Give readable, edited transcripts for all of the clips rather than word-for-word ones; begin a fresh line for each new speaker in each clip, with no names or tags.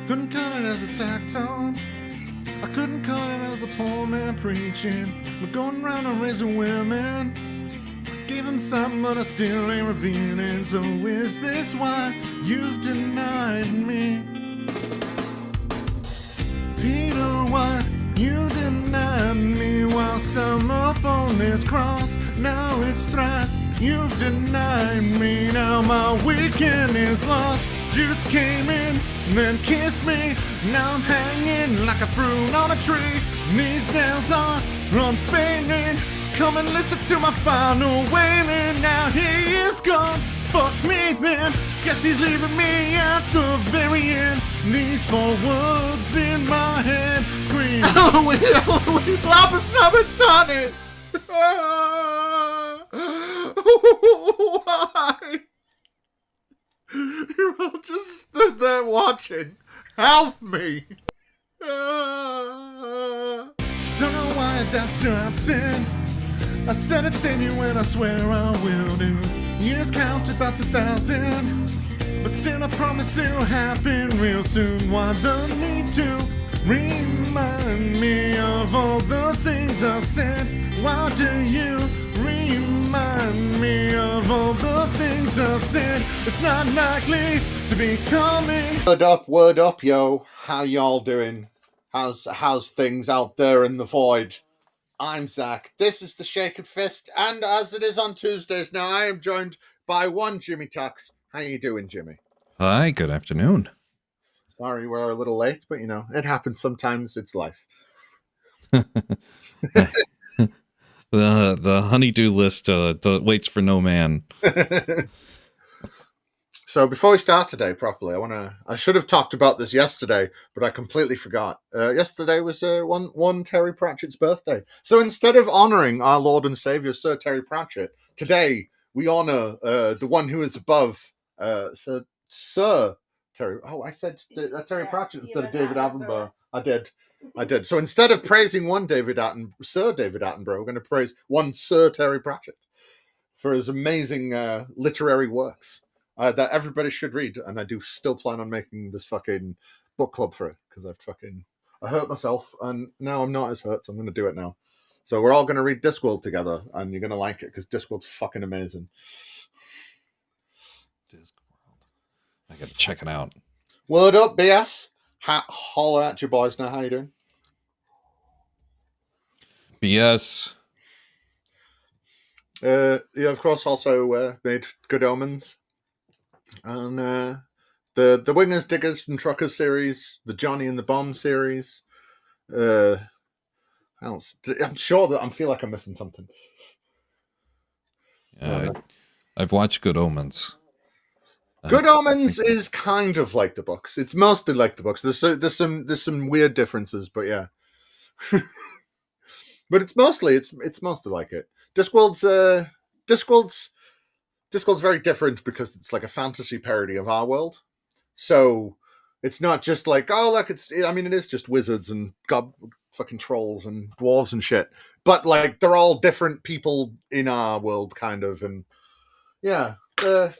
Couldn't cut it as a tacked on. I couldn't cut it as a poor man preaching. We're going round and raising women. Gave them something, but I still ain't revealing. So is this why you've denied me? Peter, why you denied me whilst I'm up on this cross? Now it's thrice you've denied me. Now my weekend is lost. Judas came in, then kissed me. Now I'm hanging like a fruit on a tree. These nails are unfailing. Come and listen to my final wailing. Now he is gone. Fuck me then. Guess he's leaving me at the very end. These 4 words in my head scream.
We haven't done it. Why? You're all just stood there watching. Help me.
Don't know why I danced to absent. I said it's in you and I swear I will do. Years count about 2,000, but still I promise it'll happen real soon. Why the need to remind me of all the things I've said? Why do you remind me of all the things I've said? It's not likely to be coming.
Word up, yo. How y'all doing? How's things out there in the void? I'm Zach. This is the Shaken Fist, and as it is on Tuesdays now, I am joined by one Jimmy Tux. How you doing, Jimmy?
Hi, good afternoon.
Sorry we're a little late, but you know, it happens sometimes. It's life.
The honeydew list waits for no man.
So before we start today properly, I should have talked about this yesterday, but I completely forgot. Yesterday was one Terry Pratchett's birthday. So instead of honouring our Lord and Saviour, Sir Terry Pratchett, today we honour the one who is above, Sir Terry. Oh, I said Terry Pratchett instead of David Attenborough. I did. So instead of praising one Sir David Attenborough, we're going to praise one Sir Terry Pratchett for his amazing literary works. That everybody should read, and I do still plan on making this fucking book club for it, because I hurt myself, and now I'm not as hurt, so I'm going to do it now. So we're all going to read Discworld together, and you're going to like it, because Discworld's fucking amazing.
Discworld. I got to check it out.
Word up, BS. Holler at your boys now. How you doing?
BS.
Yeah, of course, also made Good Omens. And the Wingers, Diggers and Truckers series, the Johnny and the Bomb series. Else? I'm sure that I feel like I'm missing something.
I've watched Good Omens.
Good Omens is kind of like the books. It's mostly like the books. There's some weird differences, but yeah. But it's mostly like it. Discworld's very different because it's like a fantasy parody of our world. So it's not just like, oh, look, it is just wizards and fucking trolls and dwarves and shit. But like, they're all different people in our world, kind of. And yeah, the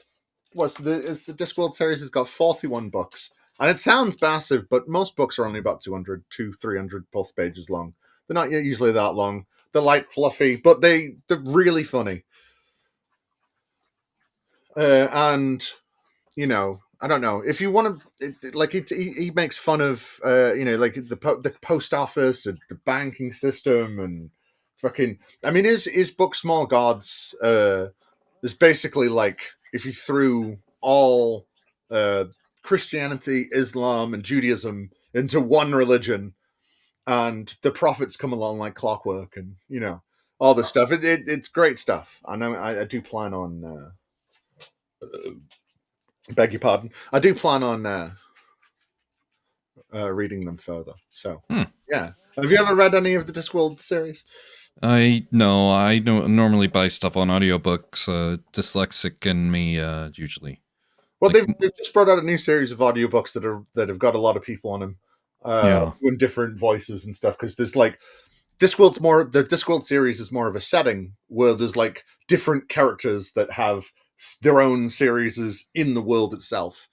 Discworld series has got 41 books. And it sounds massive, but most books are only about 200 to 300 plus pages long. They're not usually that long. They're light, fluffy, but they're really funny. And you know, I don't know if you want to he makes fun of like the post office and the banking system and fucking. I mean, his book Small Gods is basically like if you threw all Christianity, Islam, and Judaism into one religion, and the prophets come along like clockwork, and you know all this stuff. It's great stuff. I know. I do plan on. Beg your pardon. I do plan on reading them further. So, yeah. Have you ever read any of the Discworld series?
I don't normally buy stuff on audiobooks. Dyslexic in me, usually.
Well, they've just brought out a new series of audiobooks that have got a lot of people on them, doing different voices and stuff. Because there's like the Discworld series is more of a setting where there's like different characters that have their own series in the world itself.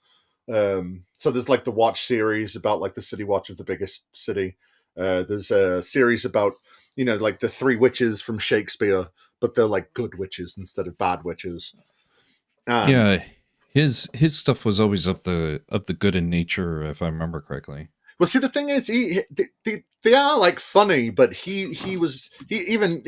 So there's like the watch series about like the city watch of the biggest city. There's a series about like the three witches from Shakespeare, but they're like good witches instead of bad witches.
Yeah, his stuff was always of the good in nature, if I remember correctly.
Well, see, the thing is, they are like funny, but he even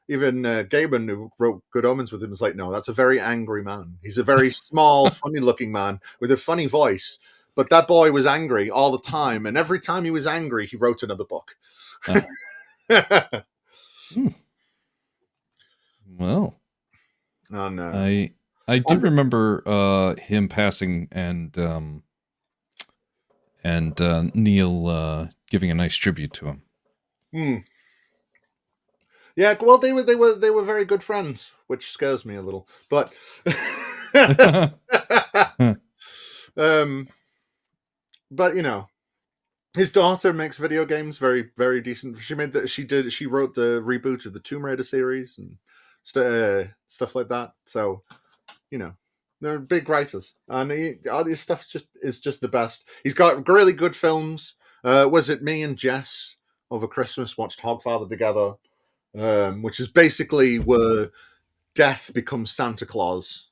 Gabon, who wrote Good Omens with him, is like, no, that's a very angry man. He's a very small, funny-looking man with a funny voice. But that boy was angry all the time, and every time he was angry, he wrote another book.
Well,
oh no,
I do remember him passing and Neil giving a nice tribute to him.
Yeah, well, they were very good friends, which scares me a little. But but his daughter makes video games very, very decent. She wrote the reboot of the Tomb Raider series and stuff like that. So they're big writers, and all his stuff is just the best. He's got really good films. Was it me and Jess over Christmas watched Hogfather together, which is basically where death becomes Santa Claus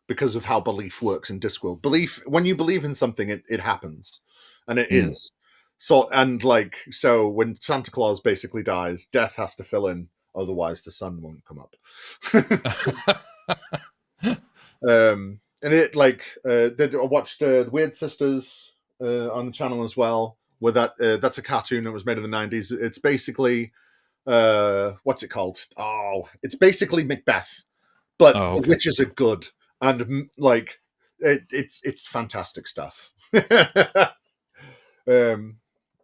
because of how belief works in Discworld. Belief, when you believe in something, it happens, and it is. So when Santa Claus basically dies, death has to fill in, otherwise the sun won't come up. And it I watched the Weird Sisters on the channel as well. Where that's a cartoon that was made in the 90s. It's basically what's it called? Oh, it's basically Macbeth, but the witches are good, and it's fantastic stuff.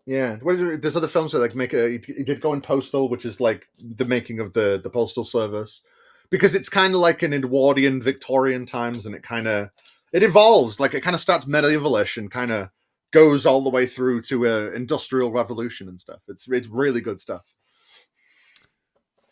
Yeah, there's other films that he did go in Postal, which is like the making of the Postal Service, because it's kind of like in Edwardian Victorian times, and it evolves, like it kind of starts medievalish and kind of goes all the way through to Industrial Revolution and stuff. It's really good stuff.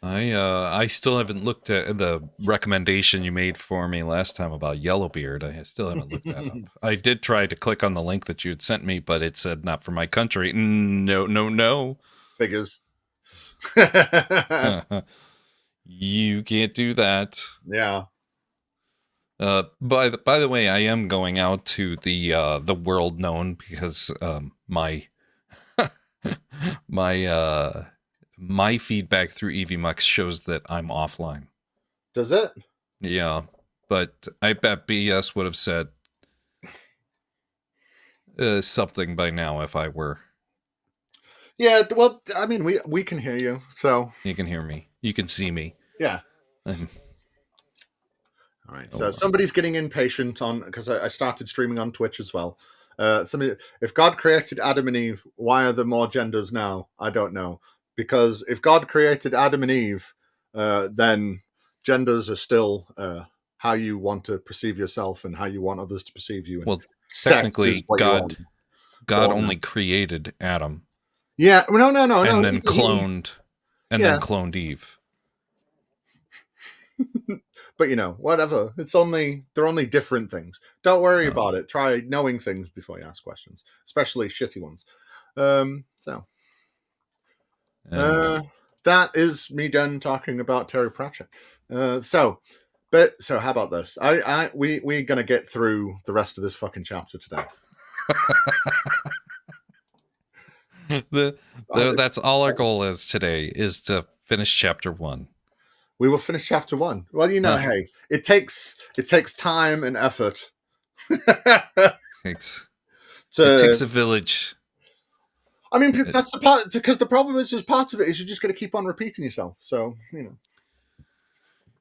I still haven't looked at the recommendation you made for me last time about Yellowbeard. I still haven't looked that up. I did try to click on the link that you had sent me, but it said not for my country. No.
Figures.
You can't do that.
Yeah.
By the way, I am going out to the world known because my my feedback through EVMux shows that I'm offline.
Does it?
Yeah, but I bet BS would have said something by now if I were.
Yeah, well, I mean, we can hear you, so
you can hear me. You can see me.
Yeah. All right. So somebody's getting impatient because I started streaming on Twitch as well. If God created Adam and Eve, why are there more genders now? I don't know. Because if God created Adam and Eve, then genders are still how you want to perceive yourself and how you want others to perceive you.
Well, technically, God only created Adam.
Yeah, no.
And then cloned Eve.
But whatever. They're only different things. Don't worry about it. Try knowing things before you ask questions, especially shitty ones. That is me done talking about Terry Pratchett. So how about this? We're gonna get through the rest of this fucking chapter today.
That's all our goal is today, is to finish chapter 1.
We will finish chapter 1. Well, hey, it takes time and effort.
It takes a village.
I mean, that's the part, because the problem is part of it is you're just going to keep on repeating yourself. So,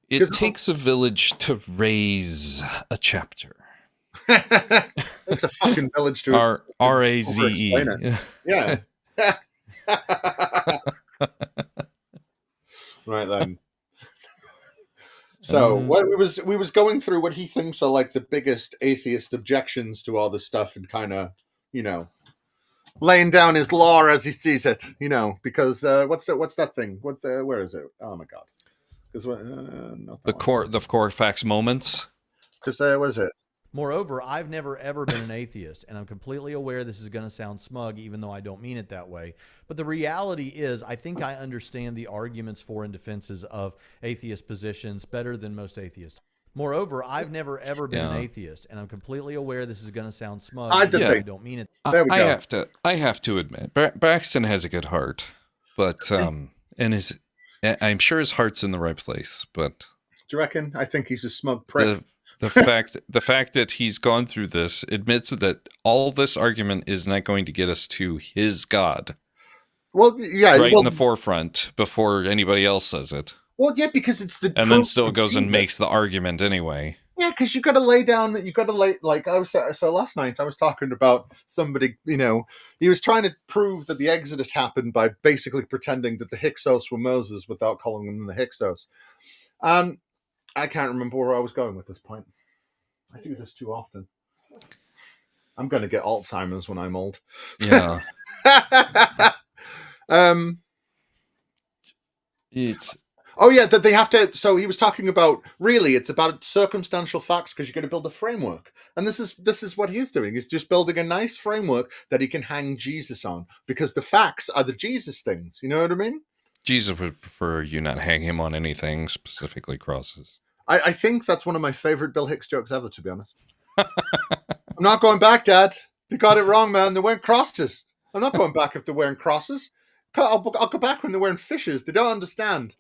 It takes a village to raise a chapter.
It's a fucking village to
RAZE.
Yeah. Right then. So we was going through what he thinks are like the biggest atheist objections to all this stuff, and kind of, laying down his law as he sees it, because what's that thing? Where is it? Oh my god! Because
the Corfax moments.
Because what is it?
Moreover, I've never ever been an atheist, and I'm completely aware this is going to sound smug, even though I don't mean it that way. But the reality is, I think I understand the arguments for and defenses of atheist positions better than most atheists. Moreover, I've never ever been an
Yeah.
atheist, and I'm completely aware this is going to sound smug,
I
even though
debate.
I don't mean it.
There we go.
I have to admit, Braxton has a good heart, but and I'm sure his heart's in the right place. But
Do you reckon? I think he's a smug prick.
the fact that he's gone through this admits that all this argument is not going to get us to his God.
Well, yeah,
right in the forefront before anybody else says it.
Well, yeah, because it's the
and then still goes and makes the argument anyway.
Yeah, because you got to lay down. You got to lay like I was. So last night I was talking about somebody. You know, he was trying to prove that the Exodus happened by basically pretending that the Hyksos were Moses without calling them the Hyksos. I can't remember where I was going with this point. I do this too often. I'm going to get Alzheimer's when I'm old.
Yeah.
It's. Oh yeah, that they have to. So he was talking about really, it's about circumstantial facts because you're going to build a framework, and this is what he's doing. He's just building a nice framework that he can hang Jesus on because the facts are the Jesus things. You know what I mean?
Jesus would prefer you not hang him on anything, specifically crosses.
I think that's one of my favorite Bill Hicks jokes ever. To be honest, I'm not going back, Dad. They got it wrong, man. They weren't crosses. I'm not going back if they're wearing crosses. I'll go back when they're wearing fishes. They don't understand.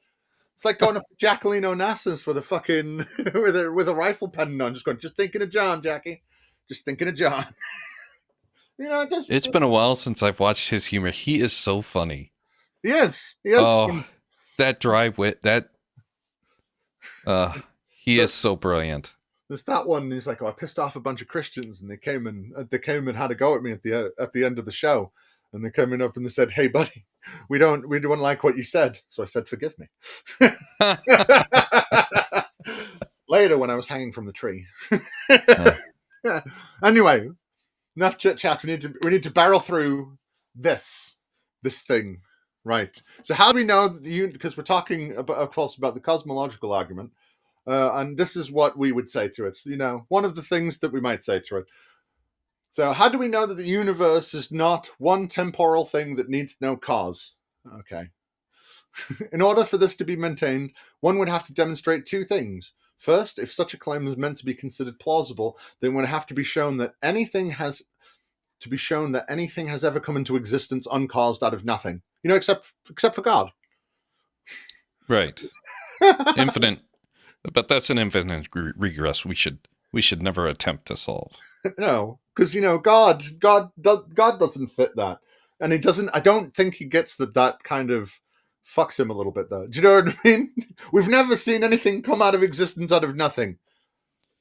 It's like going up to Jacqueline Onassis with a fucking with a rifle pendant on, just thinking of John, Jackie. Just thinking of John. You know,
it's been a while since I've watched his humor. He is so funny.
He is.
Oh, that dry wit. He is so brilliant.
There's that one. He's like, "Oh, I pissed off a bunch of Christians, and they came and had a go at me at the end of the show." And they came in up and they said, "Hey, buddy, we don't like what you said." So I said, "Forgive me." Later, when I was hanging from the tree. Anyway, enough chit chat. We need to barrel through this thing, right? So how do we know that because we're talking about, of course, about the cosmological argument, and this is what we would say to it. You know, one of the things that we might say to it. So how do we know that the universe is not one temporal thing that needs no cause? Okay. In order for this to be maintained, one would have to demonstrate two things. First, if such a claim is meant to be considered plausible, then it would have to be shown that anything has ever come into existence uncaused out of nothing. You know, except for God.
Right. Infinite. But that's an infinite regress we should never attempt to solve.
No, because you know God doesn't fit that, and he doesn't. I don't think he gets that kind of fucks him a little bit though. Do you know what I mean? We've never seen anything come out of existence out of nothing.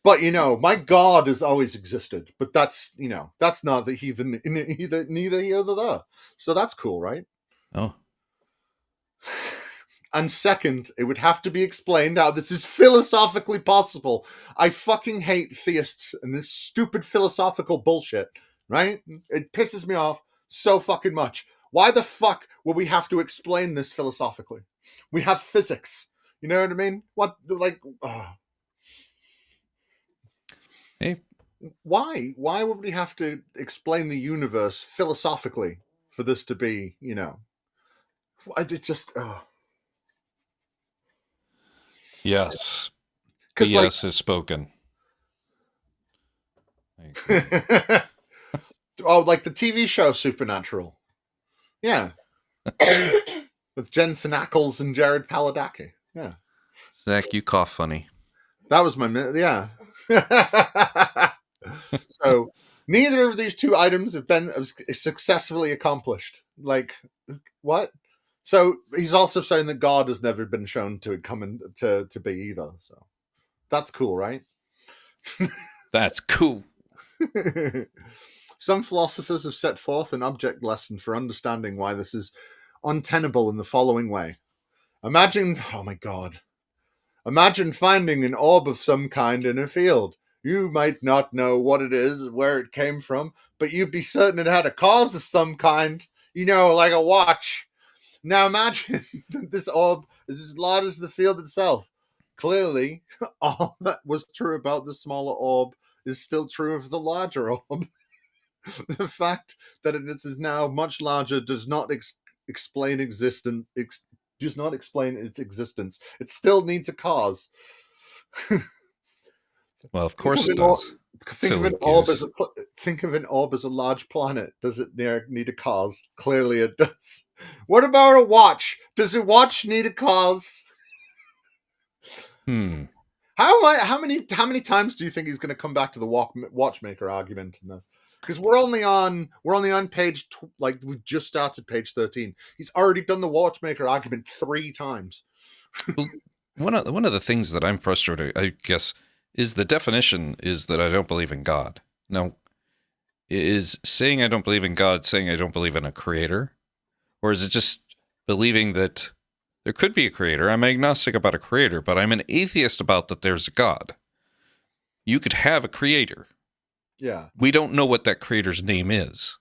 But you know, my God has always existed. But that's not the heathen neither here nor there. So that's cool, right?
Oh.
And second, it would have to be explained how this is philosophically possible. I fucking hate theists and this stupid philosophical bullshit, right? It pisses me off so fucking much. Why the fuck would we have to explain this philosophically? We have physics. You know what I mean? What, like,
Hey.
Why? Why would we have to explain the universe philosophically for this to be, you know? It just,
Yes. BS is spoken.
Oh, like the TV show Supernatural. Yeah. With Jensen Ackles and Jared Paladaki. Yeah.
Zach, you cough funny.
That was my yeah. So neither of these two items have been successfully accomplished. Like, what? So he's also saying that God has never been shown to come in to be either. So that's cool, right?
That's cool.
Some philosophers have set forth an object lesson for understanding why this is untenable in the following way. Imagine finding an orb of some kind in a field. You might not know what it is, where it came from, but you'd be certain it had a cause of some kind, you know, like a watch. Now imagine that this orb is as large as the field itself. Clearly, all that was true about the smaller orb is still true of the larger orb. The fact that it is now much larger does not explain does not explain its existence. It still needs a cause.
Well, of course it
Think of an
does.
Think of
Silly
an orb
goose.
think of an orb as a large planet. Does it need a cause? Clearly, it does. What about a watch? Does a watch need a cause? How many times do you think he's going to come back to the watchmaker argument in this? Because we're only on page we've just started page 13. He's already done the watchmaker argument 3 times.
Well, one of the things that I'm frustrated, I guess, is the definition is that I don't believe in God. Now, is saying I don't believe in God saying I don't believe in a creator? Or is it just believing that there could be a creator? I'm agnostic about a creator, but I'm an atheist about that there's a God. You could have a creator.
Yeah.
We don't know what that creator's name is.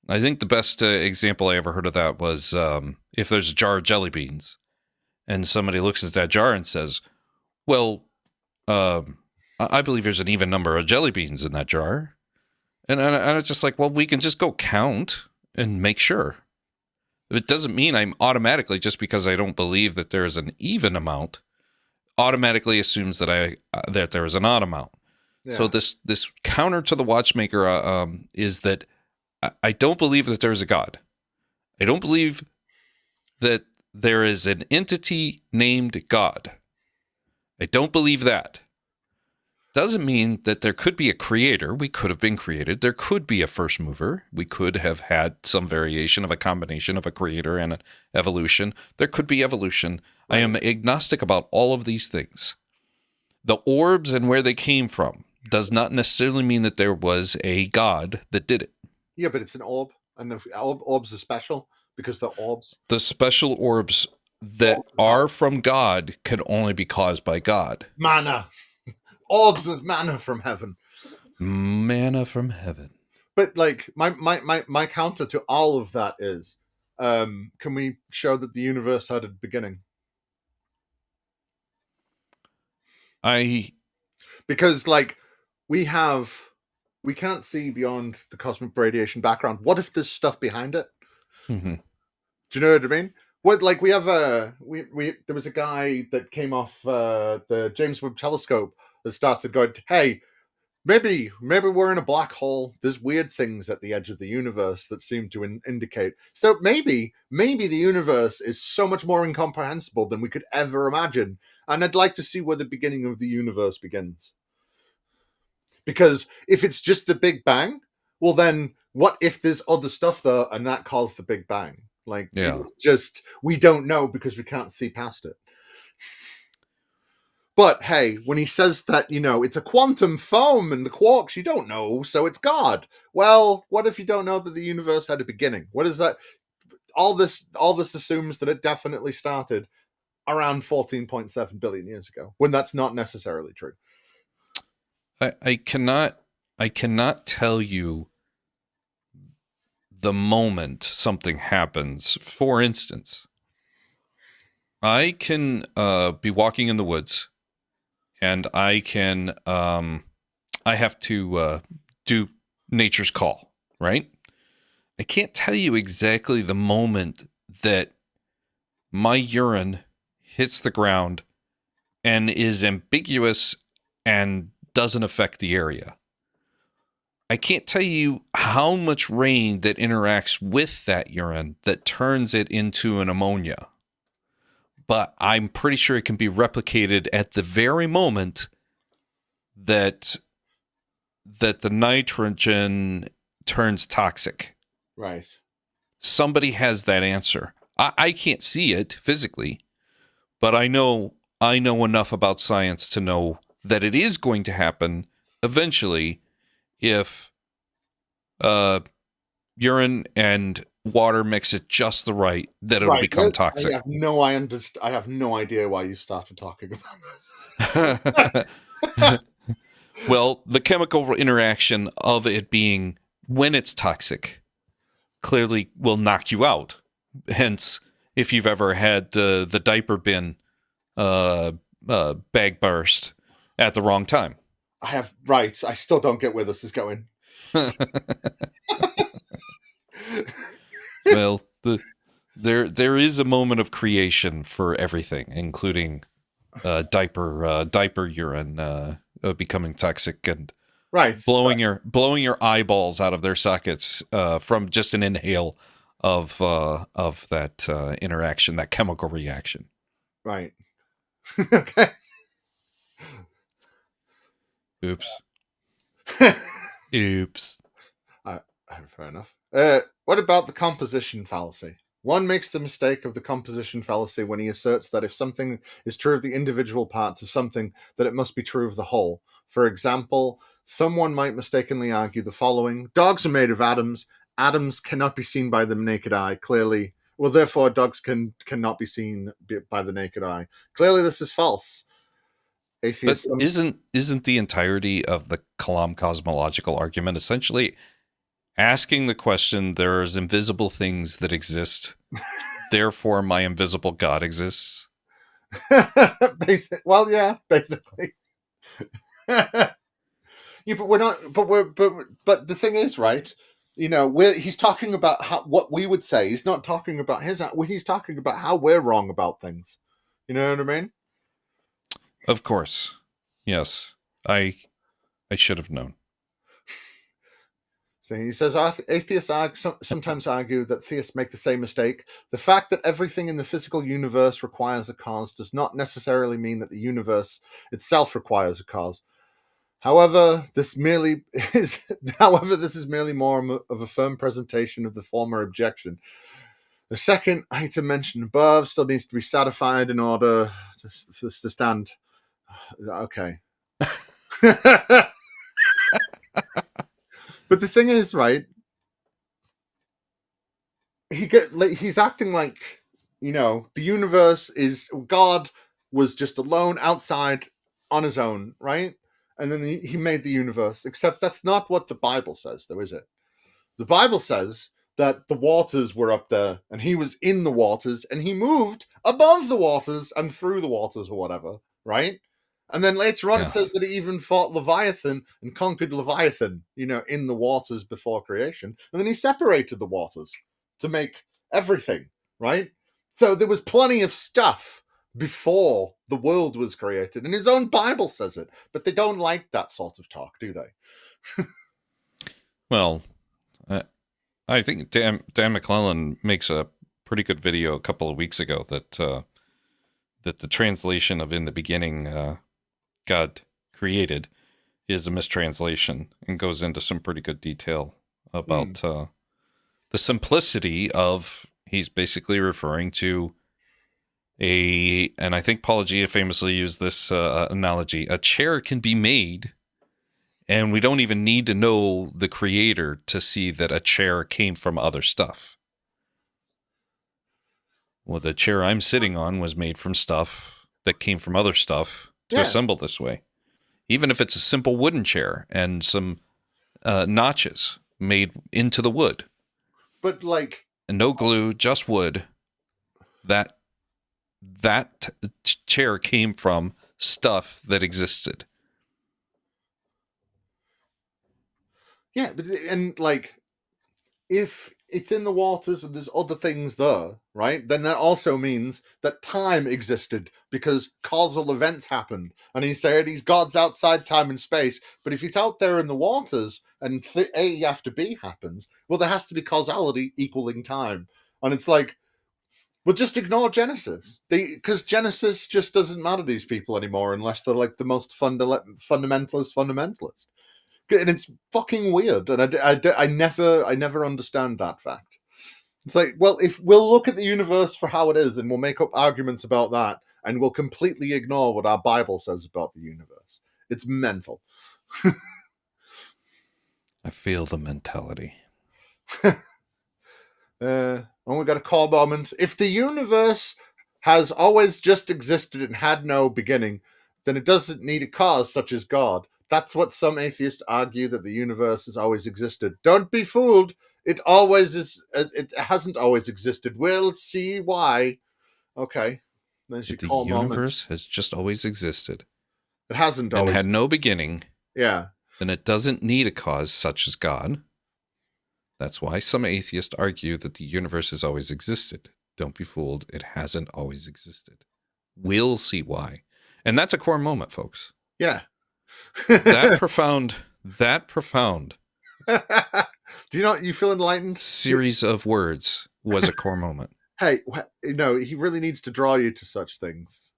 I think the best example I ever heard of that was if there's a jar of jelly beans and somebody looks at that jar and says, well, I believe there's an even number of jelly beans in that jar. And it's just like, well, we can just go count and make sure. It doesn't mean I'm automatically, just because I don't believe that there's an even amount, automatically assumes that that there is an odd amount. Yeah. So this counter to the watchmaker is that I don't believe that there's a God. I don't believe that there is an entity named God. I don't believe that. Doesn't mean that there could be a creator. We could have been created. There could be a first mover. We could have had some variation of a combination of a creator and an evolution. There could be evolution. Right. I am agnostic about all of these things. The orbs and where they came from does not necessarily mean that there was a God that did it.
Yeah, but it's an orb, and the orbs are special because they're orbs.
The special orbs that are from God can only be caused by God.
Manna. Orbs of manna from heaven.
Manna from heaven.
But like my counter to all of that is, can we show that the universe had a beginning? Because like we can't see beyond the cosmic radiation background. What if there's stuff behind it?
Mm-hmm.
Do you know what I mean? What, like, we have there was a guy that came off the James Webb Telescope that started going, hey, maybe we're in a black hole. There's weird things at the edge of the universe that seem to indicate. So maybe the universe is so much more incomprehensible than we could ever imagine. And I'd like to see where the beginning of the universe begins. Because if it's just the Big Bang, well then, what if there's other stuff there and that caused the Big Bang? Like, yeah. It's just, we don't know because we can't see past it. But hey, when he says that, it's a quantum foam and the quarks, you don't know, so it's God. Well, what if you don't know that the universe had a beginning? What is that? All this assumes that it definitely started around 14.7 billion years ago, when that's not necessarily true.
I cannot tell you the moment something happens. For instance, I can be walking in the woods, and I have to do nature's call, right? I can't tell you exactly the moment that my urine hits the ground and is ambiguous and doesn't affect the area. I can't tell you how much rain that interacts with that urine that turns it into an ammonia. But I'm pretty sure it can be replicated at the very moment that the nitrogen turns toxic.
Right.
Somebody has that answer. I can't see it physically, but I know enough about science to know that it is going to happen eventually if urine and water mix it just the right, that it'll become toxic.
I have no idea why you started talking about this.
Well, the chemical interaction of it being, when it's toxic, clearly will knock you out. Hence, if you've ever had the diaper bin bag burst at the wrong time.
Right, I still don't get where this is going.
Well, there is a moment of creation for everything, including diaper urine becoming toxic and
Right.
blowing your eyeballs out of their sockets from just an inhale of that interaction, that chemical reaction.
Right. Okay.
Oops. Oops.
Fair enough. What about the composition fallacy? One makes the mistake of the composition fallacy when he asserts that if something is true of the individual parts of something, that it must be true of the whole. For example, someone might mistakenly argue the following: dogs are made of atoms. Atoms cannot be seen by the naked eye. Clearly, well, therefore, dogs cannot be seen by the naked eye. Clearly, this is false.
But
Atheists.
isn't the entirety of the Kalam cosmological argument essentially asking the question, there's invisible things that exist, therefore my invisible God exists?
Well, yeah, basically. Yeah, but we're not. But the thing is, right? You know, he's talking about what we would say. He's not talking about he's talking about how we're wrong about things. You know what I mean?
Of course. Yes. I should have known.
So he says atheists sometimes argue that theists make the same mistake. The fact that everything in the physical universe requires a cause does not necessarily mean that the universe itself requires a cause. However, this is merely more of a firm presentation of the former objection. The second item mentioned above still needs to be satisfied in order for this to stand. Okay. But the thing is, right? He's acting like, you know, the universe is God was just alone outside on his own, right? And then he made the universe. Except that's not what the Bible says, though, is it? The Bible says that the waters were up there, and he was in the waters, and he moved above the waters and through the waters or whatever, right? And then later on, It says that he even fought Leviathan and conquered Leviathan, you know, in the waters before creation. And then he separated the waters to make everything, right? So there was plenty of stuff before the world was created. And his own Bible says it. But they don't like that sort of talk, do they?
Well, I think Dan McClellan makes a pretty good video a couple of weeks ago that the translation of "in the beginning God created" is a mistranslation, and goes into some pretty good detail about the simplicity of, he's basically referring to and I think Paul Gia famously used this analogy: a chair can be made, and we don't even need to know the creator to see that a chair came from other stuff. Well, the chair I'm sitting on was made from stuff that came from other stuff to assemble this way. Even if it's a simple wooden chair and some notches made into the wood.
But like...
And no glue, just wood. That chair came from stuff that existed.
Yeah, and like, if it's in the waters and there's other things there, right, then that also means that time existed because causal events happened. And he said he's God's outside time and space, but if he's out there in the waters and A after B happens, well, there has to be causality equaling time. And it's like, well, just ignore Genesis. Because Genesis just doesn't matter to these people anymore unless they're like the most fundamentalist. And it's fucking weird, and I never understand that fact. It's like, well, if we'll look at the universe for how it is, and we'll make up arguments about that, and we'll completely ignore what our Bible says about the universe. It's mental.
I feel the mentality.
And we got a call moment. If the universe has always just existed and had no beginning, then it doesn't need a cause such as God. That's what some atheists argue, that the universe has always existed. Don't be fooled. It always is. It hasn't always existed. We'll see why. Okay.
Then the universe has just always existed.
It hasn't
always. And
always.
had no beginning.
Yeah.
then it doesn't need a cause such as God. That's why some atheists argue that the universe has always existed. Don't be fooled. It hasn't always existed. We'll see why. And that's a core moment, folks.
Yeah.
That profound
Do you feel enlightened?
series of words was a core moment.
Hey, he really needs to draw you to such things.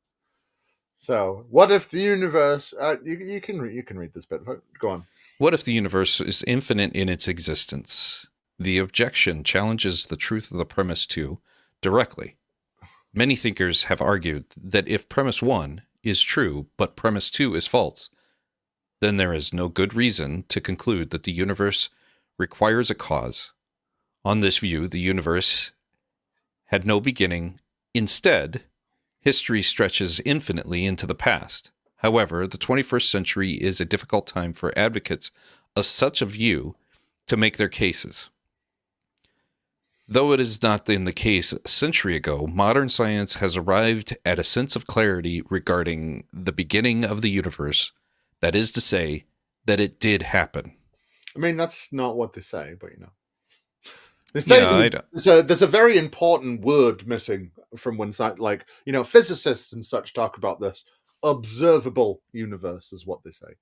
So, what if the universe? You can read this bit. Go on.
What if the universe is infinite in its existence? The objection challenges the truth of the premise 2 directly. Many thinkers have argued that if premise 1 is true, but premise 2 is false, then there is no good reason to conclude that the universe requires a cause. On this view, the universe had no beginning. Instead, history stretches infinitely into the past. However, the 21st century is a difficult time for advocates of such a view to make their cases. Though it is not in the case a century ago, modern science has arrived at a sense of clarity regarding the beginning of the universe. That is to say, that it did happen.
I mean, that's not what they say, but they say there's a very important word missing from one side. Like, physicists and such talk about this. Observable universe is what they say.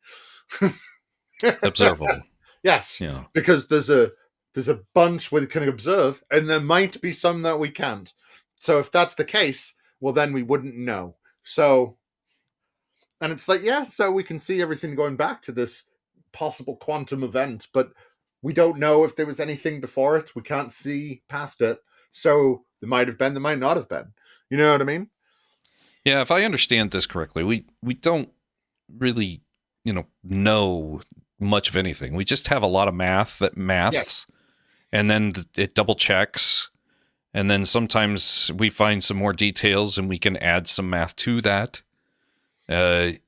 Observable.
Yes.
Yeah.
Because there's a bunch we can observe, and there might be some that we can't. So if that's the case, well, then we wouldn't know. So, and it's like, yeah, so we can see everything going back to this possible quantum event, but we don't know if there was anything before it. We can't see past it. So there might have been, there might not have been. You know what I mean?
Yeah, if I understand this correctly, we don't really, know much of anything. We just have a lot of math that maths, yes. And then it double checks, and then sometimes we find some more details and we can add some math to that. It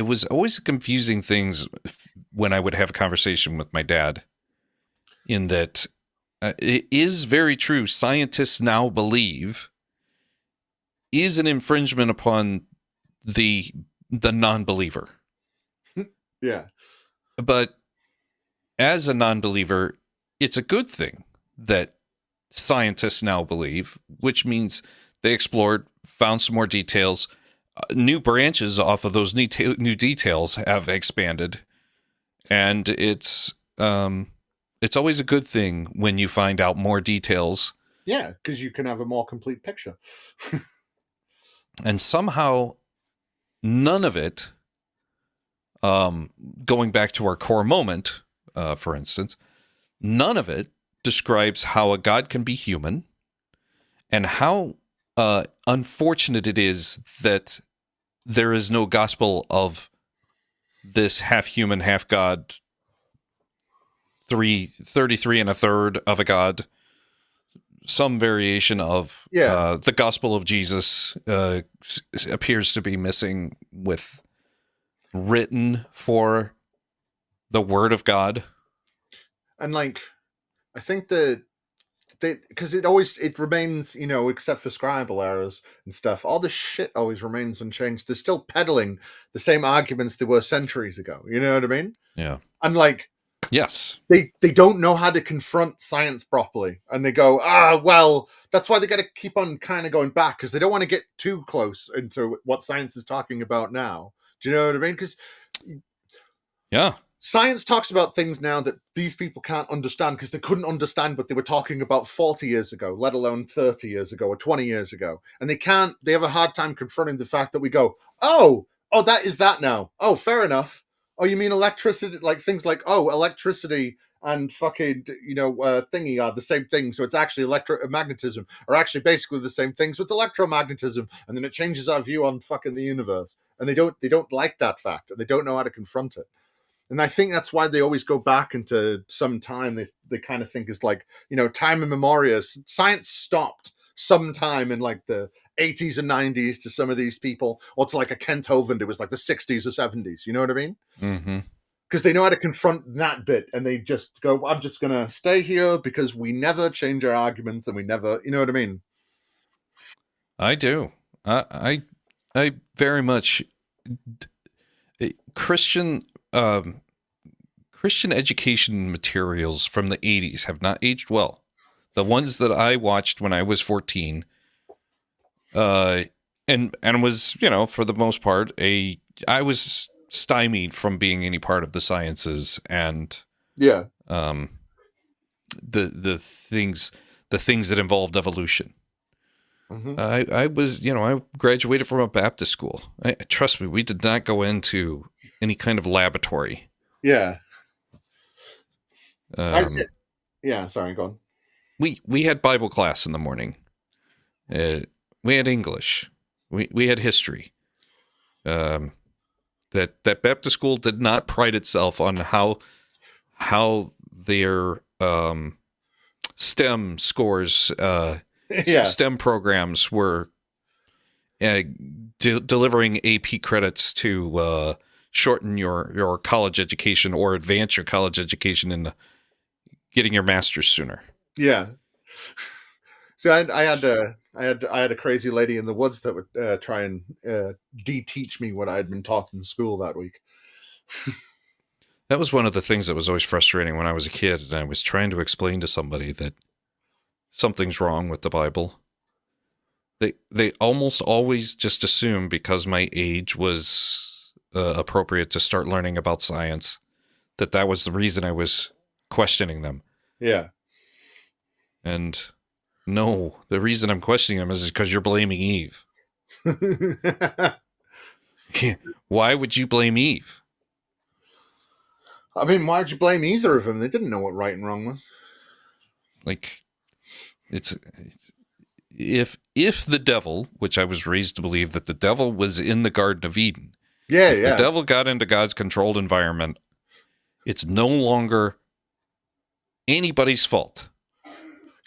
was always confusing things when I would have a conversation with my dad, in that it is very true. Scientists now believe is an infringement upon the non-believer.
Yeah.
But as a non-believer, it's a good thing that scientists now believe, which means they explored, found some more details. New branches off of those new details have expanded. And it's always a good thing when you find out more details.
Yeah, because you can have a more complete picture.
And somehow, none of it, going back to our core moment, for instance, none of it describes how a God can be human, and how unfortunate it is that there is no gospel of this half human, half God, 33 and a third of a God. Some variation of the gospel of Jesus appears to be missing with written for the word of God.
And I think that because it remains, except for scribal errors and stuff, all this shit always remains unchanged. They're still peddling the same arguments they were centuries ago. You know what I mean?
Yeah.
And
yes,
they don't know how to confront science properly, and they go, well, that's why they got to keep on kind of going back, because they don't want to get too close into what science is talking about now. Do you know what I mean? Because science talks about things now that these people can't understand, because they couldn't understand what they were talking about 40 years ago, let alone 30 years ago or 20 years ago. And they have a hard time confronting the fact that we go, oh, that is that now. Oh, fair enough. Oh, you mean electricity, things like, electricity and fucking, thingy are the same thing. So it's actually electromagnetism are actually basically the same thing. So it's electromagnetism. And then it changes our view on fucking the universe. And they don't like that fact, and they don't know how to confront it. And I think that's why they always go back into some time they kind of think is time immemorial. Science stopped sometime in the 80s and 90s to some of these people, or to a Kent Hovind, it was the 60s or 70s. You know what I mean?
Mm-hmm.
Because they know how to confront that bit, and they just go, I'm just going to stay here because we never change our arguments, and we never, you know what I mean?
I do. I very much Christian Christian education materials from the 80s have not aged well. The ones that I watched when I was 14, and was, for the most part, I was stymied from being any part of the sciences and
Yeah.
the things that involved evolution.
Mm-hmm.
I was, I graduated from a Baptist school. Trust me, we did not go into any kind of laboratory.
Yeah.
Um,
Yeah. Sorry, go on.
we had Bible class in the morning. We had English. We had history. That Baptist school did not pride itself on how their STEM scores, STEM programs were delivering AP credits to shorten your college education or advance your college education into getting your master's sooner.
Yeah. See, I had a crazy lady in the woods that would try and de-teach me what I had been taught in school that week.
That was one of the things that was always frustrating when I was a kid, and I was trying to explain to somebody that something's wrong with the Bible. They almost always just assume because my age was appropriate to start learning about science, that was the reason I was questioning them.
Yeah.
And no, the reason I'm questioning them is because you're blaming Eve. Why would you blame Eve?
I mean, why'd you blame either of them? They didn't know what right and wrong was.
Like, it's if the devil, which I was raised to believe that the devil was in the Garden of Eden.
If
the devil got into God's controlled environment, it's no longer anybody's fault.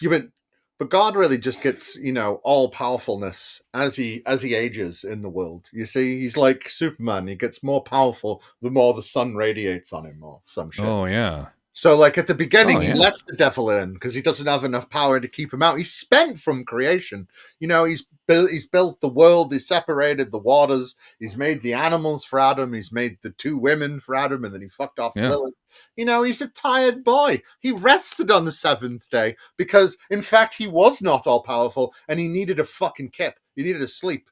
But God really just gets, all powerfulness as he ages in the world. You see, he's like Superman. He gets more powerful the more the sun radiates on him or some shit.
Oh, yeah.
So, like, at the beginning, he lets the devil in because he doesn't have enough power to keep him out. He's spent from creation. He's built the world. He's separated the waters. He's made the animals for Adam. He's made the two women for Adam, and then he fucked off Lilith. He's a tired boy. He rested on the seventh day because, in fact, he was not all-powerful, and he needed a fucking kip. He needed a sleep.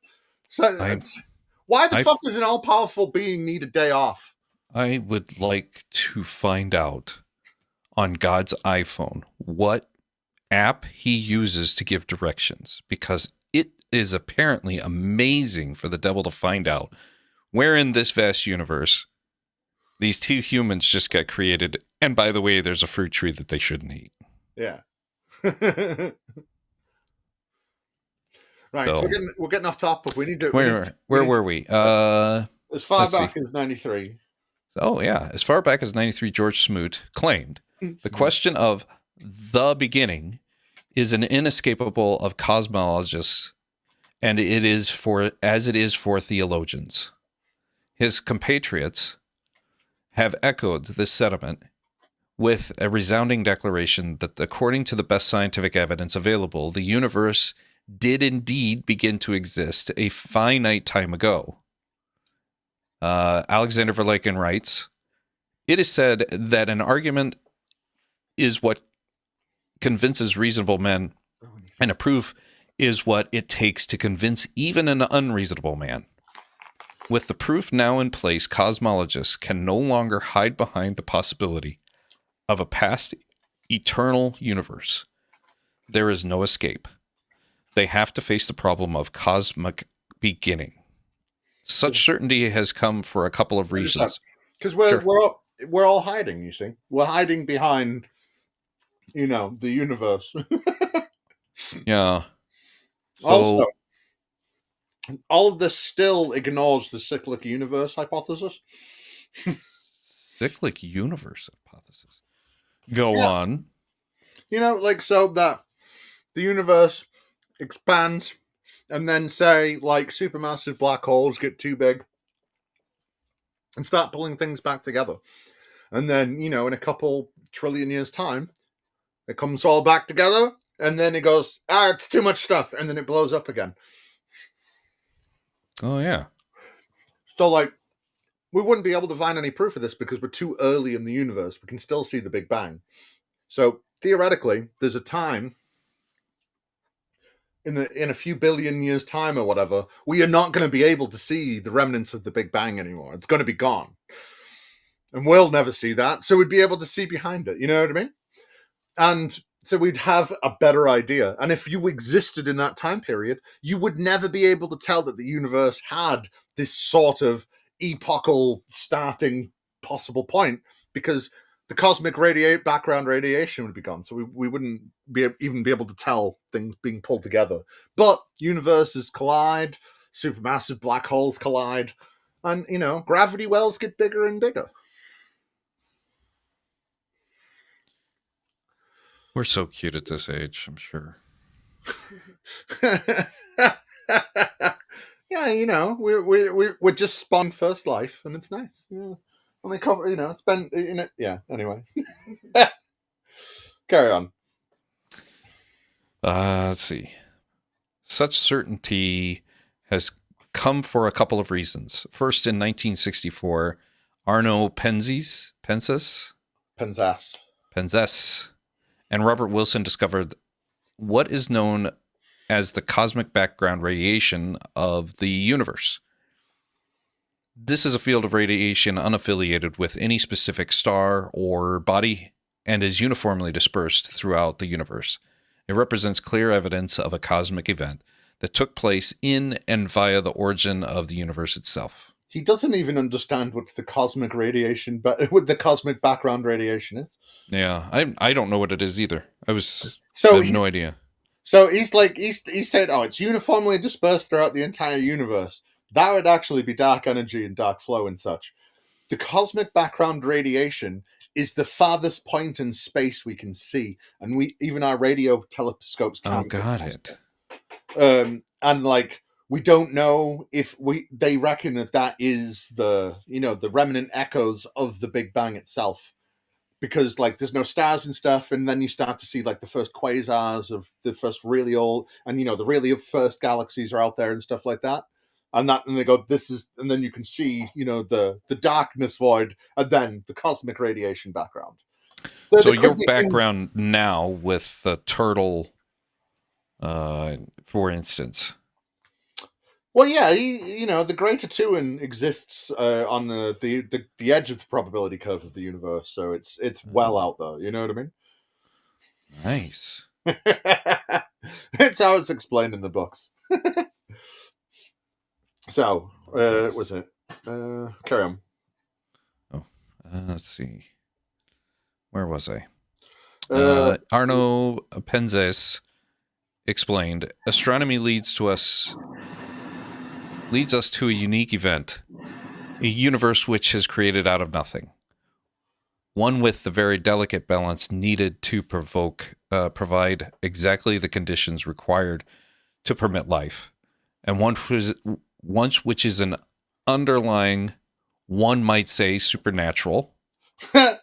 So, why the fuck does an all-powerful being need a day off?
I would like to find out on God's iPhone what app he uses to give directions, because it is apparently amazing for the devil to find out where in this vast universe these two humans just got created. And by the way, there's a fruit tree that they shouldn't eat.
Yeah. Right. So we're getting off topic. We need to.
Where were we?
As far back as 93.
Oh, yeah. As far back as 93, George Smoot claimed the question of the beginning is an inescapable of cosmologists, and it is for theologians. His compatriots have echoed this sentiment with a resounding declaration that according to the best scientific evidence available, the universe did indeed begin to exist a finite time ago. Alexander Verlaken writes, "It is said that an argument is what convinces reasonable men, and a proof is what it takes to convince even an unreasonable man. With the proof now in place, cosmologists can no longer hide behind the possibility of a past eternal universe. There is no escape. They have to face the problem of cosmic beginning. Such certainty has come for a couple of reasons."
Because we're all hiding, you see. We're hiding behind, the universe.
Yeah. So,
also, all of this still ignores the cyclic universe hypothesis.
cyclic universe hypothesis. Go on.
So that the universe expands and then say, like, supermassive black holes get too big and start pulling things back together. And then, in a couple trillion years' time, it comes all back together, and then it goes, it's too much stuff, and then it blows up again.
Oh, yeah.
So, like, we wouldn't be able to find any proof of this because we're too early in the universe. We can still see the Big Bang. So theoretically, there's a time in a few billion years' time or whatever, we are not going to be able to see the remnants of the Big Bang anymore. It's going to be gone. And we'll never see that. So we'd be able to see behind it. You know what I mean? And so we'd have a better idea. And if you existed in that time period, you would never be able to tell that the universe had this sort of epochal starting possible point, because the cosmic background radiation would be gone. So we wouldn't even be able to tell things being pulled together. But universes collide, supermassive black holes collide, and, gravity wells get bigger and bigger.
We're so cute at this age, I'm sure.
Yeah, we're just spawned first life, and it's nice. Yeah, only cover, it's been, yeah. Anyway, carry on.
Let's see. Such certainty has come for a couple of reasons. First, in 1964, Arno Penzias, and Robert Wilson discovered what is known as the cosmic background radiation of the universe. This is a field of radiation unaffiliated with any specific star or body and is uniformly dispersed throughout the universe. It represents clear evidence of a cosmic event that took place in and via the origin of the universe itself.
He doesn't even understand what the cosmic radiation, but what the cosmic background radiation is.
Yeah, I don't know what it is either. I have no idea.
So he said, it's uniformly dispersed throughout the entire universe. That would actually be dark energy and dark flow and such. The cosmic background radiation is the farthest point in space we can see, and even our radio telescopes can't.
Oh, got it.
And we don't know if they reckon that is the remnant echoes of the Big Bang itself, because there's no stars and stuff, and then you start to see the first quasars of the first really old, and the really first galaxies are out there and stuff like that. And they go, this is, and then you can see, the darkness void, and then the cosmic radiation background.
So your background now with the turtle, for instance.
Well, yeah, the Greater Tuan exists on the edge of the probability curve of the universe, so it's well out there. You know what I mean?
Nice.
It's how it's explained in the books. So, was it? Carry on.
Oh, let's see. Where was I? Arno Penzias explained, astronomy leads us to a unique event, a universe which is created out of nothing, one with the very delicate balance needed to provide exactly the conditions required to permit life, and one which is an underlying, one might say, supernatural.
Yeah,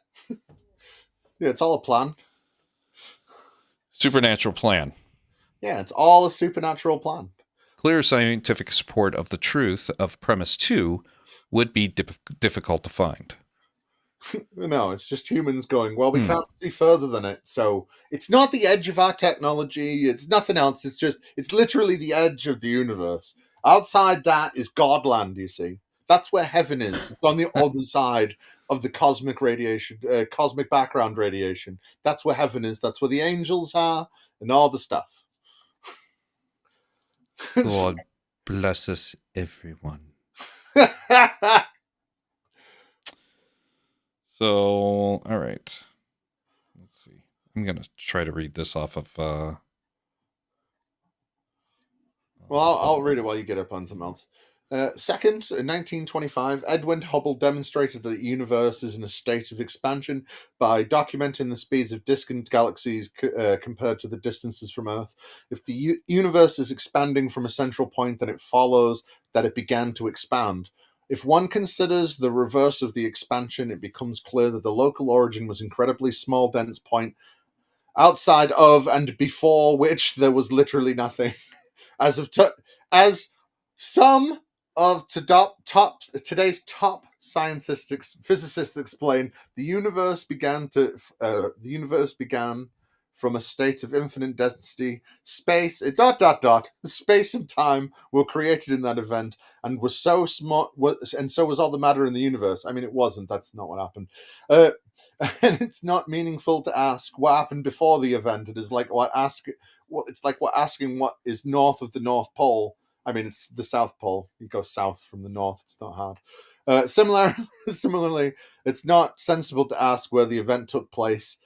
it's all a plan.
Supernatural plan.
Yeah, it's all a supernatural plan.
Clear scientific support of the truth of premise 2 would be difficult to find.
No, it's just humans going, well, we can't see further than it. So it's not the edge of our technology. It's nothing else. It's literally the edge of the universe. Outside that is Godland, you see. That's where heaven is. It's on the other side of the cosmic radiation, cosmic background radiation. That's where heaven is. That's where the angels are and all the stuff.
God bless us, everyone. So, all right. Let's see. I'm going to try to read this off of...
Well, I'll read it while you get up on something else. Second, in 1925, Edwin Hubble demonstrated that the universe is in a state of expansion by documenting the speeds of distant galaxies compared to the distances from Earth. If the universe is expanding from a central point, then it follows that it began to expand. If one considers the reverse of the expansion, it becomes clear that the local origin was incredibly small, dense point outside of and before which there was literally nothing. As some of today's top physicists explain the universe began from a state of infinite density. Space space and time were created in that event, and was so small, and so was all the matter in the universe. I mean, it wasn't. That's not what happened. And it's not meaningful to ask what happened before the event. It is like it's like asking what is north of the North Pole. I mean, it's the South Pole. You go south from the north. It's not hard. Similarly, it's not sensible to ask where the event took place.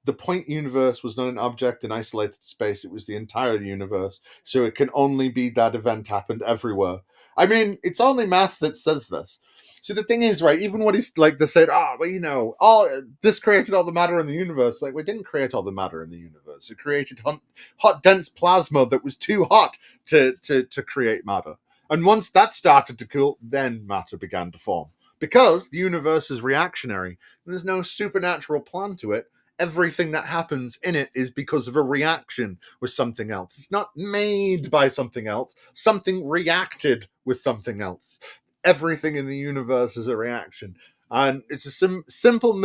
The point universe was not an object in isolated space. It was the entire universe. So it can only be that event happened everywhere. I mean, it's only math that says this. See, the thing is, right, even what he's like, they said, this created all the matter in the universe. Like, we didn't create all the matter in the universe. It created hot, dense plasma that was too hot to create matter. And once that started to cool, then matter began to form. Because the universe is reactionary, and there's no supernatural plan to it. Everything that happens in it is because of a reaction with something else. It's not made by something else. Something reacted with something else. Everything in the universe is a reaction. And it's a simple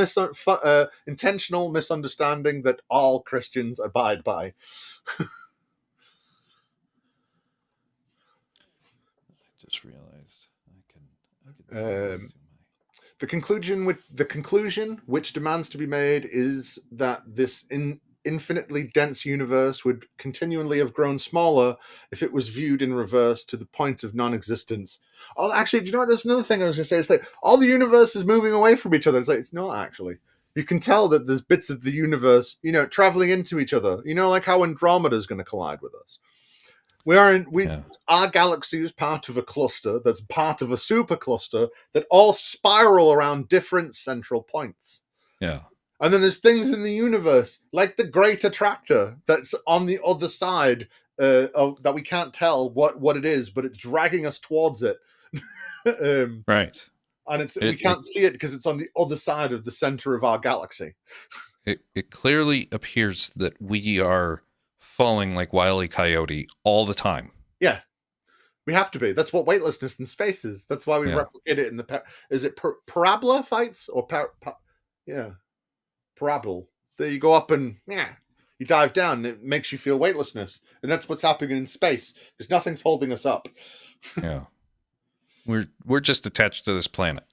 intentional misunderstanding that all Christians abide by.
Just realized I can
the conclusion which demands to be made is that this infinitely dense universe would continually have grown smaller if it was viewed in reverse to the point of non-existence. Oh, actually, do you know what? There's another thing I was going to say. It's like all the universe is moving away from each other. It's like, it's not actually. You can tell that there's bits of the universe, traveling into each other. Like how Andromeda is going to collide with us. Our galaxy is part of a cluster that's part of a supercluster that all spiral around different central points.
Yeah.
And then there's things in the universe, like the Great Attractor, that's on the other side that we can't tell what it is, but it's dragging us towards it.
Right.
And we can't see it because it's on the other side of the center of our galaxy.
It clearly appears that we are falling like Wile E. Coyote all the time.
Yeah, we have to be. That's what weightlessness in space is. That's why we replicate it in the is it parabola fights or parabol? There you go up and you dive down. And it makes you feel weightlessness, and that's what's happening in space because nothing's holding us up.
Yeah, we're just attached to this planet.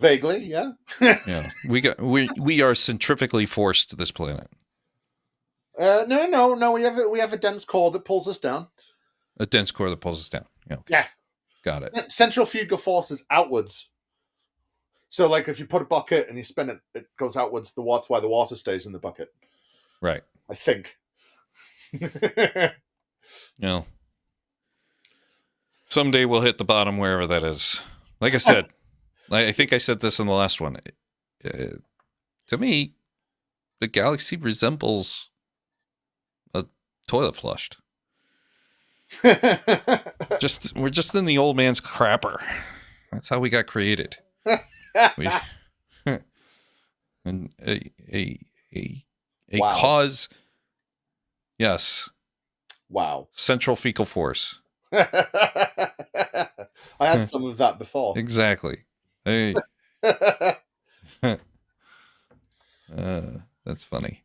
Vaguely, yeah.
Yeah, we are centrifugally forced to this planet.
No. We have a dense core that pulls us down.
A dense core that pulls us down. Yeah. Okay.
Yeah.
Got it.
Centrifugal force is outwards. So, like, if you put a bucket and you spin it, it goes outwards. That's why the water stays in the bucket.
Right.
I think.
Someday we'll hit the bottom wherever that is. Like I said, I think I said this in the last one. To me, the galaxy resembles a toilet flushed. We're just in the old man's crapper. That's how we got created. And a
wow.
Cause. Yes.
Wow.
Central fecal force.
I had some of that before.
Exactly. Hey. That's funny.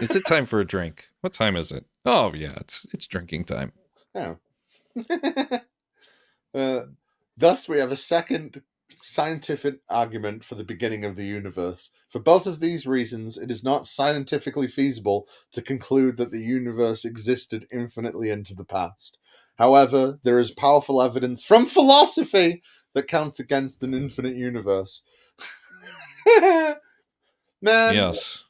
Is it time for a drink? What time is it? Oh yeah, it's drinking time.
Oh. Thus, we have a second scientific argument for the beginning of the universe. For both of these reasons, it is not scientifically feasible to conclude that the universe existed infinitely into the past. However, there is powerful evidence from philosophy that counts against an infinite universe. Man,
yes.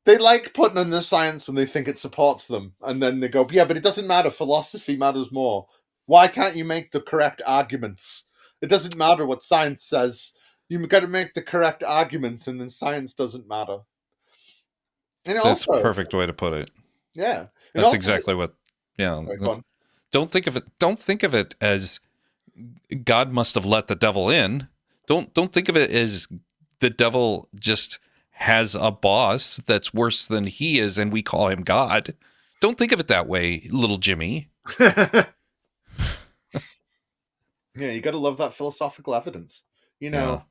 They like putting in the science when they think it supports them, and then they go, yeah, but it doesn't matter. Philosophy matters more. Why can't you make the correct arguments? It doesn't matter what science says. You've got to make the correct arguments, and then science doesn't matter. And
that's
also,
a perfect way to put it.
Yeah.
That's also, exactly what, yeah. Don't think of it as God must have let the devil in. Don't think of it as the devil just has a boss that's worse than he is and we call him God. Don't think of it that way, little Jimmy.
Yeah, you got to love that philosophical evidence. You know,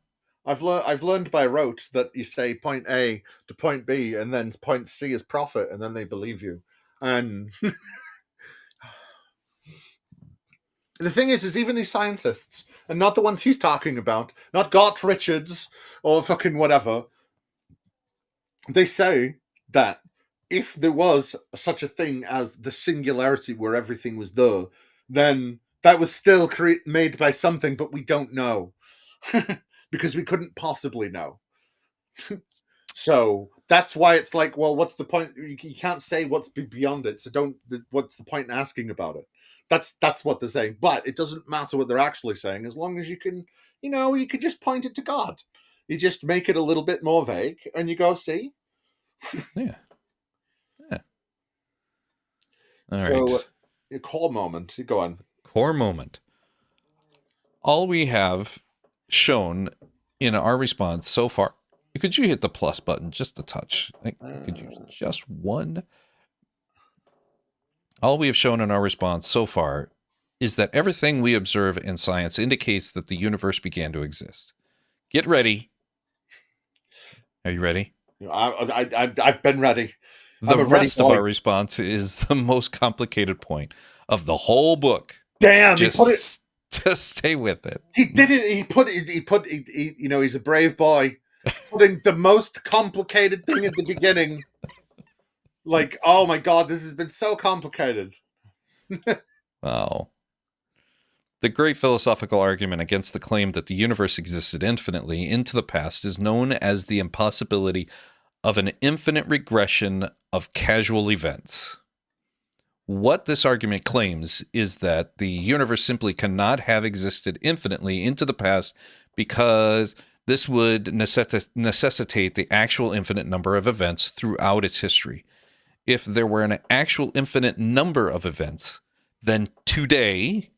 Yeah.
I've learned by rote that you say point A to point B, and then point C is profit, and then they believe you. And the thing is even these scientists, and not the ones he's talking about, not Gart Richards or fucking whatever, they say that if there was such a thing as the singularity where everything was there, then that was still made by something, but we don't know because we couldn't possibly know. So that's why it's like, well, what's the point? You can't say what's beyond it, so don't. What's the point in asking about it? That's what they're saying. But it doesn't matter what they're actually saying, as long as you can, you could just point it to God. You just make it a little bit more vague, and you go, see.
Yeah. Yeah. All
So,
right.
a core moment. You go on.
Core moment. All we have shown in our response so far, could you hit the plus button just a touch? Like, could you just one? All we have shown in our response so far is that everything we observe in science indicates that the universe began to exist. Get ready. Are you ready?
I've been ready.
The rest of our response is the most complicated point of the whole book.
Damn,
just stay with it.
He did it. He's a brave boy, putting the most complicated thing at the beginning. Like, oh my God, this has been so complicated.
Wow. The great philosophical argument against the claim that the universe existed infinitely into the past is known as the impossibility of an infinite regression of causal events. What this argument claims is that the universe simply cannot have existed infinitely into the past because this would necessitate the actual infinite number of events throughout its history. If there were an actual infinite number of events, then today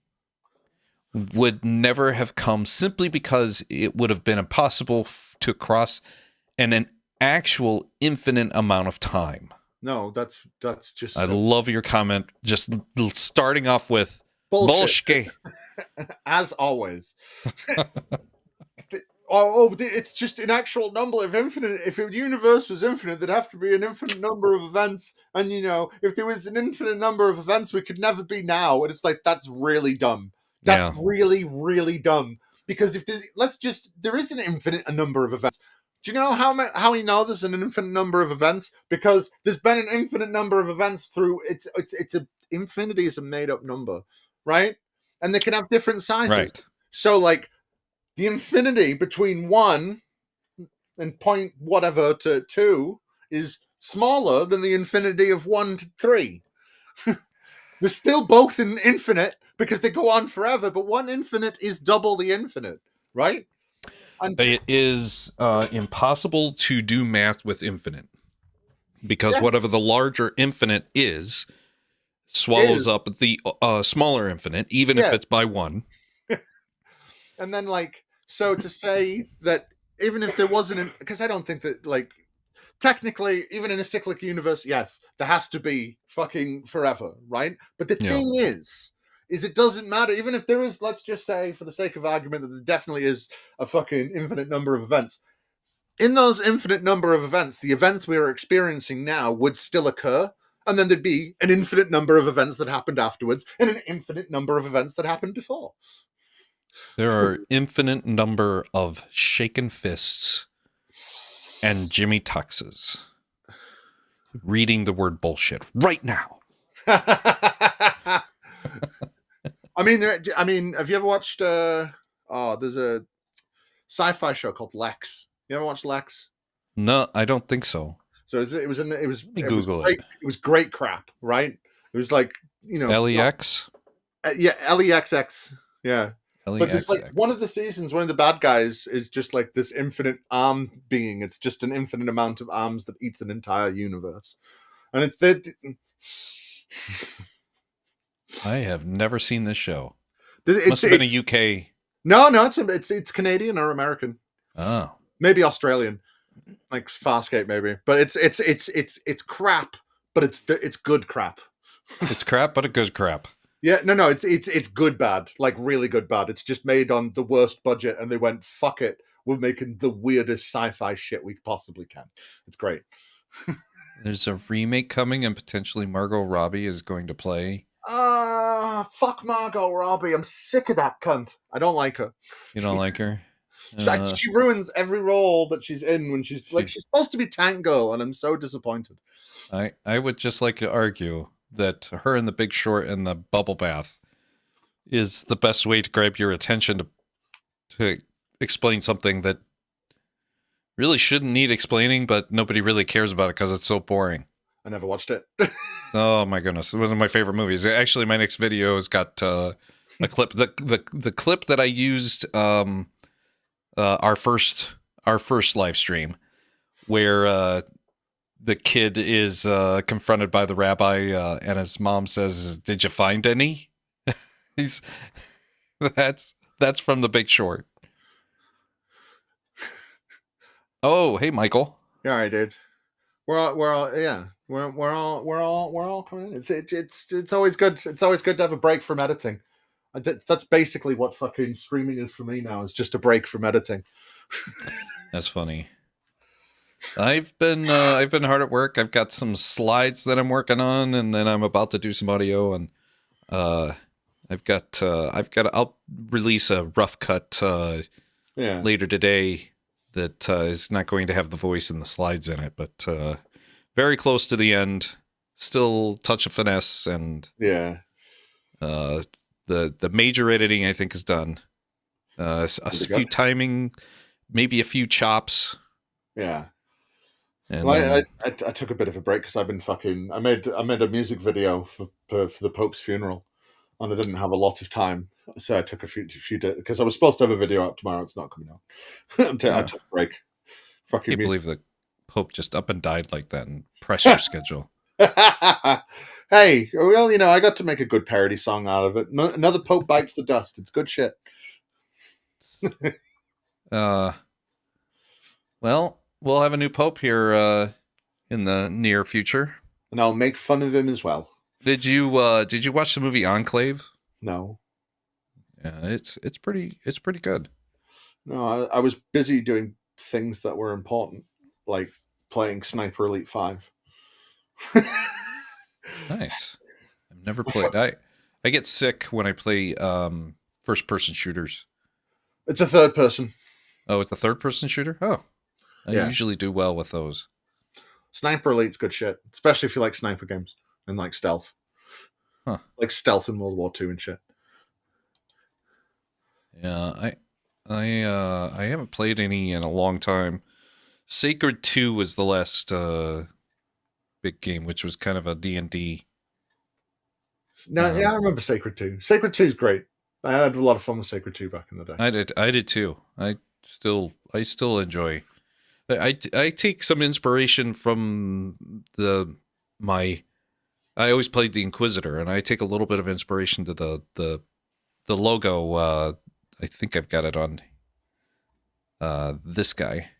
would never have come simply because it would have been impossible to cross an actual infinite amount of time.
No, that's just.
I love your comment. Just starting off with bullshit.
As always. It's just an actual number of infinite. If the universe was infinite, there'd have to be an infinite number of events. And, if there was an infinite number of events, we could never be now. And it's like, that's really dumb. That's really, really dumb. Because if there is an infinite number of events. Do you know how we know there's an infinite number of events? Because there's been an infinite number of events through infinity is a made up number, right? And they can have different sizes.
Right.
So like the infinity between 1 and point whatever to 2 is smaller than the infinity of 1 to 3. They're still both in infinite because they go on forever, but one infinite is double the infinite, right?
It is impossible to do math with infinite because whatever the larger infinite is swallows up the smaller infinite, even if it's by 1.
And then, so to say that even if there wasn't, because I don't think that, technically, even in a cyclic universe, yes, there has to be fucking forever, right? But the thing is it doesn't matter. Even if there is, let's just say, for the sake of argument, that there definitely is a fucking infinite number of events. In those infinite number of events, the events we are experiencing now would still occur. And then there'd be an infinite number of events that happened afterwards and an infinite number of events that happened before.
There are infinite number of shaken fists and Jimmy Tuxes reading the word bullshit right now.
I mean, have you ever watched? There's a sci-fi show called Lex. You ever watched Lex?
No, I don't think so.
So it was
Google it.
It was great crap, right? It was like
LEX.
LEXX. Yeah. But there's one of the seasons, one of the bad guys is just like this infinite arm being. It's just an infinite amount of arms that eats an entire universe, and it's
I have never seen this show.
It
must have been a UK.
No, it's Canadian or American.
Oh,
maybe Australian, like Farscape, maybe. But it's crap, but it's good crap.
It's crap, but a good crap.
Yeah, no, it's good bad, like really good bad. It's just made on the worst budget, and they went, "Fuck it, we're making the weirdest sci-fi shit we possibly can." It's great.
There's a remake coming, and potentially Margot Robbie is going to play.
Fuck Margot Robbie. I'm sick of that cunt. I don't like her.
You don't like her?
She ruins every role that she's in when she's supposed to be Tank Girl, and I'm so disappointed.
I would just like to argue that her in The Big Short and the bubble bath is the best way to grab your attention to explain something that really shouldn't need explaining, but nobody really cares about it because it's so boring.
I never watched it.
Oh my goodness, it was one of my favorite movies. Actually, my next video has got a clip. The clip that I used our first live stream, where the kid is confronted by the rabbi, and his mom says, "Did you find any?" That's from The Big Short. Oh, hey, Michael.
Yeah, I did. We're all coming in. It's always good. It's always good to have a break from editing. That's basically what fucking streaming is for me now. Is just a break from editing.
That's funny. I've been hard at work. I've got some slides that I'm working on, and then I'm about to do some audio, and I'll release a rough cut later today that is not going to have the voice and the slides in it, but very close to the end. Still touch of finesse, and the major editing I think is done. A few timing, maybe a few chops.
Yeah.
And
well, I took a bit of a break because I've been fucking. I made a music video for the Pope's funeral, and I didn't have a lot of time, so I took a few days because I was supposed to have a video out tomorrow. It's not coming out. I took a break. Fucking.
I can't believe the Pope just up and died like that and press your schedule.
Hey, well, I got to make a good parody song out of it. Another Pope bites the dust. It's good shit.
Well, we'll have a new Pope here in the near future,
and I'll make fun of him as well.
Did you watch the movie Enclave?
No.
Yeah, it's pretty good.
No, I was busy doing things that were important, like playing Sniper Elite 5.
Nice. I've never played. I get sick when I play first person shooters.
It's a third person.
Oh, it's a third person shooter? Oh. I usually do well with those.
Sniper Elite's good shit, especially if you like sniper games and like stealth.
Huh.
Like stealth in World War II and shit.
Yeah, I haven't played any in a long time. Sacred 2 was the last big game, which was kind of a D&D.
No, yeah, I remember Sacred 2. Sacred 2 is great. I had a lot of fun with Sacred 2 back in the day.
I did too. I still enjoy. I take some inspiration from I always played the Inquisitor, and I take a little bit of inspiration to the logo. I think I've got it on this guy.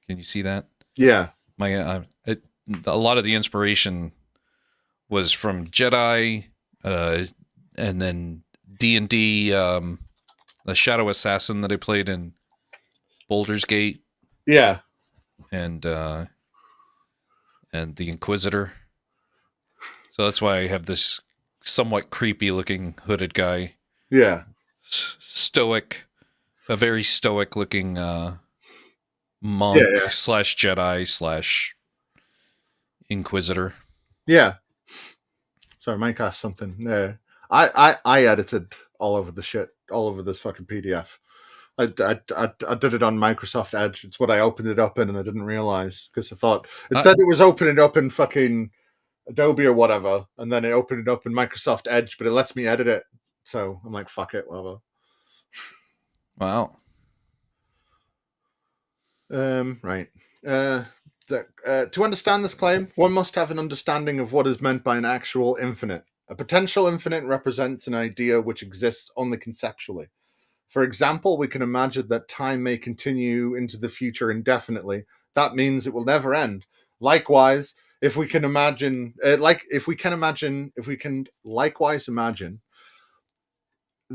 Can you see that?
Yeah.
A lot of the inspiration was from Jedi, and then D&D, the Shadow Assassin that I played in Baldur's Gate.
Yeah.
And the Inquisitor. So that's why I have this somewhat creepy looking hooded guy.
Yeah.
Stoic, a very stoic looking monk / Jedi / Inquisitor.
Yeah. Sorry, Mike asked something. Yeah. I edited all over the shit, all over this fucking PDF. I did it on Microsoft Edge. It's what I opened it up in, and I didn't realize because I thought it said it was opening it up in fucking Adobe or whatever, and then it opened it up in Microsoft Edge, but it lets me edit it. So I'm like, fuck it, whatever.
Wow.
Right. To understand this claim, one must have an understanding of what is meant by an actual infinite. A potential infinite represents an idea which exists only conceptually. For example, we can imagine that time may continue into the future indefinitely. That means it will never end. Likewise, if we can likewise imagine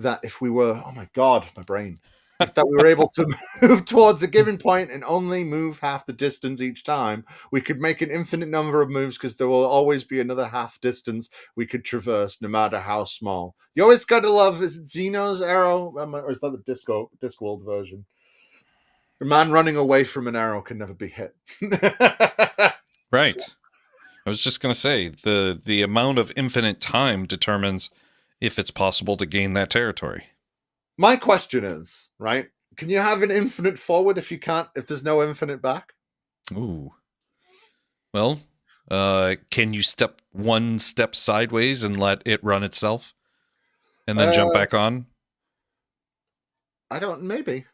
that if we were, oh my god, my brain, if that we were able to move towards a given point and only move half the distance each time, we could make an infinite number of moves because there will always be another half distance we could traverse, no matter how small. You always gotta love, is it Zeno's arrow? Or is that the Discworld version? A man running away from an arrow can never be hit.
Right. I was just going to say, the amount of infinite time determines if it's possible to gain that territory.
My question is, right? Can you have an infinite forward if there's no infinite back?
Ooh. Well, can you step one step sideways and let it run itself? And then jump back on?
Maybe.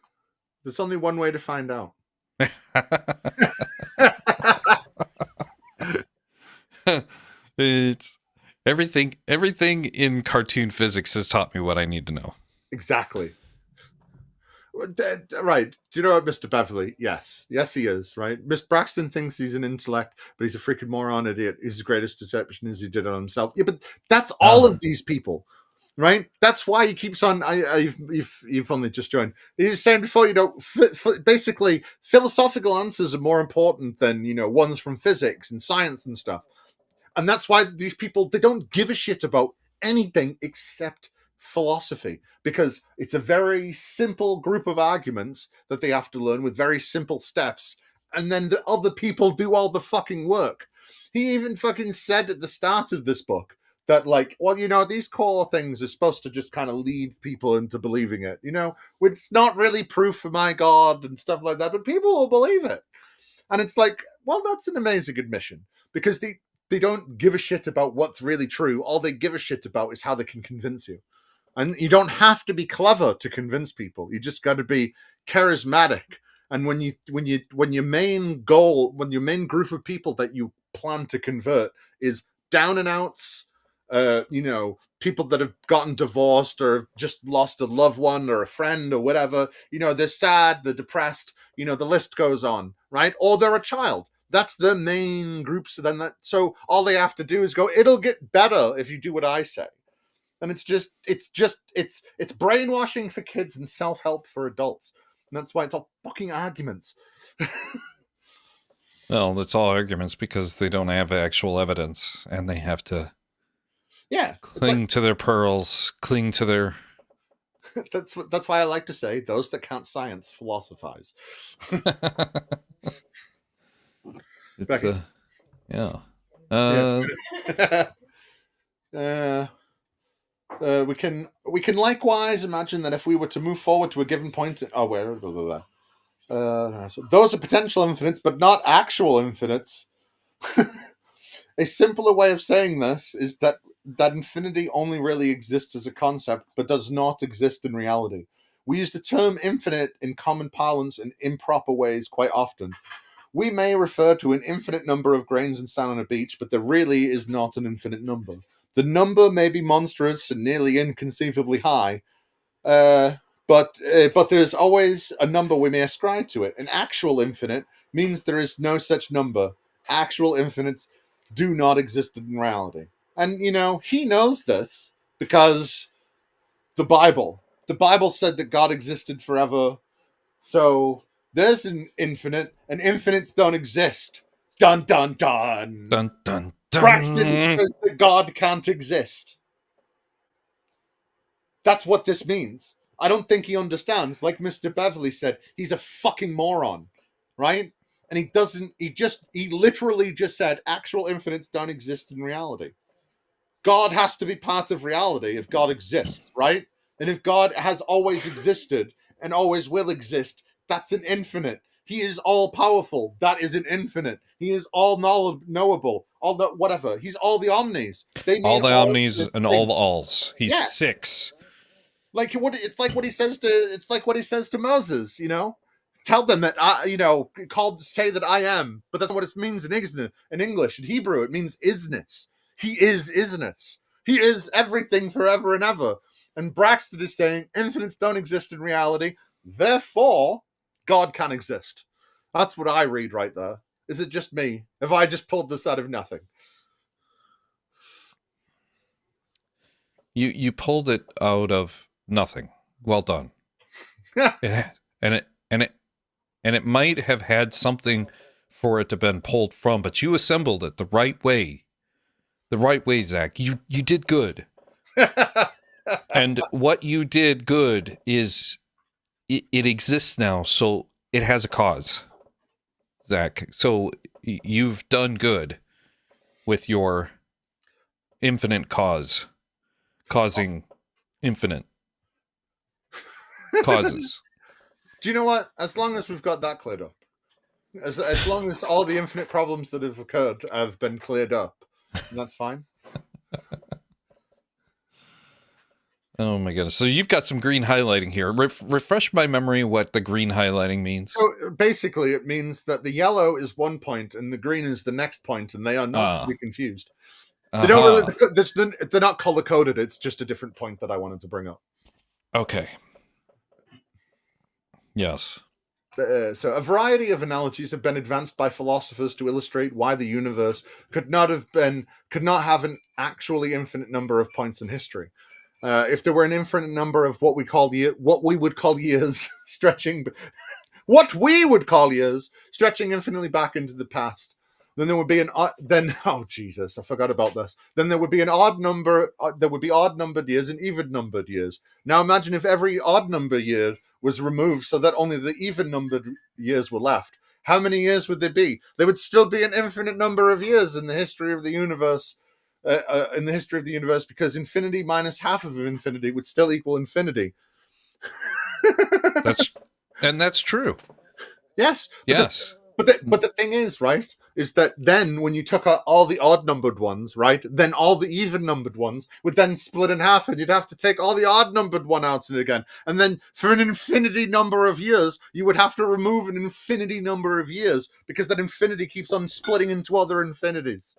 There's only one way to find out.
It's everything in cartoon physics has taught me what I need to know.
Exactly. Right. Do you know what, Mr. Beverly? Yes, he is. Right. Miss Braxton thinks he's an intellect, but he's a freaking moron idiot. His greatest deception is he did it on himself. Yeah, but that's all of these people, right? That's why he keeps on. You've only just joined. He was saying before, basically philosophical answers are more important than ones from physics and science and stuff. And that's why these people, they don't give a shit about anything except philosophy, because it's a very simple group of arguments that they have to learn with very simple steps, and then the other people do all the fucking work. He even fucking said at the start of this book that, these core things are supposed to just kind of lead people into believing it. It's not really proof for my God and stuff like that, but people will believe it. And it's like, well, that's an amazing admission, because they don't give a shit about what's really true. All they give a shit about is how they can convince you. And you don't have to be clever to convince people. You just got to be charismatic. And when your main group of people that you plan to convert is down and outs, people that have gotten divorced or just lost a loved one or a friend or whatever, they're sad, they're depressed, the list goes on, right? Or they're a child. That's the main group. So all they have to do is go, it'll get better if you do what I say. And it's brainwashing for kids and self-help for adults. And that's why it's all fucking arguments.
Well, it's all arguments because they don't have actual evidence, and they have to cling to their pearls, cling to their...
That's why I like to say, those that can't science philosophize.
It's yeah.
We can likewise imagine that if we were to move forward to a given point, so those are potential infinites, but not actual infinites. A simpler way of saying this is that infinity only really exists as a concept, but does not exist in reality. We use the term infinite in common parlance in improper ways quite often. We may refer to an infinite number of grains of sand on a beach, but there really is not an infinite number. The number may be monstrous and nearly inconceivably high, but there's always a number we may ascribe to it. An actual infinite means there is no such number. Actual infinites do not exist in reality. And, he knows this because the Bible said that God existed forever. So there's an infinite, and infinites don't exist. Dun, dun, dun.
Dun, dun, dun.
Braxton says that God can't exist. That's what this means. I don't think he understands. Like Mr. Beverly said, he's a fucking moron, right? And he literally just said actual infinites don't exist in reality. God has to be part of reality if God exists, right? And if God has always existed and always will exist, that's an infinite. He is all powerful. That is an infinite. He is all knowable. All the whatever. He's all the omnis.
All the omnis and all the alls. He's 6.
It's like what he says to Moses. Tell them that say that I am. But that's not what it means in English. In Hebrew, it means isness. He is isness. He is everything forever and ever. And Braxton is saying infinites don't exist in reality. Therefore, God can exist. That's what I read right there. Is it just me? Have I just pulled this out of nothing?
You pulled it out of Nothing. Well done. And it might have had something for it to have been pulled from, but you assembled it the right way. The right way, Zach. You did good. And what you did good is it exists now, so it has a cause, Zach. So you've done good with your infinite cause, causing infinite causes.
Do you know what? As long as we've got that cleared up, as long as all the infinite problems that have occurred have been cleared up, that's fine.
Oh my goodness. So you've got some green highlighting here. Refresh my memory what the green highlighting means.
So basically, it means that the yellow is one point and the green is the next point, and they are not to be confused. They don't really, they're not color coded. It's just a different point that I wanted to bring up.
Okay. Yes.
So a variety of analogies have been advanced by philosophers to illustrate why the universe could not have an actually infinite number of points in history. If there were an infinite number of what we would call years stretching infinitely back into the past, then there would be oh Jesus, I forgot about this. Then there would be an odd number. There would be odd numbered years and even numbered years. Now imagine if every odd number year was removed so that only the even numbered years were left. How many years would there be? There would still be an infinite number of years in the history of the universe. Because infinity minus half of infinity would still equal infinity.
That's true.
Yes.
Yes.
But the thing is, right, is that then when you took out all the odd numbered ones, right, then all the even numbered ones would then split in half, and you'd have to take all the odd numbered one out again. And then for an infinity number of years, you would have to remove an infinity number of years, because that infinity keeps on splitting into other infinities.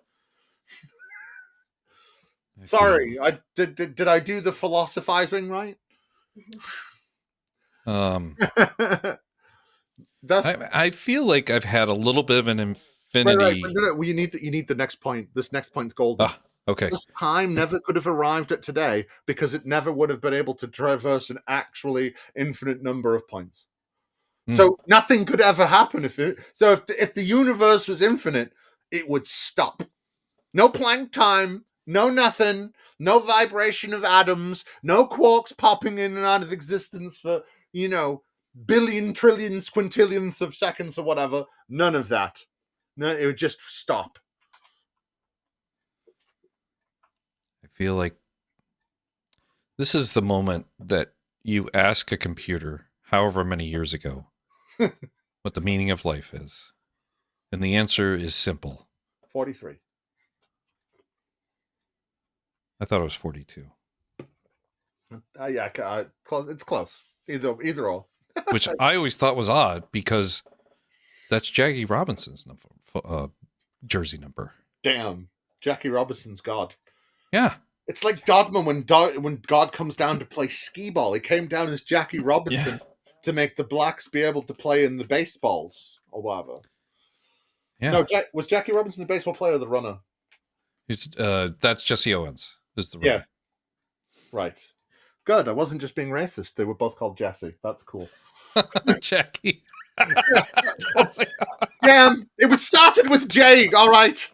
Sorry, did I do the philosophizing right?
I feel like I've had a little bit of an infinity.
Right. No, you need the next point. This next point's golden.
Okay.
This time never could have arrived at today because it never would have been able to traverse an actually infinite number of points. So nothing could ever happen if the universe was infinite, it would stop. No Planck time, no nothing, no vibration of atoms, no quarks popping in and out of existence for, billion, trillions, quintillions of seconds or whatever. None of that. No, it would just stop.
I feel like this is the moment that you ask a computer, however many years ago, what the meaning of life is. And the answer is simple.
43.
I thought it was 42.
Yeah, it's close. Either or.
Which I always thought was odd because that's Jackie Robinson's jersey number.
Damn, Jackie Robinson's God.
Yeah.
It's like Dogma when God comes down to play skee ball. He came down as Jackie Robinson to make the blacks be able to play in the baseballs or whatever.
Yeah.
No, was Jackie Robinson the baseball player or the runner?
That's Jesse Owens. Is the runner.
Yeah. Right. Good. I wasn't just being racist. They were both called Jesse. That's cool.
Jackie.
Damn, it was started with J. All right.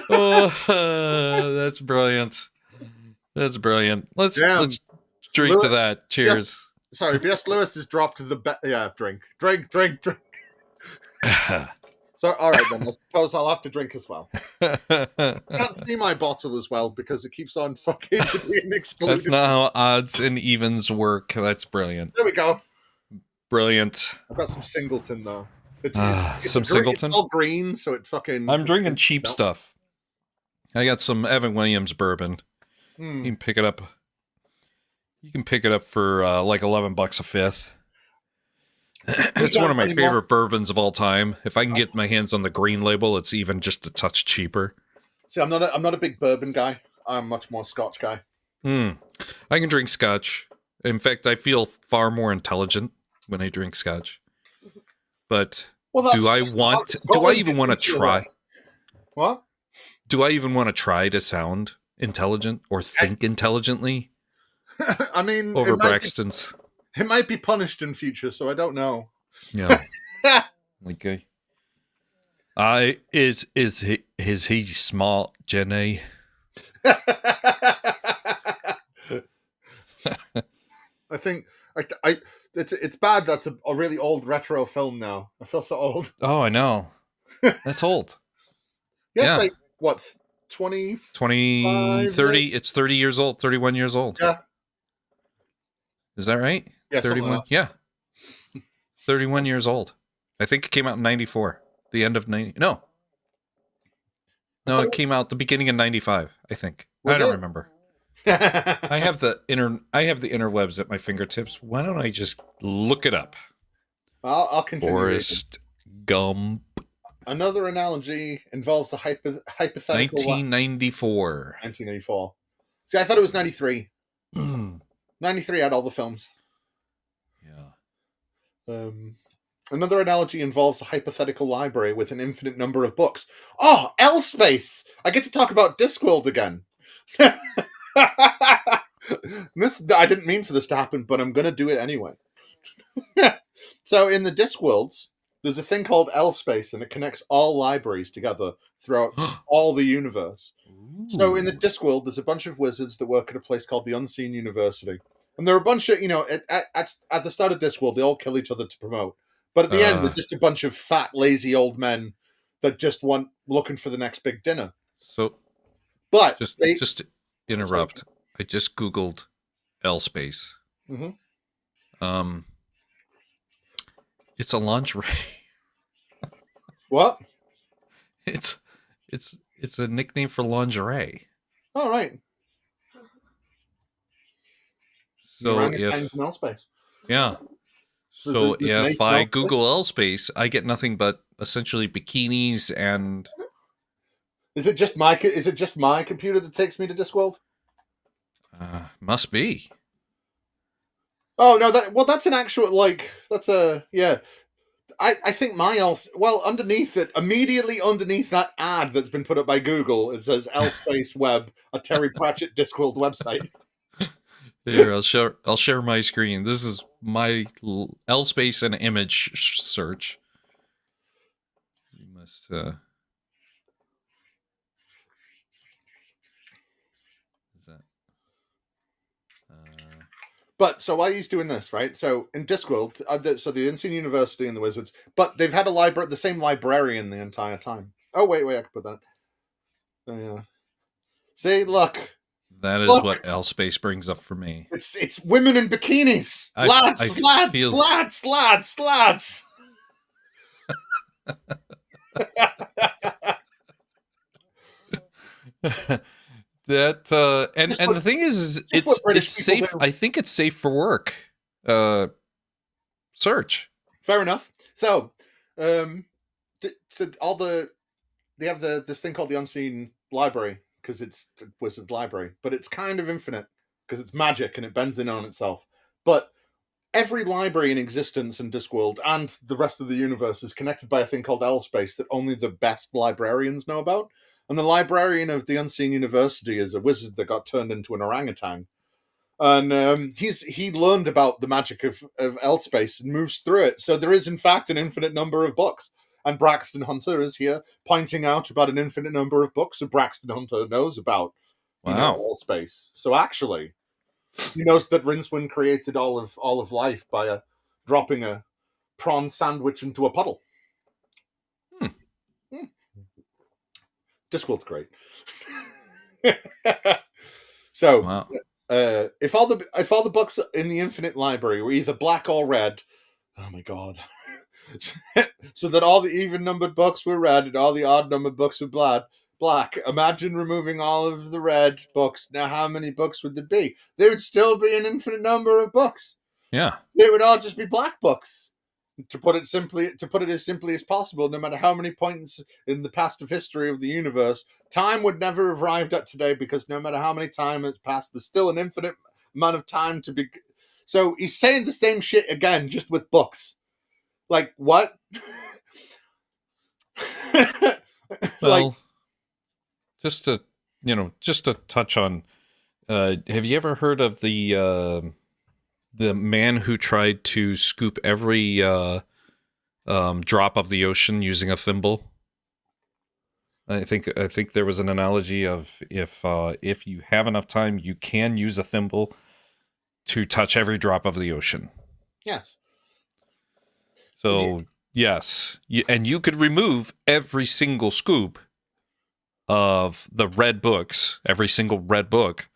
That's brilliant. That's brilliant. Let's drink to that. Cheers.
Sorry, B.S. Lewis has dropped the drink. So, all right, then. I suppose I'll have to drink as well. I can't see my bottle as well because it keeps on fucking being excluded.
That's not how odds and evens work. That's brilliant.
There we go.
Brilliant.
I've got some Singleton, though. It's
Singleton?
It's all green, so it fucking...
I'm drinking cheap stuff. I got some Evan Williams bourbon. You can pick it up. You can pick it up for like $11 a fifth. It's one of my favorite bourbons of all time. If I can get my hands on the green label, it's even just a touch cheaper.
See, I'm not a big bourbon guy. I'm much more Scotch guy.
I can drink Scotch. In fact, I feel far more intelligent when I drink Scotch. But do I even want to try?
What?
Do I even want to try to sound intelligent or think intelligently
I mean,
over Braxtons?
It might be punished in future, so I don't know.
Yeah. Okay. Is he smart, Jenny?
I think it's bad. That's a really old retro film now. I feel so old.
Oh, I know. That's old.
Yeah,
Yeah.
it's like what 20,
20, 30. It's 30 years old. 31 years old.
Yeah.
Is that right?
Yeah,
31. Yeah. 31 years old. I think it came out in 94. The end of 90. No, it came out the beginning of 95, I think. I don't remember. I have the interwebs at my fingertips. Why don't I just look it up?
I'll continue.
Forrest Gump.
Another analogy involves a hypothetical.
1994.
1984. See, I thought it was 93. 93 had all the films.
Yeah.
Another analogy involves a hypothetical library with an infinite number of books. Oh, L-Space! I get to talk about Discworld again. This I didn't mean for this to happen, but I'm going to do it anyway. So in the Discworlds, there's a thing called L-Space, and it connects all libraries together throughout all the universe. Ooh. So in the Discworld, there's a bunch of wizards that work at a place called the Unseen University. And there are a bunch of, at the start of Discworld, they all kill each other to promote. But at the end, they're just a bunch of fat, lazy old men that just want looking for the next big dinner.
So,
but
just to interrupt, I just Googled L-Space.
Mm-hmm.
It's a lingerie.
What?
It's a nickname for lingerie.
All right.
So
if L-Space.
Yeah. So if I Google L-Space, I get nothing but essentially bikinis and.
Is it just my computer that takes me to Discworld?
Must be.
Oh no! That's an actual that's a yeah. I think underneath it, immediately underneath that ad that's been put up by Google, it says L-Space Web, a Terry Pratchett Discworld website.
Here, I'll share my screen. This is my L-Space and image search. You must. Is that?
But so while he's doing this, right? So in Discworld, so the Unseen University and the Wizards, but they've had the same librarian the entire time. Oh wait, I can put that. Yeah. See, look.
That is what L-Space brings up for me.
It's women in bikinis. Lads.
That and the thing is it's safe. I think it's safe for work. Search.
Fair enough. So, they have this thing called the Unseen Library because it's Wizard's Library, but it's kind of infinite because it's magic and it bends in on itself. But every library in existence in Discworld and the rest of the universe is connected by a thing called L-Space that only the best librarians know about. And the librarian of the Unseen University is a wizard that got turned into an orangutan. And he learned about the magic of L-Space and moves through it. So there is, in fact, an infinite number of books. And Braxton Hunter is here pointing out about an infinite number of books that Braxton Hunter knows about L-Space. So actually, he knows that Rincewind created all of life by dropping a prawn sandwich into a puddle. Discworld's great. So,
wow.
If all the books in the Infinite Library were either black or red, oh my god! So that all the even-numbered books were red and all the odd-numbered books were black. Imagine removing all of the red books. Now, how many books would there be? There would still be an infinite number of books.
Yeah,
they would all just be black books. To put it as simply as possible, no matter how many points in the past of history of the universe, time would never have arrived at today because no matter how many time has passed, there's still an infinite amount of time to be. So he's saying the same shit again, just with books. Like what?
Well, Just to, just to touch on, have you ever heard of the man who tried to scoop every drop of the ocean using a thimble? I think there was an analogy of if you have enough time, you can use a thimble to touch every drop of the ocean.
Yes.
So yes, and you could remove every single scoop of the red books, every single red book.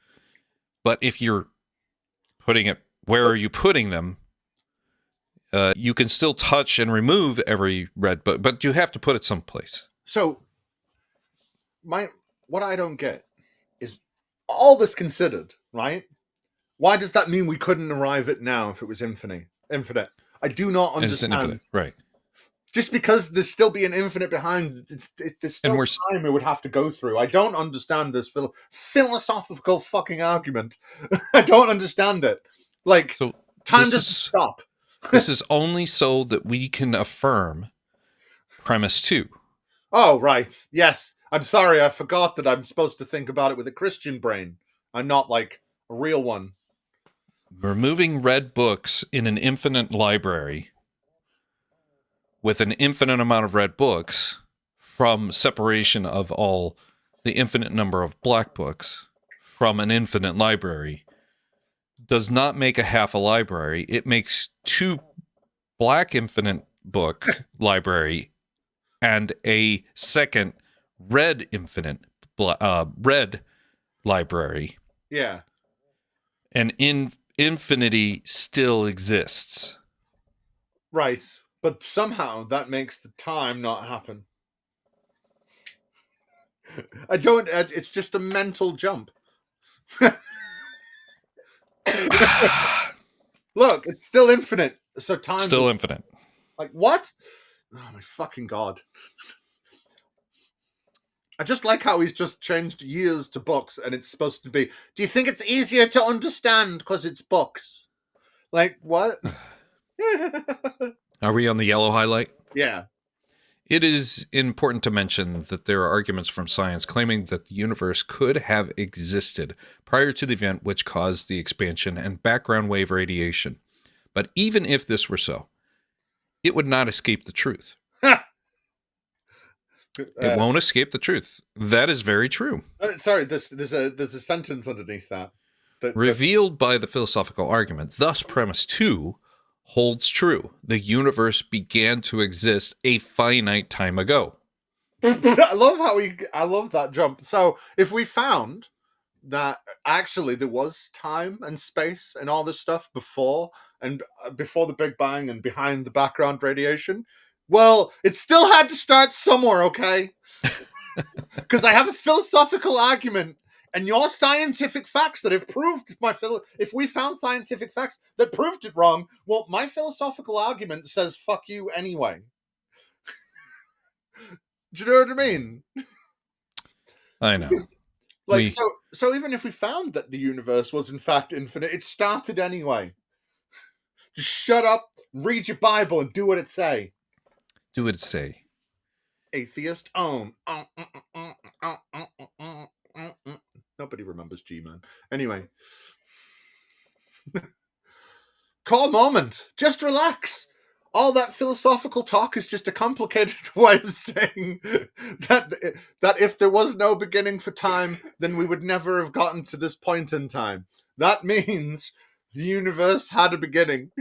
But if you're putting it, where are you putting them? You can still touch and remove every red book, but you have to put it someplace.
So, what I don't get is, all this considered, right? Why does that mean we couldn't arrive at now if it was infinite? I do not
And it's
understand.
infinite, right?
Just because there's still be an infinite behind, there's still time it would have to go through. I don't understand this philosophical fucking argument. I don't understand it. Like,
so
time doesn't stop.
This is only so that we can affirm premise 2.
Oh, right. Yes. I'm sorry. I forgot that I'm supposed to think about it with a Christian brain. I'm not like a real one.
Removing red books in an infinite library with an infinite amount of red books from separation of all the infinite number of black books from an infinite library does not make a half a library. It makes 2 black infinite book library and a second red infinite red library.
Yeah.
And infinity still exists.
Right. But somehow that makes the time not happen. It's just a mental jump. Look, it's still infinite. So time
still infinite.
Like, what? Oh my fucking God. I just like how he's just changed years to books and it's supposed to be, do you think it's easier to understand because it's books? Like, what?
Are we on the yellow highlight?
Yeah.
It is important to mention that there are arguments from science claiming that the universe could have existed prior to the event which caused the expansion and background wave radiation. But even if this were so, it would not escape the truth. It won't escape the truth. That is very true.
Sorry, there's a sentence underneath that.
Revealed by the philosophical argument, thus premise 2 holds true. The universe began to exist a finite time ago.
I love that jump. So if we found that actually there was time and space and all this stuff before the Big Bang and behind the background radiation, well, it still had to start somewhere, okay? Because I have a philosophical argument, and your scientific facts that have proved if we found scientific facts that proved it wrong, well, my philosophical argument says fuck you anyway. Do you know what I mean?
I know.
So even if we found that the universe was in fact infinite, it started anyway. Just shut up, read your Bible, and do what it say.
Do what it say.
Atheist own. Nobody remembers G-Man. Anyway. Calm moment. Just relax. All that philosophical talk is just a complicated way of saying that if there was no beginning for time, then we would never have gotten to this point in time. That means the universe had a beginning.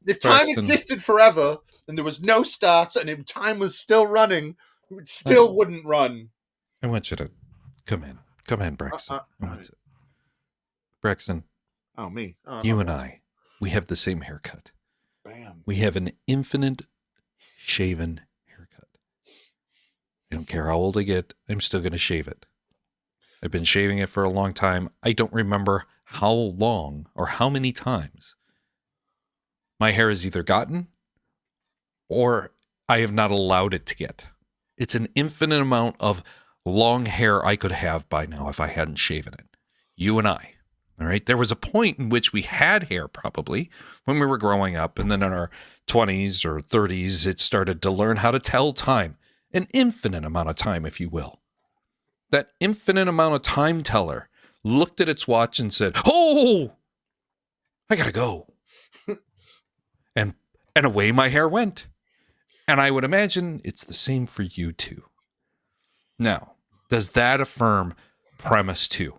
If time existed forever and there was no start and if time was still running, it still wouldn't run.
I want you to come in, Braxton. Braxton.
Oh, me.
You and I, we have the same haircut.
Bam.
We have an infinite shaven haircut. I don't care how old I get, I'm still going to shave it. I've been shaving it for a long time. I don't remember how long or how many times my hair has either gotten or I have not allowed it to get. It's an infinite amount of long hair I could have by now if I hadn't shaven it. You and I. All right. There was a point in which we had hair probably when we were growing up. And then in our 20s or 30s, it started to learn how to tell time. an infinite amount of time, if you will. That infinite amount of time teller looked at its watch and said, "Oh, I gotta go." and away my hair went. And I would imagine it's the same for you too. Now, does that affirm premise 2?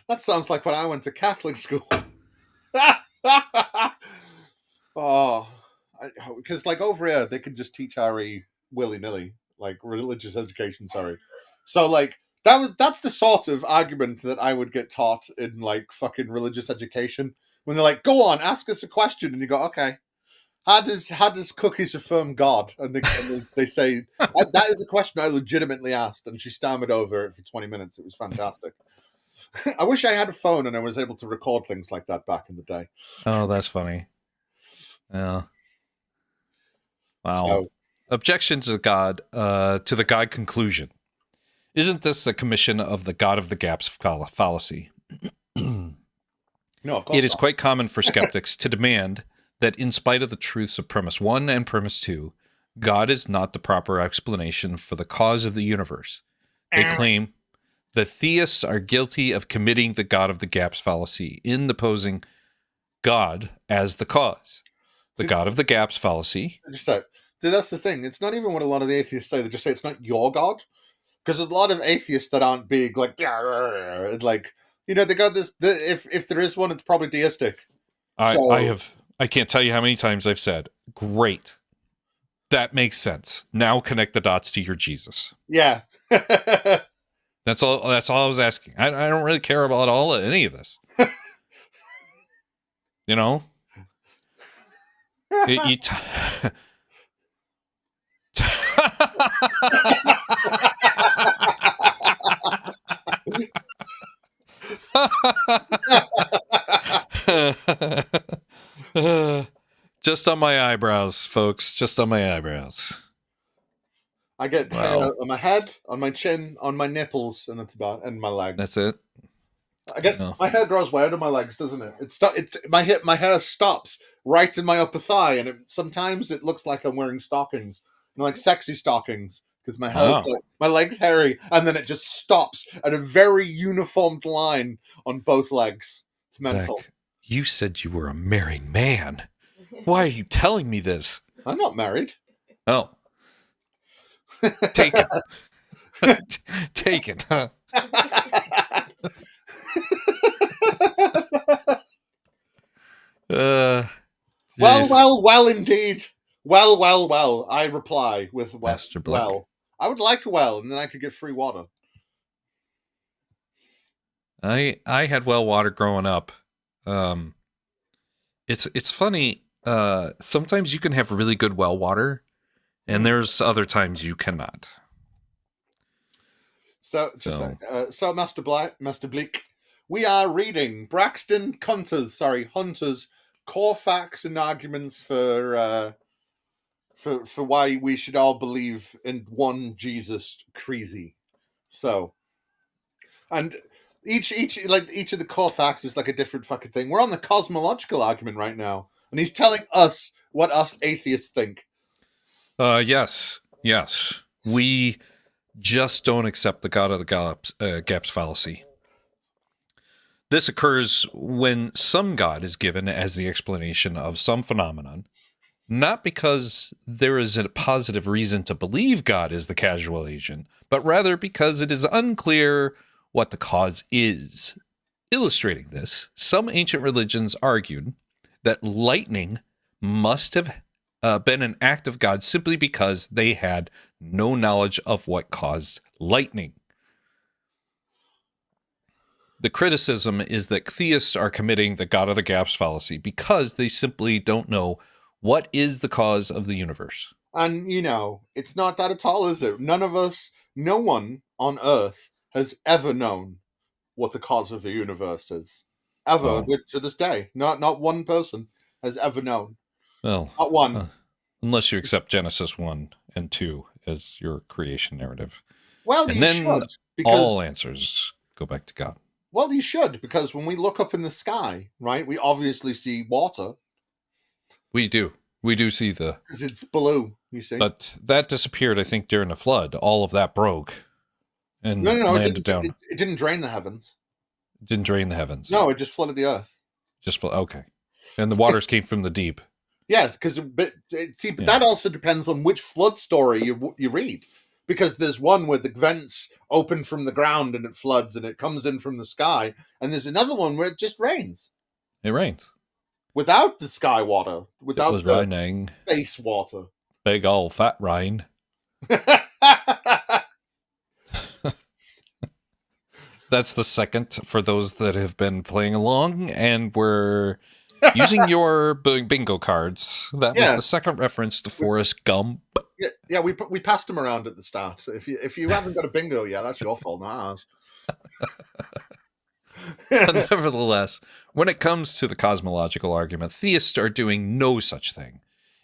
That sounds like when I went to Catholic school. Oh, because like over here they could just teach RE willy-nilly, like religious education. Sorry, so like that's the sort of argument that I would get taught in like fucking religious education when they're like, "Go on, ask us a question," and you go, "Okay, how does cookies affirm God?" And they say that is a question I legitimately asked, and she stammered over it for 20 minutes. It was fantastic. I wish I had a phone and I was able to record things like that back in the day.
Oh, that's funny. Yeah. Wow.
So,
Objection to God, to the God conclusion. Isn't this a commission of the God of the Gaps fallacy?
no, of course
It is
not.
quite common for skeptics to demand that in spite of the truths of premise 1 and premise 2, God is not the proper explanation for the cause of the universe. They claim that theists are guilty of committing the God of the Gaps fallacy in posing God as the cause. The God of the Gaps fallacy.
Just so, see, that's the thing. It's not even what a lot of the atheists say. They just say it's not your God. Because there's a lot of atheists that aren't big, like, like, you know, they got this. If there is one, it's probably deistic.
I can't tell you how many times I've said, "Great, that makes sense. Now connect the dots to your Jesus."
Yeah.
That's all. That's all I was asking. I don't really care about any of this. You know, just on my eyebrows, folks. Just on my eyebrows.
I get hair on my head, on my chin, on my nipples, and and my legs.
That's it.
My hair grows weird on my legs, doesn't it? My hair stops right in my upper thigh, and sometimes it looks like I'm wearing stockings, like sexy stockings, because my leg's hairy, and then it just stops at a very uniformed line on both legs. It's mental.
Beck, you said you were a married man. Why are you telling me this?
I'm not married.
Oh. Take it. Take it. Huh?
Well, indeed. Well, I reply with
Master Black.
well. I would like a well, and then I could get free water.
I had well water growing up. It's funny. Sometimes you can have really good well water, and there's other times you cannot.
So Master Bleak, we are reading Braxton Hunter's core facts and arguments for why we should all believe in one Jesus crazy. So, and each of the core facts is like a different fucking thing. We're on the cosmological argument right now, and he's telling us what us atheists think.
Yes. We just don't accept the God of the Gaps fallacy. This occurs when some God is given as the explanation of some phenomenon, not because there is a positive reason to believe God is the causal agent, but rather because it is unclear what the cause is. Illustrating this, some ancient religions argued that lightning must have been an act of God simply because they had no knowledge of what caused lightning. The criticism is that theists are committing the God of the Gaps fallacy because they simply don't know what is the cause of the universe.
And, it's not that at all, is it? No one on Earth has ever known what the cause of the universe is. Ever, to this day. Not one person has ever known.
Well,
not one.
Unless you accept Genesis 1 and 2 as your creation narrative.
Well,
and
you
then
should,
all answers go back to God.
Well, you should, because when we look up in the sky, right, we obviously see water.
We do. We do see the...
Because it's blue, you see.
But that disappeared, I think, during the flood. All of that broke and
No,
landed down.
It didn't drain the heavens.
It didn't drain the heavens.
No, it just flooded the earth.
Okay. And the waters came from the deep.
Yeah, because that also depends on which flood story you read. Because there's one where the vents open from the ground and it floods and it comes in from the sky, and there's another one where it just rains.
It rained.
Without the sky water, without
it was
the
raining.
space water.
Big old fat rain. That's the second for those that have been playing along and were using your bingo cards. That was the second reference to Forrest Gump.
Yeah, we passed them around at the start. So if you haven't got a bingo yet, that's your fault, not ours.
Nevertheless, when it comes to the cosmological argument, theists are doing no such thing.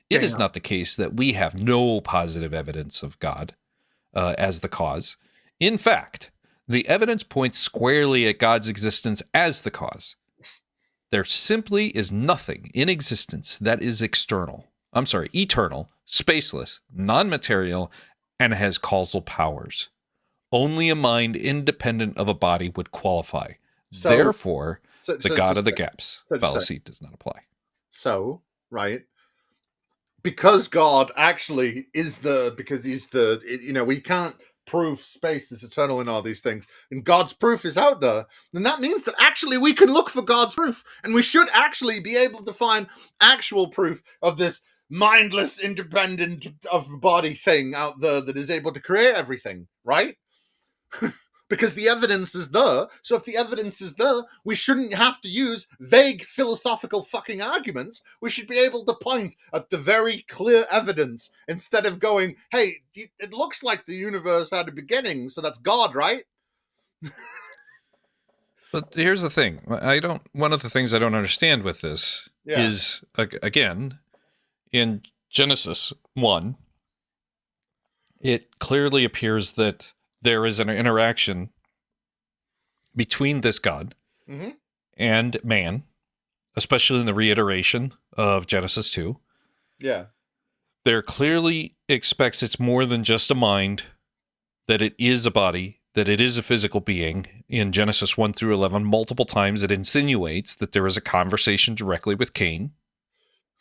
It is not the case that we have no positive evidence of God as the cause. In fact, the evidence points squarely at God's existence as the cause. There simply is nothing in existence that is eternal, spaceless, non-material, and has causal powers. Only a mind independent of a body would qualify. Therefore, the God of the gaps fallacy does not apply.
So, right, because God actually is we can't prove space is eternal in all these things, and God's proof is out there, then that means that actually we can look for God's proof, and we should actually be able to find actual proof of this mindless, independent of body thing out there that is able to create everything, right? Because the evidence is there. So if the evidence is there, we shouldn't have to use vague philosophical fucking arguments. We should be able to point at the very clear evidence instead of going, hey, it looks like the universe had a beginning, so that's God, right?
But here's the thing. One of the things I don't understand with this is, again, in Genesis 1, it clearly appears that there is an interaction between this God and man, especially in the reiteration of Genesis 2.
Yeah.
There clearly expects it's more than just a mind, that it is a body, that it is a physical being. In Genesis 1 through 11, multiple times it insinuates that there is a conversation directly with Cain,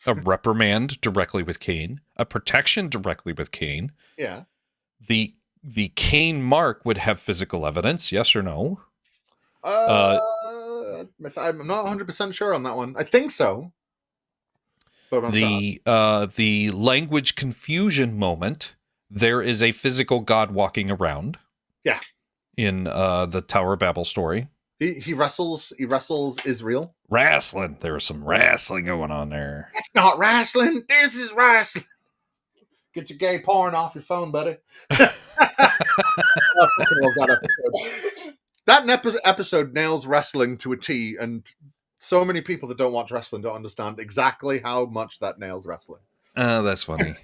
a reprimand directly with Cain, a protection directly with Cain.
Yeah.
The Cain mark would have physical evidence, yes or no?
I'm not 100% sure on that one. I think so. But
the language confusion moment, there is a physical God walking around.
Yeah.
In the Tower of Babel story.
He wrestles Israel.
Wrestling. There was some wrestling going on there.
It's not wrestling. This is wrestling. Get your gay porn off your phone, buddy. That episode nails wrestling to a T, and so many people that don't watch wrestling don't understand exactly how much that nailed wrestling.
That's funny.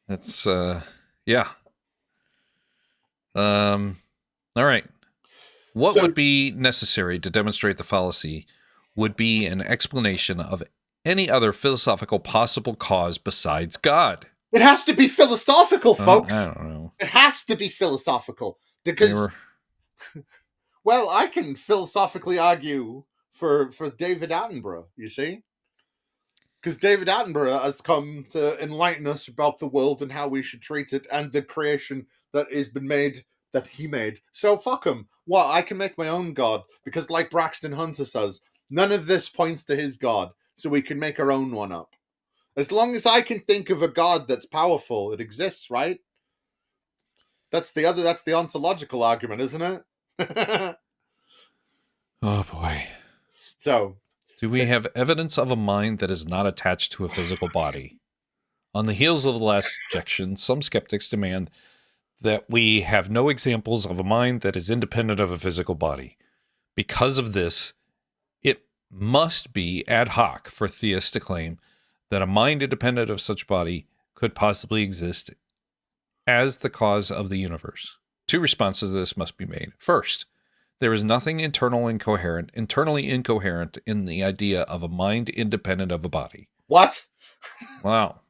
That's yeah. All right. What would be necessary to demonstrate the fallacy would be an explanation of any other philosophical possible cause besides God.
It has to be philosophical, folks.
I don't know.
It has to be philosophical. Because, well, I can philosophically argue for David Attenborough, you see? Because David Attenborough has come to enlighten us about the world and how we should treat it and the creation that has been made, that he made. So fuck him. Well, I can make my own God, because like Braxton Hunter says, none of this points to his God, so we can make our own one up. As long as I can think of a God that's powerful, it exists, right? That's the ontological argument, isn't it?
Oh boy.
So,
do we have evidence of a mind that is not attached to a physical body? On the heels of the last objection, some skeptics demand that we have no examples of a mind that is independent of a physical body. Because of this, it must be ad hoc for theists to claim that a mind independent of such body could possibly exist as the cause of the universe. Two responses to this must be made. First, There is nothing internally incoherent in the idea of a mind independent of a body.
What?
Wow.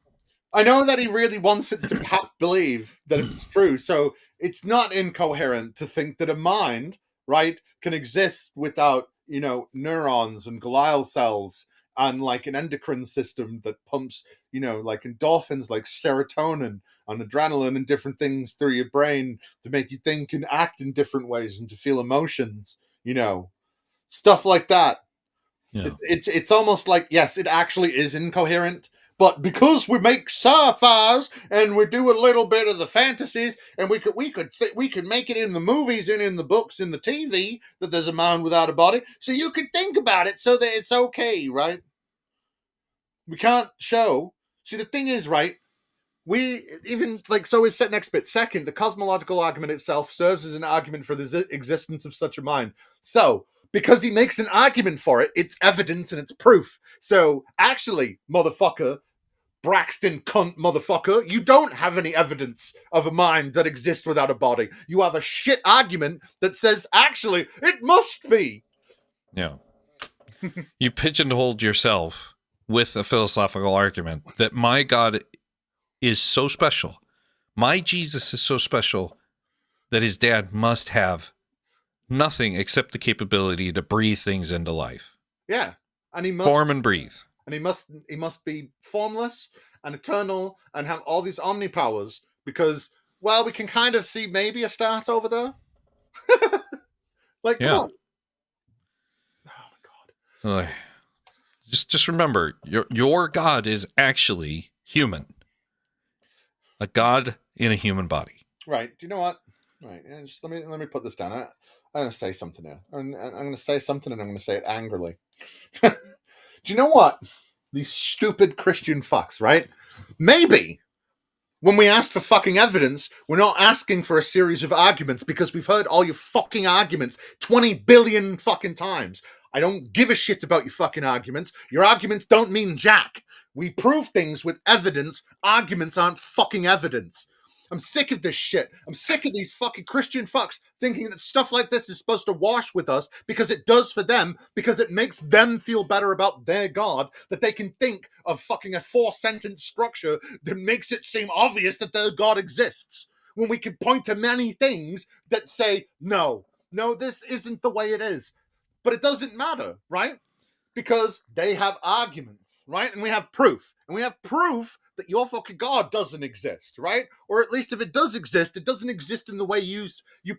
I know that he really wants it to believe that it's true, so it's not incoherent to think that a mind, right, can exist without, neurons and glial cells and like an endocrine system that pumps, like endorphins, like serotonin and adrenaline and different things through your brain to make you think and act in different ways and to feel emotions, stuff like that.
Yeah.
It's almost like, yes, it actually is incoherent, but because we make sci-fis and we do a little bit of the fantasies, and we could make it in the movies and in the books and the TV that there's a mind without a body, so you can think about it so that it's okay, right? We can't show. See, the thing is, right? We even like so is set next bit. Second, the cosmological argument itself serves as an argument for the existence of such a mind. So, because he makes an argument for it, it's evidence and it's proof. So, actually, motherfucker, Braxton cunt motherfucker, you don't have any evidence of a mind that exists without a body. You have a shit argument that says, actually, it must be.
Yeah. You pigeonholed yourself with a philosophical argument that my God is so special. My Jesus is so special that his dad must have nothing except the capability to breathe things into life.
Yeah. And he must
form and breathe.
And he must be formless and eternal and have all these omnipowers because, well, we can kind of see maybe a start over there. Like,
Yeah.
come on. Oh my God.
Just remember, your God is actually human. A God in a human body.
Right. Do you know what? Right. Just let me put this down. I'm going to say something here. I'm going to say something, and I'm going to say it angrily. Do you know what? These stupid Christian fucks, right? Maybe when we asked for fucking evidence, we're not asking for a series of arguments because we've heard all your fucking arguments 20 billion fucking times. I don't give a shit about your fucking arguments. Your arguments don't mean jack. We prove things with evidence. Arguments aren't fucking evidence. I'm sick of this shit. I'm sick of these fucking Christian fucks thinking that stuff like this is supposed to wash with us because it does for them, because it makes them feel better about their God, that they can think of fucking a 4-sentence structure that makes it seem obvious that their God exists. When we can point to many things that say, no, this isn't the way it is. But it doesn't matter, right? Because they have arguments, right? And we have proof. And we have proof that your fucking God doesn't exist, right? Or at least if it does exist, it doesn't exist in the way you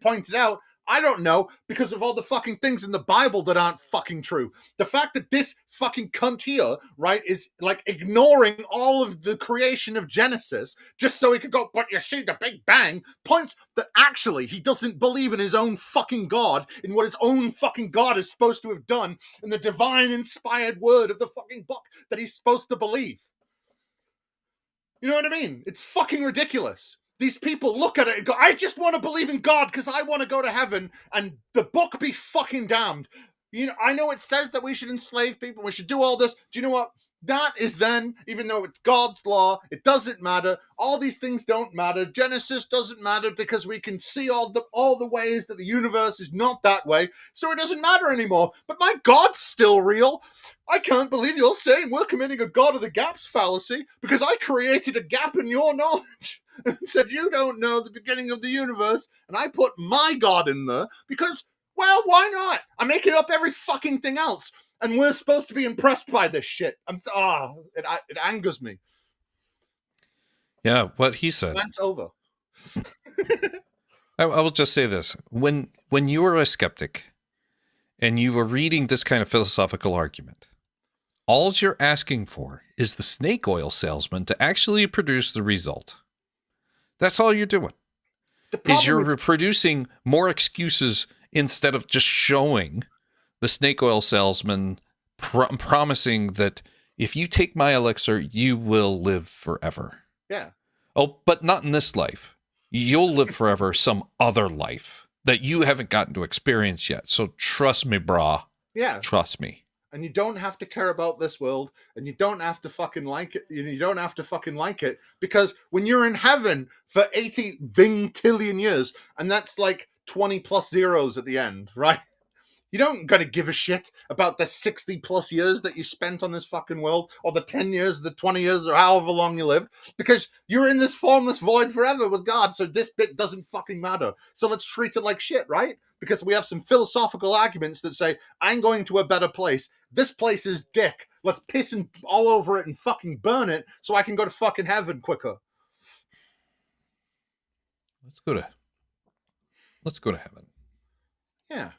pointed out. I don't know, because of all the fucking things in the Bible that aren't fucking true. The fact that this fucking cunt here, right, is like ignoring all of the creation of Genesis just so he could go, but you see the Big Bang, points that actually he doesn't believe in his own fucking God, in what his own fucking God is supposed to have done, in the divine inspired word of the fucking book that he's supposed to believe. You know what I mean? It's fucking ridiculous. These people look at it and go, I just want to believe in God because I want to go to heaven, and the book be fucking damned. I know it says that we should enslave people, we should do all this. Do you know what? That is then, even though it's God's law, it doesn't matter. All these things don't matter. Genesis doesn't matter because we can see all the ways that the universe is not that way, so it doesn't matter anymore. But my God's still real. I can't believe you're saying we're committing a God of the gaps fallacy because I created a gap in your knowledge and said you don't know the beginning of the universe, and I put my God in there because, well, why not? I make it up every fucking thing else. And we're supposed to be impressed by this shit. It angers me.
Yeah, what he said.
Rant's over.
I will just say this. When you are a skeptic and you are reading this kind of philosophical argument, all you're asking for is the snake oil salesman to actually produce the result. That's all you're doing. You're producing more excuses instead of just showing the snake oil salesman promising that if you take my elixir, you will live forever.
Yeah.
Oh, but not in this life. You'll live forever some other life that you haven't gotten to experience yet. So trust me, brah.
Yeah.
Trust me.
And you don't have to care about this world, and you don't have to fucking like it. You don't have to fucking like it, because when you're in heaven for 80 vintillion years, and that's like 20 plus zeros at the end, right? You don't gotta give a shit about the 60 plus years that you spent on this fucking world, or the 10 years, the 20 years, or however long you lived, because you're in this formless void forever with God, so this bit doesn't fucking matter. So let's treat it like shit, right? Because we have some philosophical arguments that say, I'm going to a better place. This place is dick. Let's piss all over it and fucking burn it so I can go to fucking heaven quicker.
Let's go to heaven.
Yeah.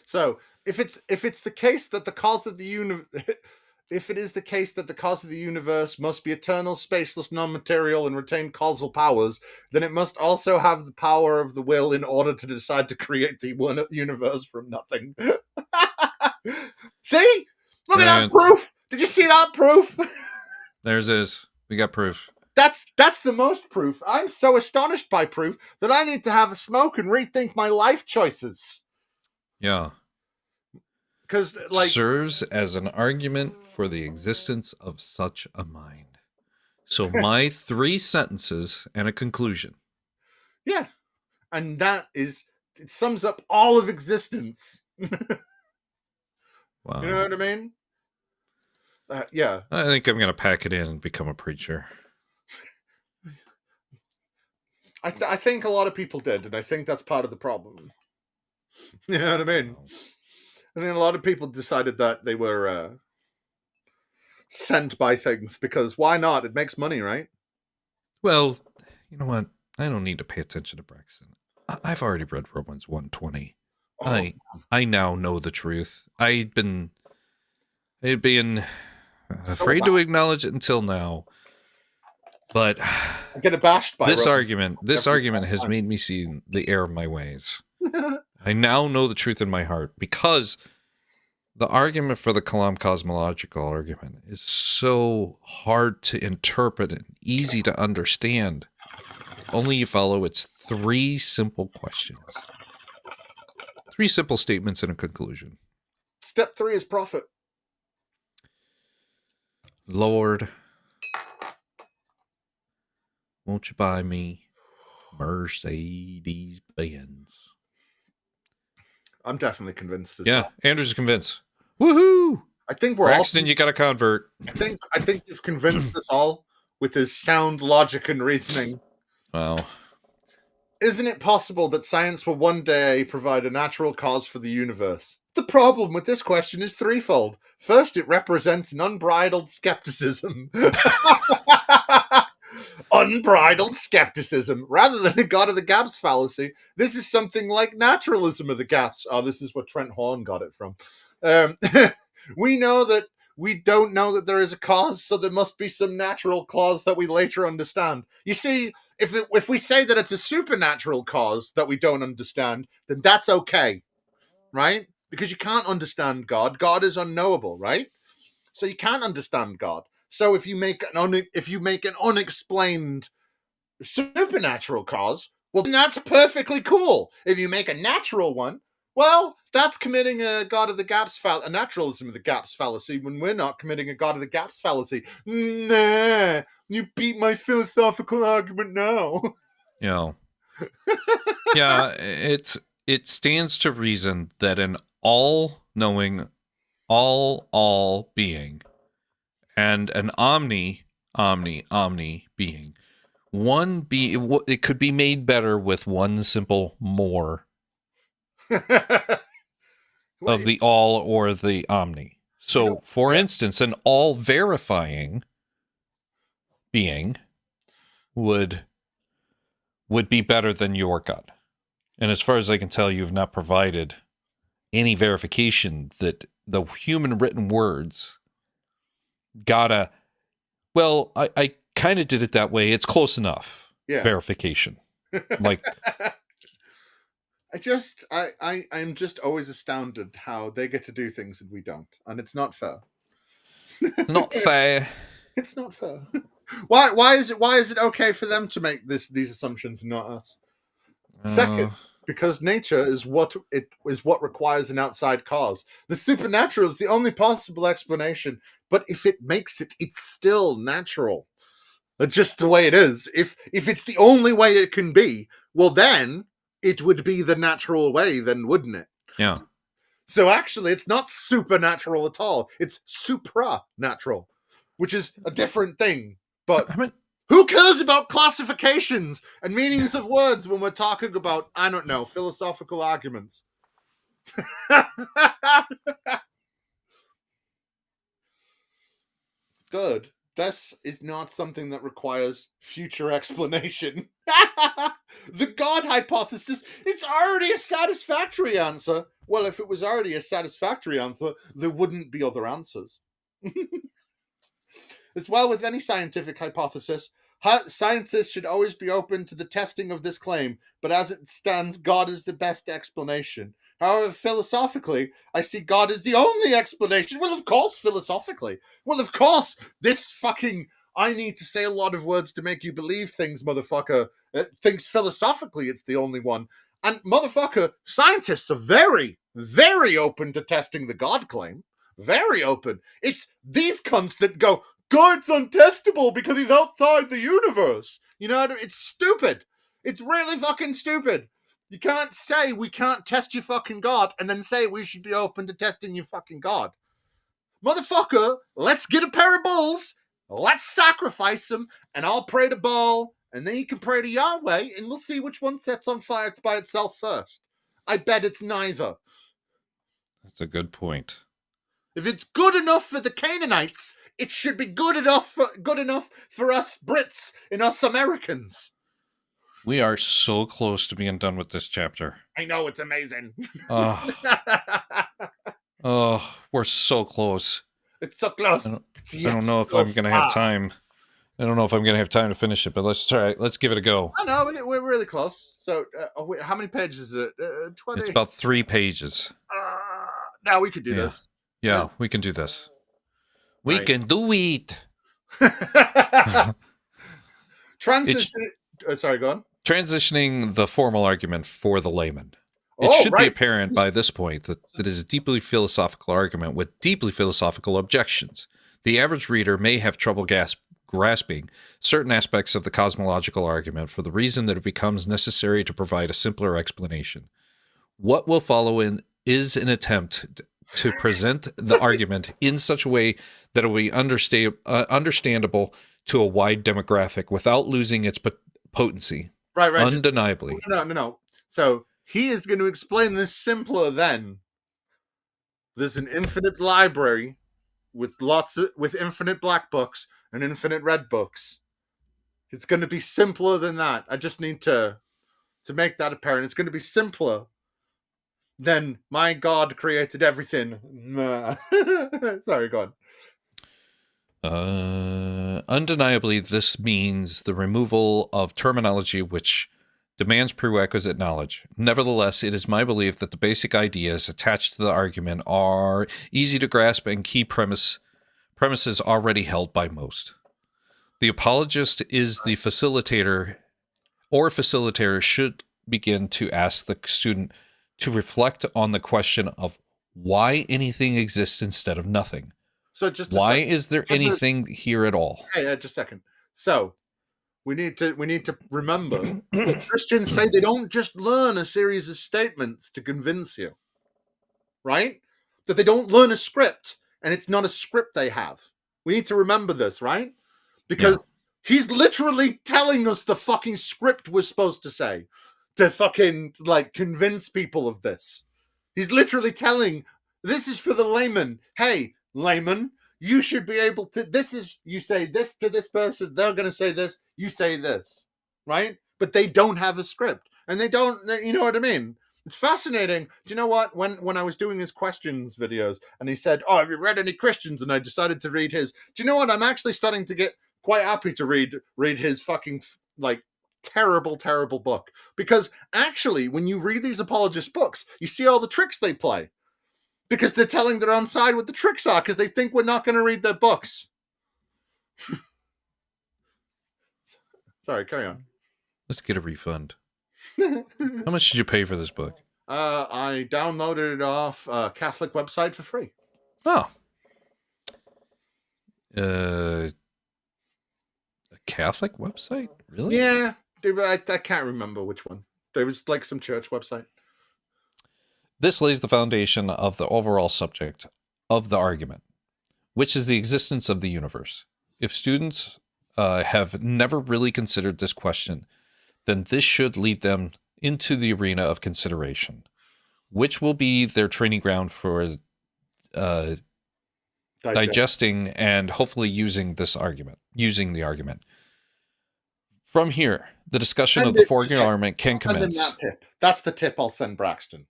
So if it's the case that the cause of the universe, if it is the case that the cause of the universe must be eternal, spaceless, non-material, and retain causal powers, then it must also have the power of the will in order to decide to create the one universe from nothing. See? Look at that proof! Did you see that proof?
There's this. We got proof.
That's the most proof. I'm so astonished by proof that I need to have a smoke and rethink my life choices.
Yeah.
Because
serves as an argument for the existence of such a mind. So my 3 sentences and a conclusion.
Yeah. And it sums up all of existence.
Wow.
You know what I mean? Yeah.
I think I'm going to pack it in and become a preacher.
I think a lot of people did, and I think that's part of the problem. You know what I mean?
Wow.
I think a lot of people decided that they were sent by things, because why not? It makes money, right?
Well, you know what? I don't need to pay attention to Braxton. I've already read Romans 1:20.
Oh.
I now know the truth. I'd been afraid to acknowledge it until now. But
I get bashed by
this argument has made me see the error of my ways. I now know the truth in my heart, because the argument for the Kalam cosmological argument is so hard to interpret and easy to understand. Only you follow its 3 simple questions. 3 simple statements and a conclusion.
Step 3 is profit.
Lord, won't you buy me Mercedes Benz?
I'm definitely convinced.
Yeah, Andrew's convinced. Woohoo!
I think we're
Braxton,
all.
you got to convert.
I think you've convinced us all with his sound logic and reasoning.
Wow.
Isn't it possible that science will one day provide a natural cause for the universe? The problem with this question is threefold. First, it represents an unbridled skepticism. Unbridled skepticism. Rather than a God of the gaps fallacy, this is something like naturalism of the gaps. Oh, this is where Trent Horn got it from. We know that we don't know that there is a cause, so there must be some natural cause that we later understand. You see, if we say that it's a supernatural cause that we don't understand, then that's okay, right? Because you can't understand God. God is unknowable, right? So you can't understand God. So if you make an unexplained supernatural cause, well, then that's perfectly cool. If you make a natural one, well, that's committing a God of the gaps a naturalism of the gaps fallacy, when we're not committing a God of the gaps fallacy. Nah, you beat my philosophical argument now.
Yeah. Yeah, it stands to reason that an all-knowing, all being and an omni being, it could be made better with one simple more of the all or the omni. So, for instance, an all verifying being would be better than your God. And as far as I can tell, you've not provided any verification that the human written words I kind of did it that way. It's close enough.
Yeah.
Verification. Like,
I'm just always astounded how they get to do things and we don't. And it's not fair.
it's not fair.
It's not fair. Why is it okay for them to make these assumptions and not us? Second, because nature is what requires an outside cause. The supernatural is the only possible explanation, but if it makes it, it's still natural. Just the way it is. If it's the only way it can be, well, then it would be the natural way, then, wouldn't it?
Yeah.
So actually, it's not supernatural at all. It's supranatural, which is a different thing. But
I mean,
who cares about classifications and meanings of words when we're talking about, I don't know, philosophical arguments? Good. This is not something that requires future explanation. The God hypothesis is already a satisfactory answer. Well, if it was already a satisfactory answer, there wouldn't be other answers. As well with any scientific hypothesis, scientists should always be open to the testing of this claim, but as it stands, God is the best explanation. However, philosophically, I see God as the only explanation. Well, of course, philosophically. Well, of course, this fucking I need to say a lot of words to make you believe things, motherfucker, thinks philosophically it's the only one. And motherfucker, scientists are very, very open to testing the God claim. Very open. It's these cunts that go, God's untestable because he's outside the universe. You know, it's stupid. It's really fucking stupid. You can't say we can't test your fucking God and then say we should be open to testing your fucking God. Motherfucker, let's get a pair of bulls, let's sacrifice them, and I'll pray to Baal, and then you can pray to Yahweh, and we'll see which one sets on fire by itself first. I bet it's neither.
that's a good point.
If it's good enough for the Canaanites, it should be good enough for us Brits and us Americans.
We are so close to being done with this chapter.
I know, it's amazing.
Oh, we're so close.
It's so close.
I don't know if I'm going to have time. I don't know if I'm going to have time to finish it, but let's try. Let's give it a go.
I know, we're really close. So, how many pages is it? 20?
It's about 3 pages.
Now we could do this.
Yeah,
Yes.
we can do this. We
Right.
can do it.
Transition. Sorry, go on.
Transitioning the formal argument for the layman. It
Oh,
should be
right.
apparent by this point that it is a deeply philosophical argument with deeply philosophical objections. The average reader may have trouble grasping certain aspects of the cosmological argument for the reason that it becomes necessary to provide a simpler explanation. What will follow is an attempt to present the argument in such a way that it will be understandable to a wide demographic without losing its potency.
Right.
Undeniably.
No. So he is going to explain this simpler then. There's an infinite library with infinite black books and infinite red books. It's going to be simpler than that. I just need to make that apparent. It's going to be simpler than my God created everything. Sorry, go on.
Undeniably, this means the removal of terminology which demands prerequisite knowledge. Nevertheless, it is my belief that the basic ideas attached to the argument are easy to grasp and key premises already held by most. The apologist is the facilitator, or facilitator should begin to ask the student to reflect on the question of why anything exists instead of nothing.
So just
why is there anything here at all?
Hey, just a second. So we need to remember Christians say they don't just learn a series of statements to convince you, right? That they don't learn a script, and it's not a script they have. We need to remember this, right? Because he's literally telling us the fucking script we're supposed to say to fucking convince people of this. He's literally telling, this is for the layman. Hey, layman, you should be able to, you say this to this person, they're going to say this, you say this, right? But they don't have a script, and they don't, you know what I mean? It's fascinating. Do you know what? When I was doing his questions videos, and he said, oh, have you read any Christians? And I decided to read his. Do you know what? I'm actually starting to get quite happy to read his fucking, terrible book. Because actually, when you read these apologist books, you see all the tricks they play. Because they're telling their own side what the tricks are, because they think we're not going to read their books. Sorry, carry on.
Let's get a refund. How much did you pay for this book?
I downloaded it off a Catholic website for free.
Oh. Catholic website? Really?
Yeah, I can't remember which one. There was like some church website.
This lays the foundation of the overall subject of the argument, which is the existence of the universe. If students have never really considered this question, then this should lead them into the arena of consideration, which will be their training ground for digesting and hopefully using the argument. From here, the discussion of the foregoing argument can commence.
That tip. That's the tip I'll send Braxton.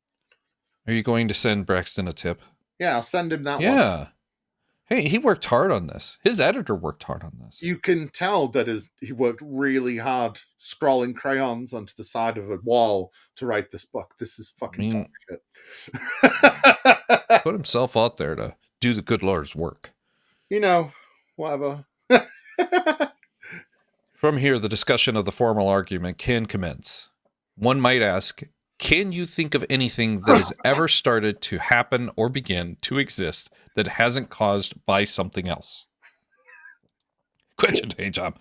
Are you going to send Braxton a tip?
Yeah, I'll send him that one.
Yeah. Hey, he worked hard on this. His editor worked hard on this.
You can tell that he worked really hard scrawling crayons onto the side of a wall to write this book. This is fucking shit.
Put himself out there to do the good Lord's work.
You know, whatever.
From here, the discussion of the formal argument can commence. One might ask, can you think of anything that has ever started to happen or begin to exist that hasn't caused by something else? Quit your day job.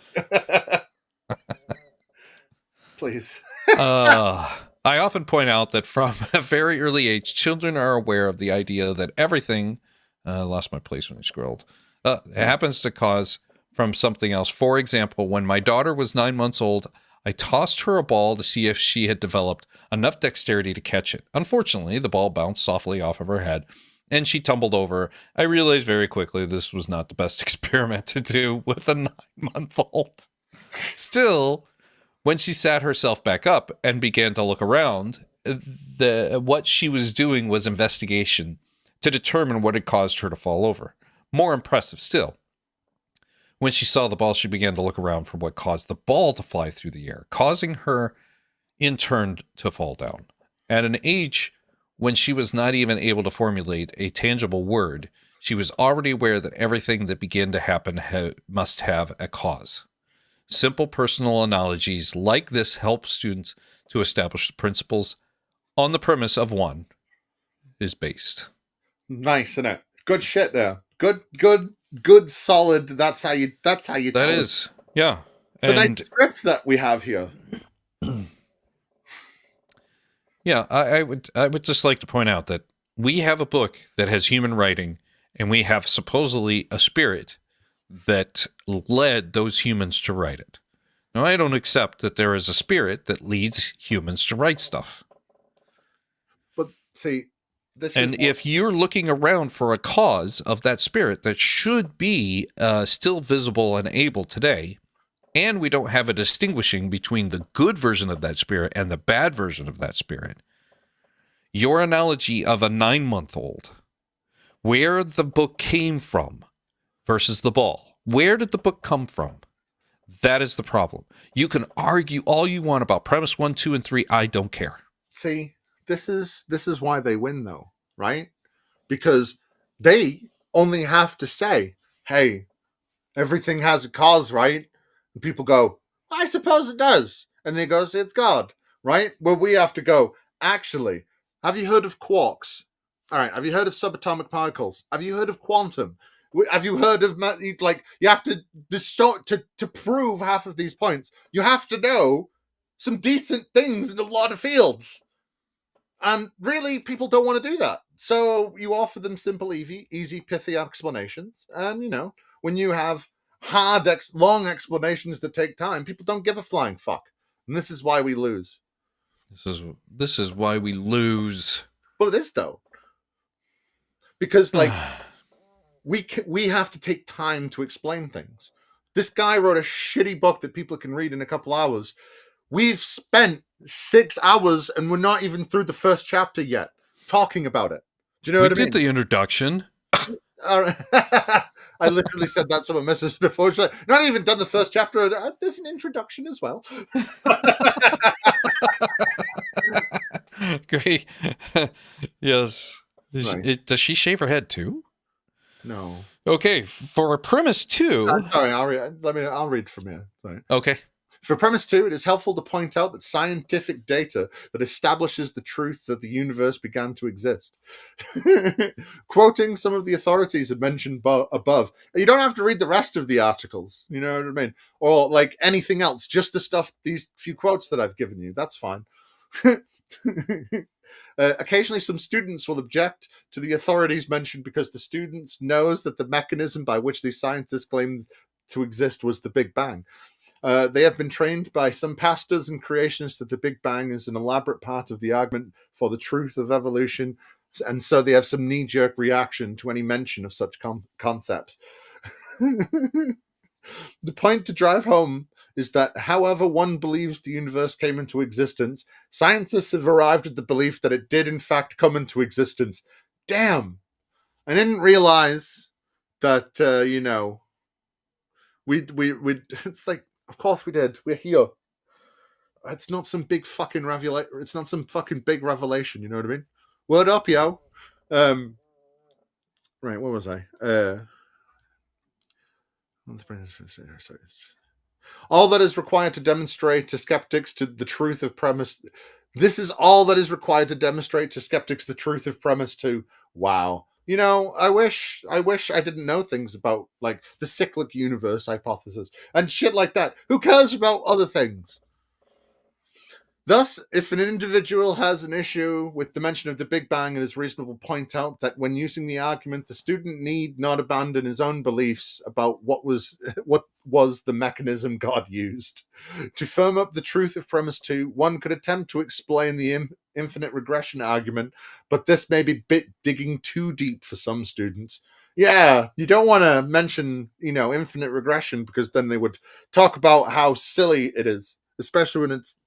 Please.
I often point out that from a very early age, children are aware of the idea that everything, I lost my place when I scrolled, it happens to cause from something else. For example, when my daughter was 9 months old, I tossed her a ball to see if she had developed enough dexterity to catch it. Unfortunately, the ball bounced softly off of her head, and she tumbled over. I realized very quickly this was not the best experiment to do with a 9-month-old. Still, when she sat herself back up and began to look around, what she was doing was investigation to determine what had caused her to fall over. More impressive still, when she saw the ball, she began to look around for what caused the ball to fly through the air, causing her, in turn, to fall down. At an age when she was not even able to formulate a tangible word, she was already aware that everything that began to happen must have a cause. Simple personal analogies like this help students to establish the principles on the premise of one is based.
Nice, isn't it? Good shit there. Good, solid. That's how you. That is.
Yeah.
It's a nice script that we have here.
Yeah, I would just like to point out that we have a book that has human writing, and we have supposedly a spirit that led those humans to write it. Now, I don't accept that there is a spirit that leads humans to write stuff.
But see,
if you're looking around for a cause of that spirit that should be still visible and able today, and we don't have a distinguishing between the good version of that spirit and the bad version of that spirit, your analogy of a 9-month-old, where the book came from versus the ball, where did the book come from? That is the problem. You can argue all you want about premise 1, 2, and 3. I don't care.
See, this is why they win, though, right? Because they only have to say, hey, everything has a cause, right? And people go, I suppose it does. And they go, it's God, right? Where we have to go, actually, have you heard of quarks? All right, have you heard of subatomic particles? Have you heard of quantum? Have you heard of, like, you have to prove half of these points, you have to know some decent things in a lot of fields. And really, people don't want to do that. So you offer them simple, easy, pithy explanations. And, when you have hard, long explanations that take time, people don't give a flying fuck. And this is why we lose.
This is why we lose.
Well, it is, though. Because, like, we have to take time to explain things. This guy wrote a shitty book that people can read in a couple hours. We've spent 6 hours and we're not even through the first chapter yet talking about it. Do you know what I mean?
We did the introduction.
I literally said that to my missus before. She's like, not even done the first chapter. There's an introduction as well.
Great. Yes.
Right.
Does she shave her head too?
No.
Okay. For premise 2.
Sorry, I'll read from here. Sorry.
Okay.
For premise 2, it is helpful to point out that scientific data that establishes the truth that the universe began to exist. Quoting some of the authorities I mentioned above, you don't have to read the rest of the articles, you know what I mean? Or like anything else, just the stuff, these few quotes that I've given you, that's fine. Occasionally, some students will object to the authorities mentioned because the students knows that the mechanism by which these scientists claim to exist was the Big Bang. They have been trained by some pastors and creationists that the Big Bang is an elaborate part of the argument for the truth of evolution, and so they have some knee-jerk reaction to any mention of such concepts. The point to drive home is that however one believes the universe came into existence, scientists have arrived at the belief that it did in fact come into existence. Damn! I didn't realize that, we it's like, of course we did. We're here. It's not some big fucking revelation. It's not some fucking big revelation. You know what I mean? Word up, yo. Right, where was I? All that is required to demonstrate to skeptics to the truth of premise. This is all that is required to demonstrate to skeptics the truth of premise 2. Wow. You know, I wish I didn't know things about like the cyclic universe hypothesis and shit like that. Who cares about other things? Thus, if an individual has an issue with the mention of the Big Bang, it is reasonable to point out that when using the argument, the student need not abandon his own beliefs about what was the mechanism God used. To firm up the truth of premise 2, one could attempt to explain the infinite regression argument, but this may be digging too deep for some students. Yeah, you don't want to mention, infinite regression because then they would talk about how silly it is, especially when it's...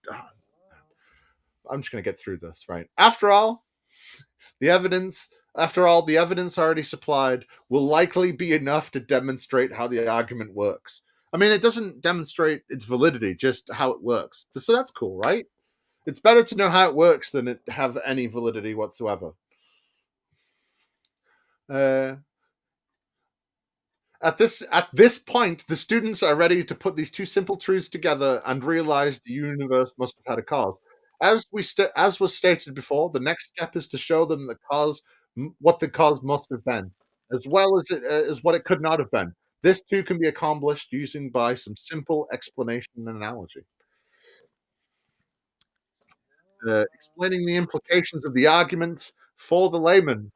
I'm just going to get through this, right? After all, the evidence already supplied will likely be enough to demonstrate how the argument works. I mean, it doesn't demonstrate its validity, just how it works. So that's cool, right? It's better to know how it works than it have any validity whatsoever. At this point, the students are ready to put these two simple truths together and realize the universe must have had a cause. As was stated before, the next step is to show them what the cause must have been, as well as what it could not have been. This too can be accomplished using by some simple explanation and analogy. Explaining the implications of the arguments for the layman.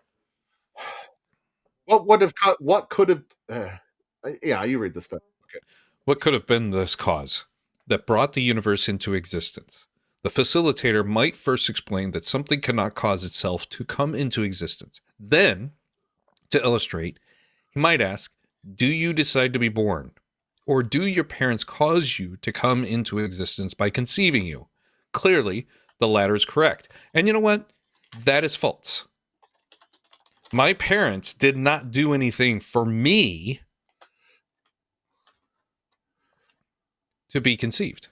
What could have? Yeah, you read this bit. Okay.
What could have been this cause that brought the universe into existence? The facilitator might first explain that something cannot cause itself to come into existence. Then, to illustrate, he might ask, do you decide to be born? Or do your parents cause you to come into existence by conceiving you? Clearly, the latter is correct. And you know what? That is false. My parents did not do anything for me to be conceived.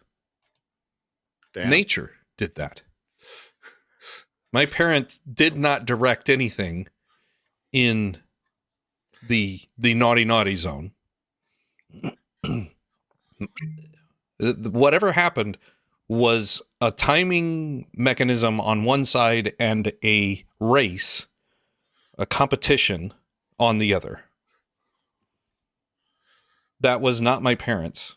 Damn. Nature did that. My parents did not direct anything in the naughty zone. Whatever happened was a timing mechanism on one side and a race, a competition on the other. That was not my parents.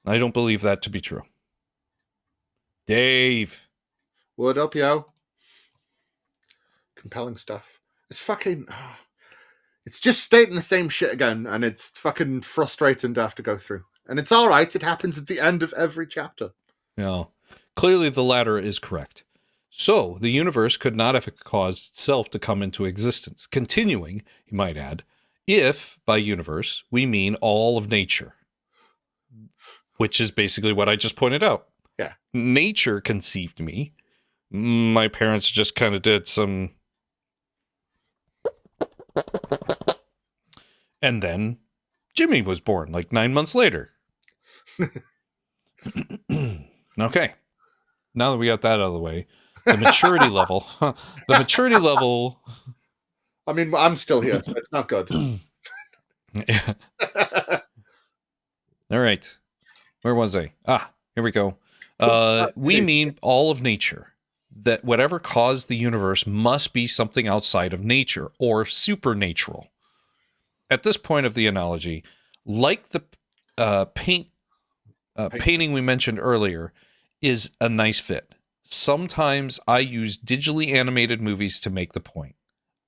I don't believe that to be true. Dave.
Word up, yo. Compelling stuff. It's fucking... It's just stating the same shit again, and it's fucking frustrating to have to go through. And it's all right. It happens at the end of every chapter.
Yeah. Clearly the latter is correct. So the universe could not have caused itself to come into existence. Continuing, you might add, if by universe we mean all of nature. Which is basically what I just pointed out.
Yeah.
Nature conceived me. My parents just kind of did some... And then Jimmy was born like 9 months later. Okay. Now that we got that out of the way, the maturity level. The maturity level...
I mean, I'm still here, so it's not good.
Yeah. All right. Where was I? Here we go. We mean all of nature. That whatever caused the universe must be something outside of nature or supernatural. At this point of the analogy, like the painting we mentioned earlier, is a nice fit. Sometimes I use digitally animated movies to make the point.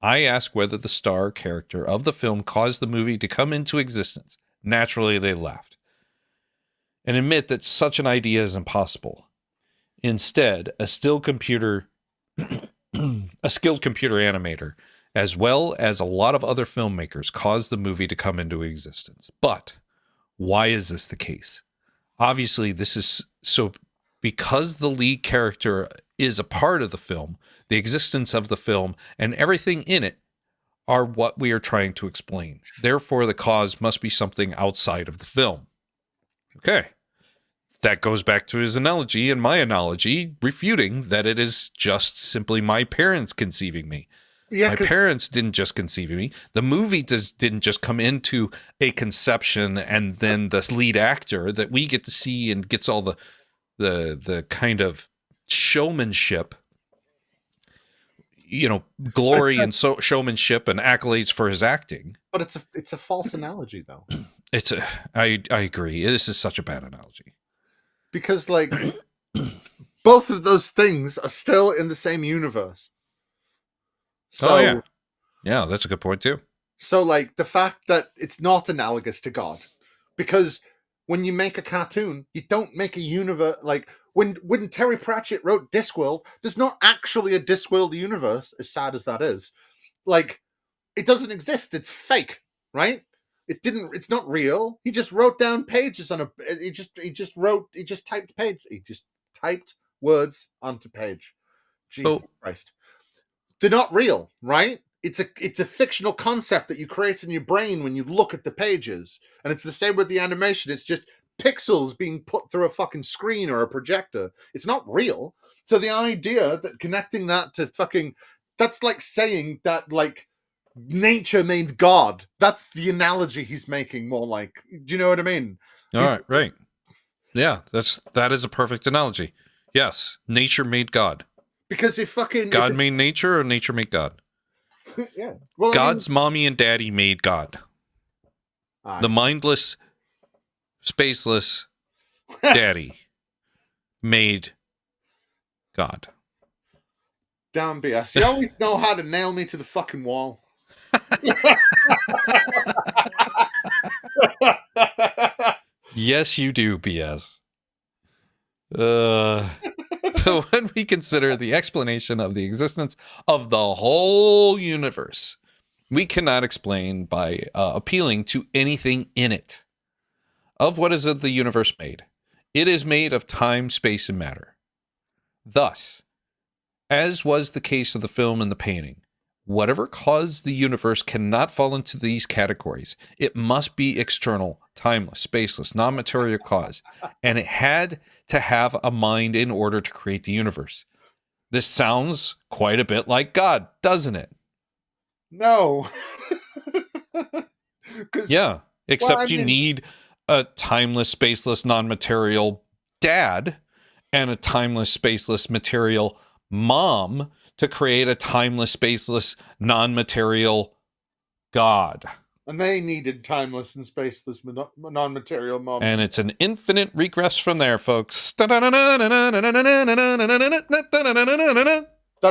I ask whether the star character of the film caused the movie to come into existence. Naturally, they laughed and admit that such an idea is impossible. Instead, a skilled computer animator, as well as a lot of other filmmakers, caused the movie to come into existence. But why is this the case? Obviously, this is so because the lead character is a part of the film, the existence of the film, and everything in it are what we are trying to explain. Therefore, the cause must be something outside of the film. Okay. That goes back to his analogy and my analogy, refuting that it is just simply my parents conceiving me. Yeah, my parents didn't just conceive me. The movie didn't just come into a conception and then the lead actor that we get to see and gets all the kind of showmanship, glory and showmanship and accolades for his acting.
But it's a false analogy, though.
I agree. This is such a bad analogy.
Because, like, both of those things are still in the same universe. So,
yeah, that's a good point, too.
So, like, the fact that it's not analogous to God, because when you make a cartoon, you don't make a universe, like, when Terry Pratchett wrote Discworld, there's not actually a Discworld universe, as sad as that is. Like, it doesn't exist, it's fake, right? It's not real. He just wrote down pages on he just typed words onto page. Jesus Christ. They're not real, right? It's a fictional concept that you create in your brain when you look at the pages. And it's the same with the animation. It's just pixels being put through a fucking screen or a projector. It's not real. So the idea that connecting that to that's like saying that, like, nature made God. That's the analogy he's making more like. Do you know what I mean?
All right, right. Yeah, that is a perfect analogy. Yes, nature made God.
Because
God made nature or nature made God?
Yeah. Well,
God's mommy and daddy made God. The mindless, spaceless daddy made God.
Damn BS. You always know how to nail me to the fucking wall.
Yes, you do, BS. So when we consider the explanation of the existence of the whole universe, we cannot explain by appealing to anything in it. Of what is the universe made? It is made of time, space, and matter. Thus, as was the case of the film and the painting, whatever caused the universe cannot fall into these categories. It must be external, timeless, spaceless, non-material cause. And it had to have a mind in order to create the universe. This sounds quite a bit like God, doesn't it?
No.
Yeah, except you need a timeless, spaceless, non-material dad and a timeless, spaceless, material mom to create a timeless, spaceless, non-material God.
And they needed timeless and spaceless, non-material moms.
And it's an infinite regress from there, folks.
That's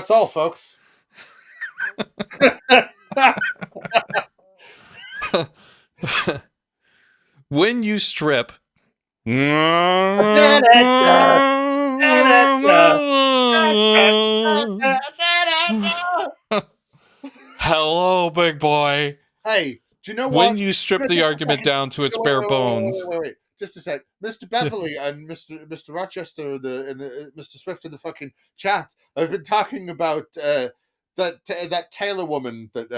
all, folks.
When you strip... Hello, big boy.
Hey, do you know what?
When you strip the argument down to its bare bones...
Wait. Just a sec. Mr. Beverly and Mr. Rochester and Mr. Swift in the fucking chat have been talking about that Taylor woman that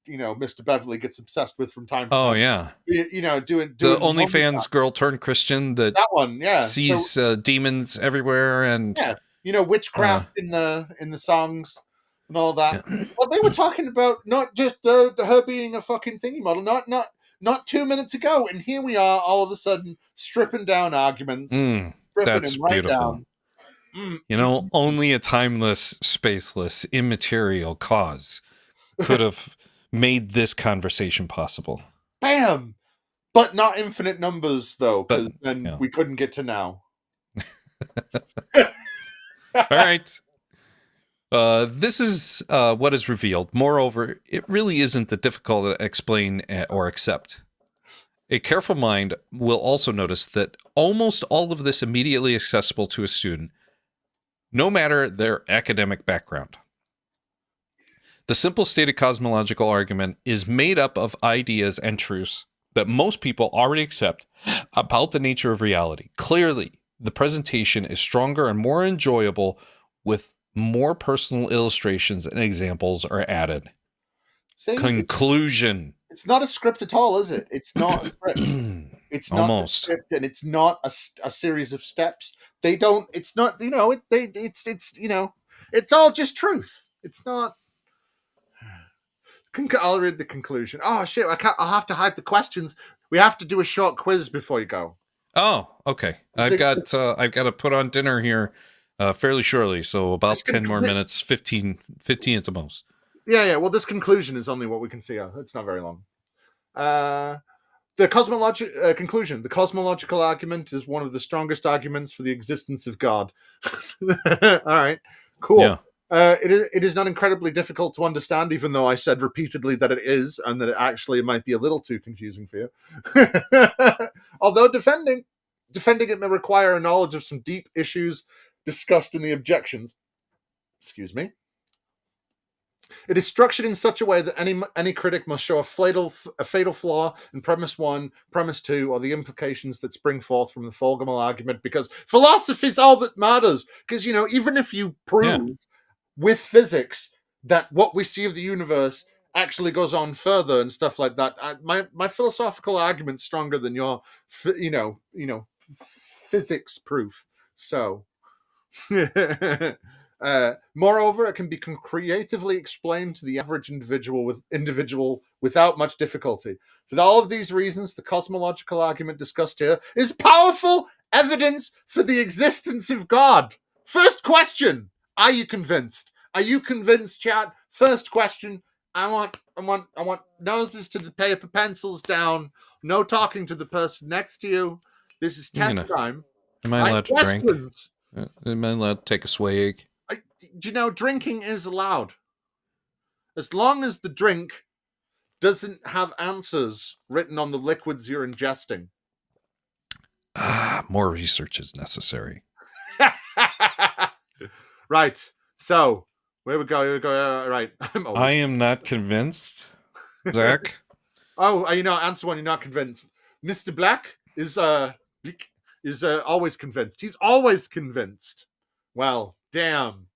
Mr. Beverly gets obsessed with from time to time.
Oh yeah.
Doing
the OnlyFans girl turned Christian that
one, yeah.
Sees
demons
everywhere and
witchcraft in the songs and all that. Yeah. Well, they were talking about not just her being a fucking thingy model, not not 2 minutes ago, and here we are, all of a sudden, stripping down arguments, stripping
That's
them right
beautiful.
down.
You know, only a timeless, spaceless, immaterial cause could have made this conversation possible.
Bam! But not infinite numbers, though, because
But,
then
yeah.
we couldn't get to now.
All right. This is what is revealed. Moreover, it really isn't that difficult to explain or accept. A careful mind will also notice that almost all of this immediately accessible to a student, no matter their academic background. The simple stated cosmological argument is made up of ideas and truths that most people already accept about the nature of reality. Clearly, the presentation is stronger and more enjoyable with more personal illustrations and examples are added.
See,
Conclusion.
it's not a script at all, is it? It's not a script. It's not
Almost.
a script, and it's not a series of steps. They don't. It's not. You know. It's. You know. It's all just truth. It's not. I'll read the conclusion. Oh shit! I'll have to hide the questions. We have to do a short quiz before you go.
Oh, okay. I've got to put on dinner here fairly shortly, so about 10 more minutes, 15 at the most.
Yeah. Well, this conclusion is only what we can see. It's not very long. The conclusion. The cosmological argument is one of the strongest arguments for the existence of God. All right. Cool.
Yeah.
It is not incredibly difficult to understand, even though I said repeatedly that it is, and that it actually might be a little too confusing for you. Although defending it may require a knowledge of some deep issues discussed in the objections. Excuse me. It is structured in such a way that any critic must show a fatal flaw in premise 1, premise 2, or the implications that spring forth from the foregoing argument, because philosophy is all that matters. Because, you know, even if you prove with physics that what we see of the universe actually goes on further and stuff like that, my philosophical argument's stronger than your, physics proof. So... moreover, it can be creatively explained to the average individual without much difficulty. For all of these reasons, the cosmological argument discussed here is powerful evidence for the existence of God. First question: are you convinced? Are you convinced, chat? First question: I want noses to the paper, pencils down. No talking to the person next to you. This is test time.
Am I allowed to drink? Am I allowed to take a swig?
You know, drinking is allowed. As long as the drink doesn't have answers written on the liquids you're ingesting.
More research is necessary.
Right. So, here we go. Right.
I am not convinced, Zach.
Answer one, you're not convinced. Mr. Black is always convinced. He's always convinced. Well, damn.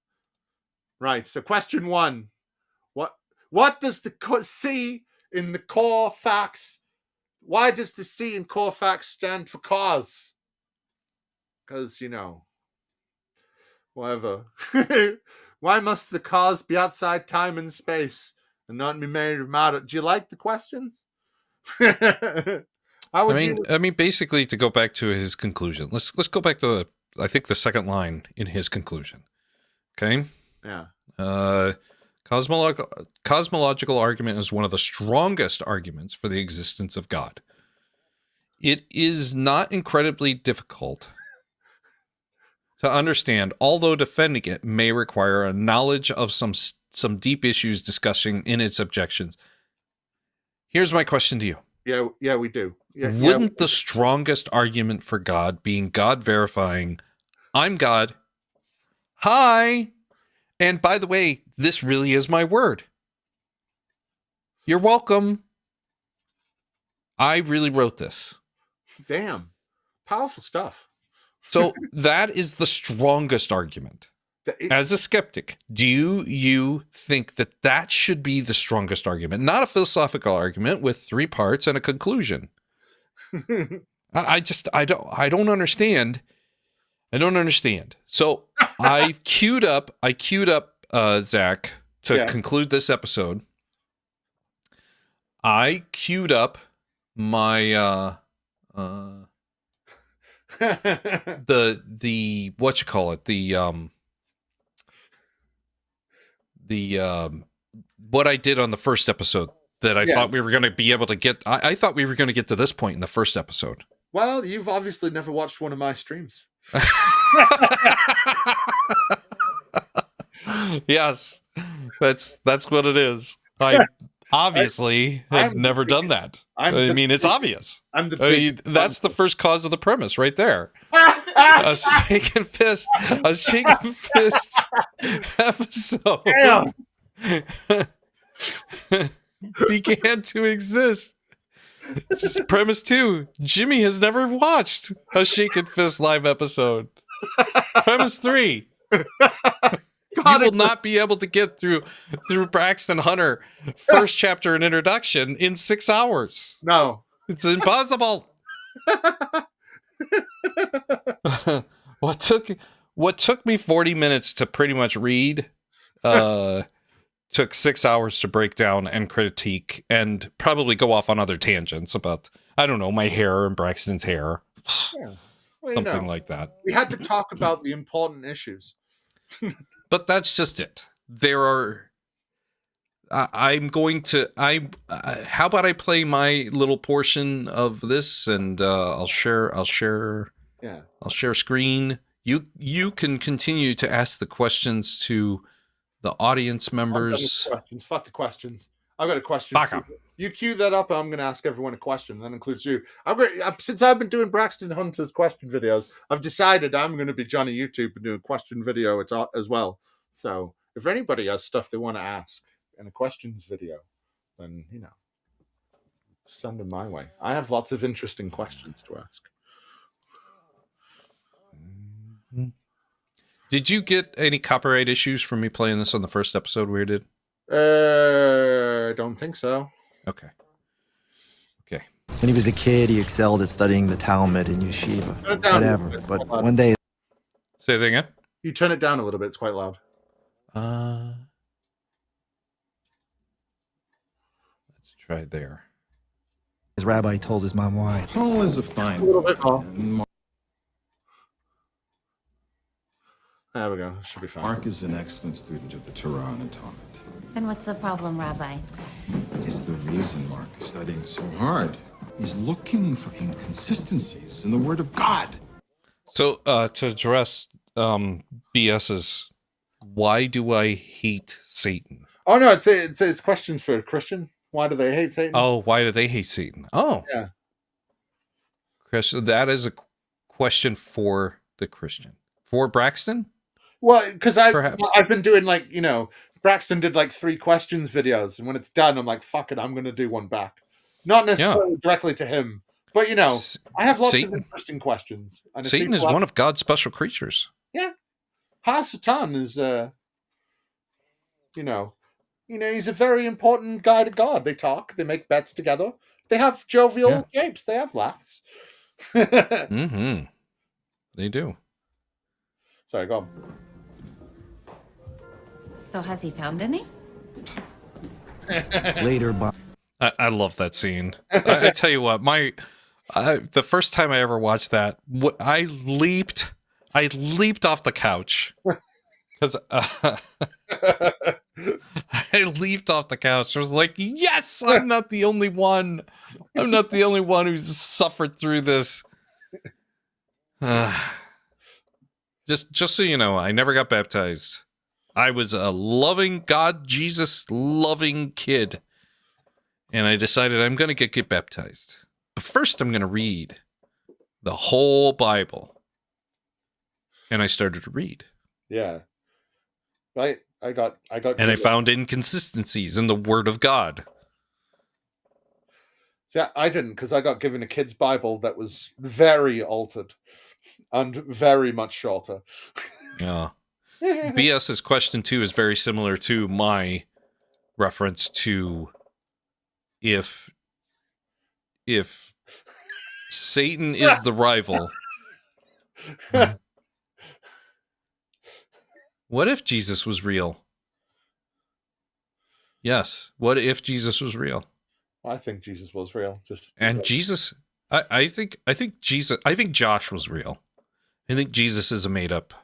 Right. So question 1. What does the C in the core facts? Why does the C in core facts stand for cause? Because, whatever. Why must the cause be outside time and space and not be made of matter? Do you like the questions?
I mean, basically, to go back to his conclusion, let's go back to the second line in his conclusion. Okay.
Yeah.
Cosmological argument is one of the strongest arguments for the existence of God. It is not incredibly difficult to understand, although defending it may require a knowledge of some deep issues discussing in its objections. Here's my question to you.
Yeah, we do.
Wouldn't the strongest argument for God being God verifying, I'm God, hi, and by the way, this really is my word. You're welcome. I really wrote this.
Damn. Powerful stuff.
So that is the strongest argument. As a skeptic, do you think that should be the strongest argument? Not a philosophical argument with 3 parts and a conclusion. I don't understand. I don't understand. So I queued up Zach to conclude this episode. I queued up my the what you call it, the what I did on the first episode that I thought we were going to be able to get. I thought we were going to get to this point in the first episode.
Well, you've obviously never watched one of my streams.
Yes, that's what it is. I obviously have never done that. I mean, it's obvious. That's the first cause of the premise right there. A shaken fist episode began to exist. Premise 2, Jimmy has never watched a Shaken Fist live episode. Premise 3, you will not be able to get through Braxton Hunter first chapter and introduction in 6 hours.
No.
It's impossible. What took me 40 minutes to pretty much read took 6 hours to break down and critique and probably go off on other tangents about, I don't know, my hair and Braxton's hair.
Yeah. Well,
something like that.
We had to talk about the important issues.
But that's just it. There are I'm going to how about I play my little portion of this, and I'll share screen. You can continue to ask the questions to the audience members.
Questions. Fuck the questions. I've got a question. You cue that up, and I'm going to ask everyone a question. That includes you. Since I've been doing Braxton Hunter's question videos, I've decided I'm going to be Johnny YouTube and do a question video as well. So if anybody has stuff they want to ask in a questions video, then, send them my way. I have lots of interesting questions to ask.
Did you get any copyright issues from me playing this on the first episode we did?
I don't think so.
Okay.
When he was a kid, he excelled at studying the Talmud in yeshiva. Whatever. But one day...
Say that again?
You turn it down a little bit. It's quite loud.
Let's try there.
His rabbi told his mom why.
Paul is a fine...
A little bit more. There we go. Should be fine.
Mark is an excellent student of the Torah and the Talmud.
Then what's the problem, Rabbi?
It's the reason Mark is studying so hard. He's looking for inconsistencies in the Word of God.
So, to address BS's, why do I hate Satan?
Oh, no, it's questions for a Christian. Why do they hate Satan?
Oh, why do they hate Satan? Oh.
Yeah.
Chris, that is a question for the Christian. For Braxton?
Well, because I've been doing Braxton did 3 questions videos, and when it's done, I'm like, fuck it, I'm going to do one back. Not necessarily directly to him, but I have lots of interesting questions. And
Satan is one of God's special creatures.
Yeah, Ha-Satan is, he's a very important guy to God. They talk, they make bets together, they have jovial japes, they have laughs.
Mm-hmm. They do.
Sorry, go on.
So has he found any?
Later, Bob.
I love that scene. I tell you what, the first time I ever watched that, I leaped off the couch because I leaped off the couch. I was like, yes, I'm not the only one. I'm not the only one who's suffered through this. Just so you know, I never got baptized. I was a loving God, Jesus loving kid. And I decided I'm going to get baptized. But first I'm going to read the whole Bible. And I started to read.
Yeah. Right. I got
and I found inconsistencies in the Word of God.
See, I didn't, because I got given a kid's Bible that was very altered and very much shorter.
Yeah. BS's question 2 is very similar to my reference to if Satan is the rival. What if Jesus was real? Yes. What if Jesus was real?
I think Jesus was real.
And Jesus, I think Josh was real. I think Jesus is a made up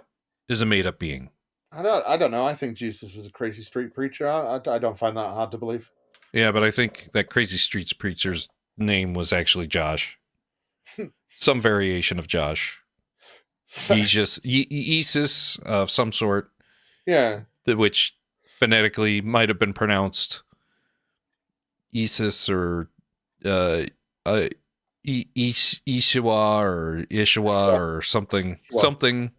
being.
I don't know. I think Jesus was a crazy street preacher. I don't find that hard to believe.
Yeah, but I think that crazy streets preacher's name was actually Josh. Some variation of Josh. Isis of some sort.
Yeah.
Which phonetically might have been pronounced Isis or Ishiwa or Ishiwa or something.
Sure.
Something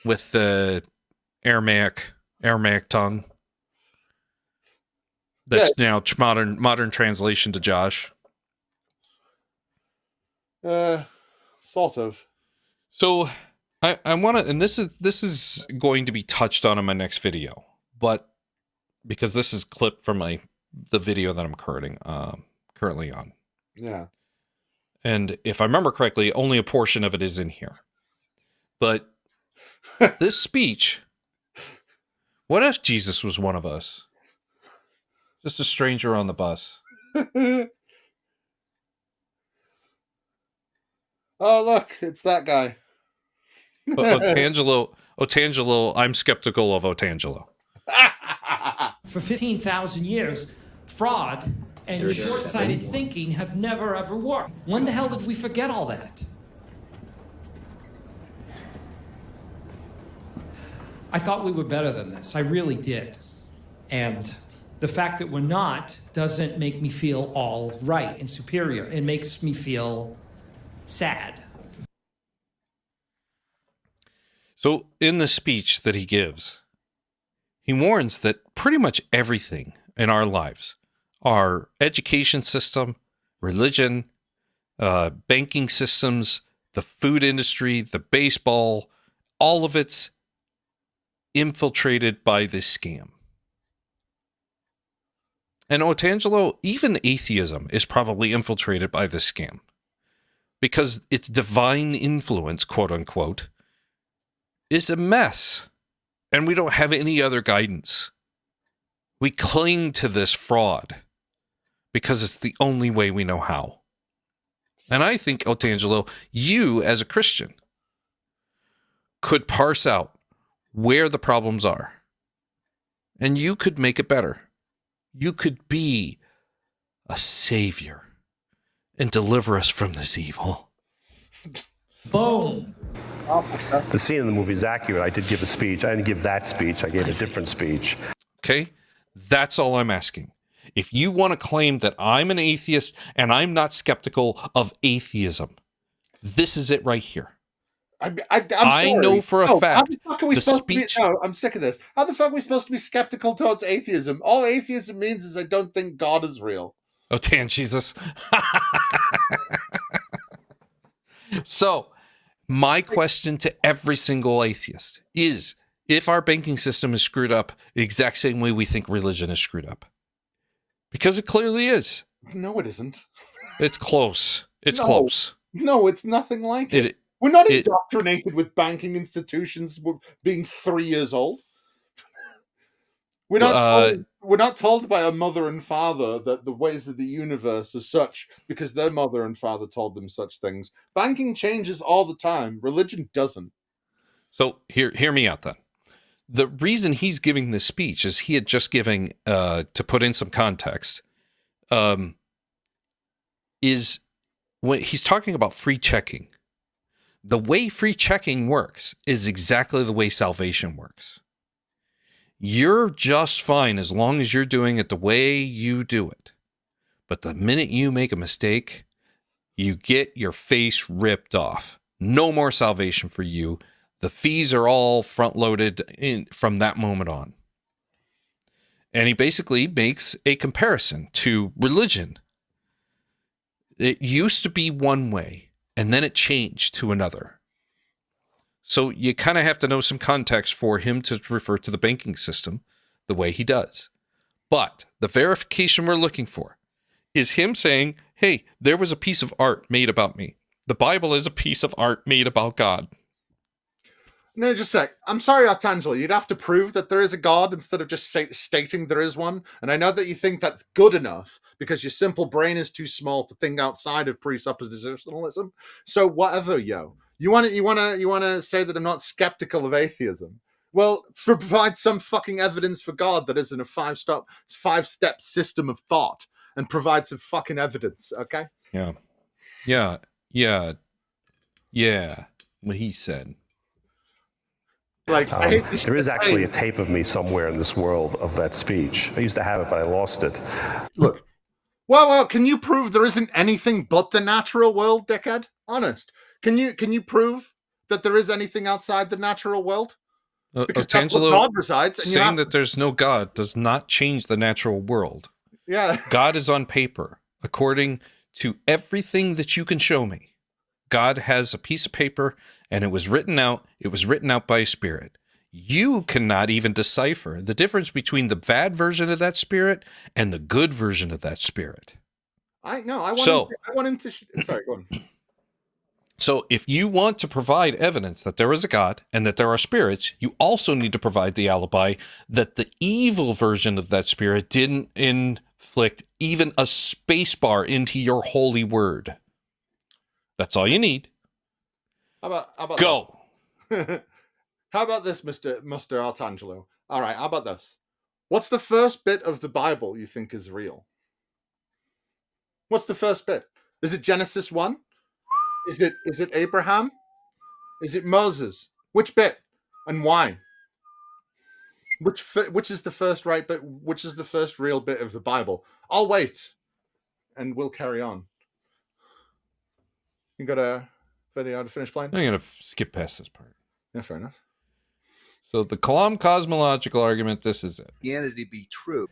with the Aramaic tongue. That's now modern translation to Josh.
Sort of.
So I want to, and this is going to be touched on in my next video, but because this is clipped from the video that I'm currently on.
Yeah.
And if I remember correctly, only a portion of it is in here. But this speech, what if Jesus was one of us? Just a stranger on the bus.
Oh, look, it's that guy.
Otangelo, I'm skeptical of Otangelo.
For 15,000 years, fraud and short-sighted thinking have never, ever worked. When the hell did we forget all that? I thought we were better than this. I really did. And the fact that we're not doesn't make me feel all right and superior. It makes me feel sad.
So in the speech that he gives, he warns that pretty much everything in our lives, our education system, religion, banking systems, the food industry, the baseball, all of it's infiltrated by this scam. And Otangelo, even atheism is probably infiltrated by this scam. Because its divine influence, quote unquote, is a mess. And we don't have any other guidance. We cling to this fraud because it's the only way we know how. And I think, Otangelo, you as a Christian could parse out where the problems are. And you could make it better. You could be a savior and deliver us from this evil.
Boom.
The scene in the movie is accurate. I did give a speech. I didn't give that speech. I gave a different speech.
Okay? That's all I'm asking. If you want to claim that I'm an atheist and I'm not skeptical of atheism, this is it right here.
I'm sorry.
know for a fact
How the fuck are we
the
supposed
speech-
to be? No, I'm sick of this. How the fuck are we supposed to be skeptical towards atheism? All atheism means is I don't think God is real.
Oh, damn, Jesus. So, my question to every single atheist is, if our banking system is screwed up the exact same way we think religion is screwed up? Because it clearly is.
No, it isn't.
It's close. It's
No.
close.
No, it's nothing like it. We're not indoctrinated with banking institutions being 3 years old. We're not told by a mother and father that the ways of the universe are such because their mother and father told them such things. Banking changes all the time. Religion doesn't. So
hear me out then. The reason he's giving this speech is he had just given, to put in some context, is when he's talking about free checking. The way free checking works is exactly the way salvation works. You're just fine as long as you're doing it the way you do it. But the minute you make a mistake, you get your face ripped off. No more salvation for you. The fees are all front-loaded from that moment on. And he basically makes a comparison to religion. It used to be one way, and then it changed to another. So you kind of have to know some context for him to refer to the banking system the way he does. But the verification we're looking for is him saying, hey, there was a piece of art made about me. The Bible is a piece of art made about God.
No, just a sec. I'm sorry, Artangelo. You'd have to prove that there is a God instead of just stating there is one. And I know that you think that's good enough because your simple brain is too small to think outside of presuppositionalism. So whatever, yo. You want to say that I'm not skeptical of atheism? Well, provide some fucking evidence for God that isn't a five-step system of thought, and provide some fucking evidence, okay?
Yeah. What he said.
Like, I hate this
there is
shit.
actually a tape of me somewhere in this world of that speech. I used to have it, but I lost it.
Look, well, can you prove there isn't anything but the natural world, dickhead? Honest. Can you prove that there is anything outside the natural world? Because that's where God resides. And
saying that there's no God does not change the natural world.
Yeah.
God is on paper. According to everything that you can show me, God has a piece of paper and it was written out. It was written out by a spirit. You cannot even decipher the difference between the bad version of that spirit and the good version of that spirit.
I want him to. Sorry, go on.
So if you want to provide evidence that there is a God and that there are spirits, you also need to provide the alibi that the evil version of that spirit didn't inflict even a space bar into your holy word. That's all you need.
How about
go?
How about this, Mr. Artangelo? All right, how about this? What's the first bit of the Bible you think is real? What's the first bit? Is it Genesis 1? Is it Abraham? Is it Moses? Which bit and why? Which is the first right bit? Which is the first real bit of the Bible? I'll wait, and we'll carry on. You got a video to finish playing?
I'm gonna skip past this part.
Yeah, fair enough.
So the Kalam cosmological argument. This is it.
Christianity be true.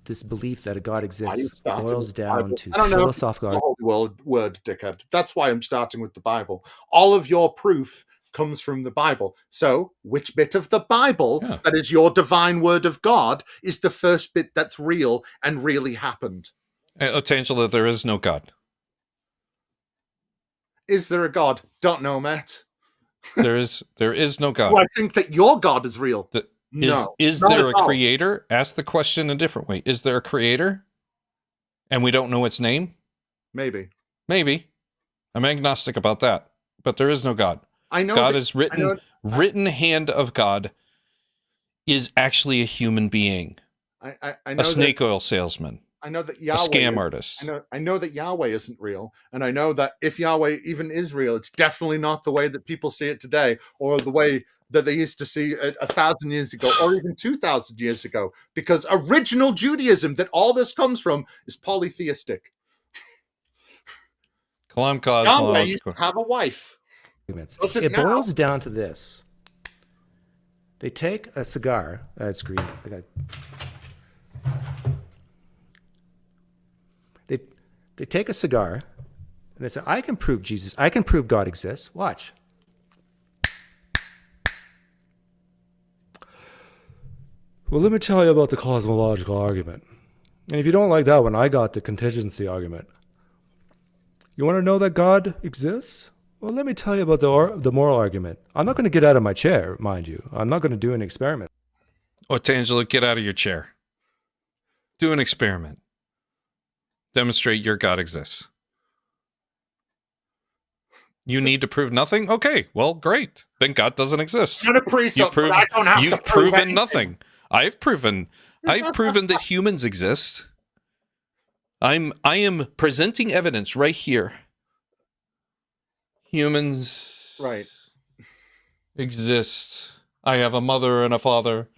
This belief that a God exists boils down to
I don't know
philosophical
word, dickhead. That's why I'm starting with the Bible. All of your proof comes from the Bible. So, which bit of the Bible that is your divine word of God is the first bit that's real and really happened?
Tangela, there is no God.
Is there a God? Don't know, Matt.
There is no God.
Well, I think that your God is real.
Is there a creator? Ask the question a different way. Is there a creator? And we don't know its name?
Maybe.
I'm agnostic about that. But there is no God.
I know
God is written hand of God is actually a human being.
I know
a snake oil salesman.
I know that Yahweh,
a scam artist.
I know that Yahweh isn't real, and I know that if Yahweh even is real, it's definitely not the way that people see it today, or the way that they used to see it 1,000 years ago, or even 2,000 years ago. Because original Judaism, that all this comes from, is polytheistic. Yahweh used to have a wife.
It boils down to this: they take a cigar. That's green. They take a cigar and they say, I can prove Jesus, I can prove God exists. Watch. Well, let me tell you about the cosmological argument. And if you don't like that one, I got the contingency argument. You want to know that God exists? Well, let me tell you about the moral argument. I'm not going to get out of my chair, mind you. I'm not going to do an experiment.
Oh, Tangela, get out of your chair. Do an experiment. Demonstrate your God exists. You need to prove nothing? Okay, well, great. Then God doesn't exist.
You're a priest, you've
proven nothing. I've proven that humans exist. I am presenting evidence right here. Humans exist. I have a mother and a father.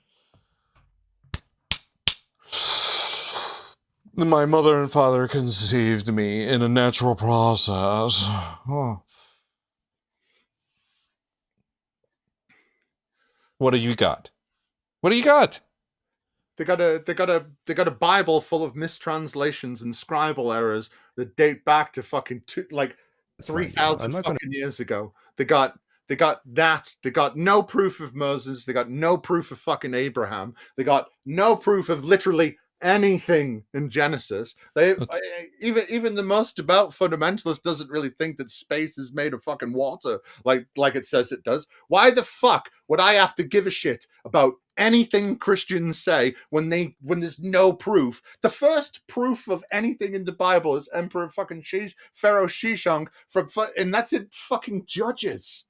My mother and father conceived me in a natural process. Oh. What do you got? What do you got?
They got a Bible full of mistranslations and scribal errors that date back to fucking 3,000 fucking years ago. They got that. They got no proof of Moses. They got no proof of fucking Abraham. They got no proof of literally anything in Genesis. Even the most devout fundamentalist doesn't really think that space is made of fucking water like it says it does. Why the fuck would I have to give a shit about anything Christians say when there's no proof? The first proof of anything in the Bible is Emperor fucking Pharaoh Shishong and that's in fucking Judges.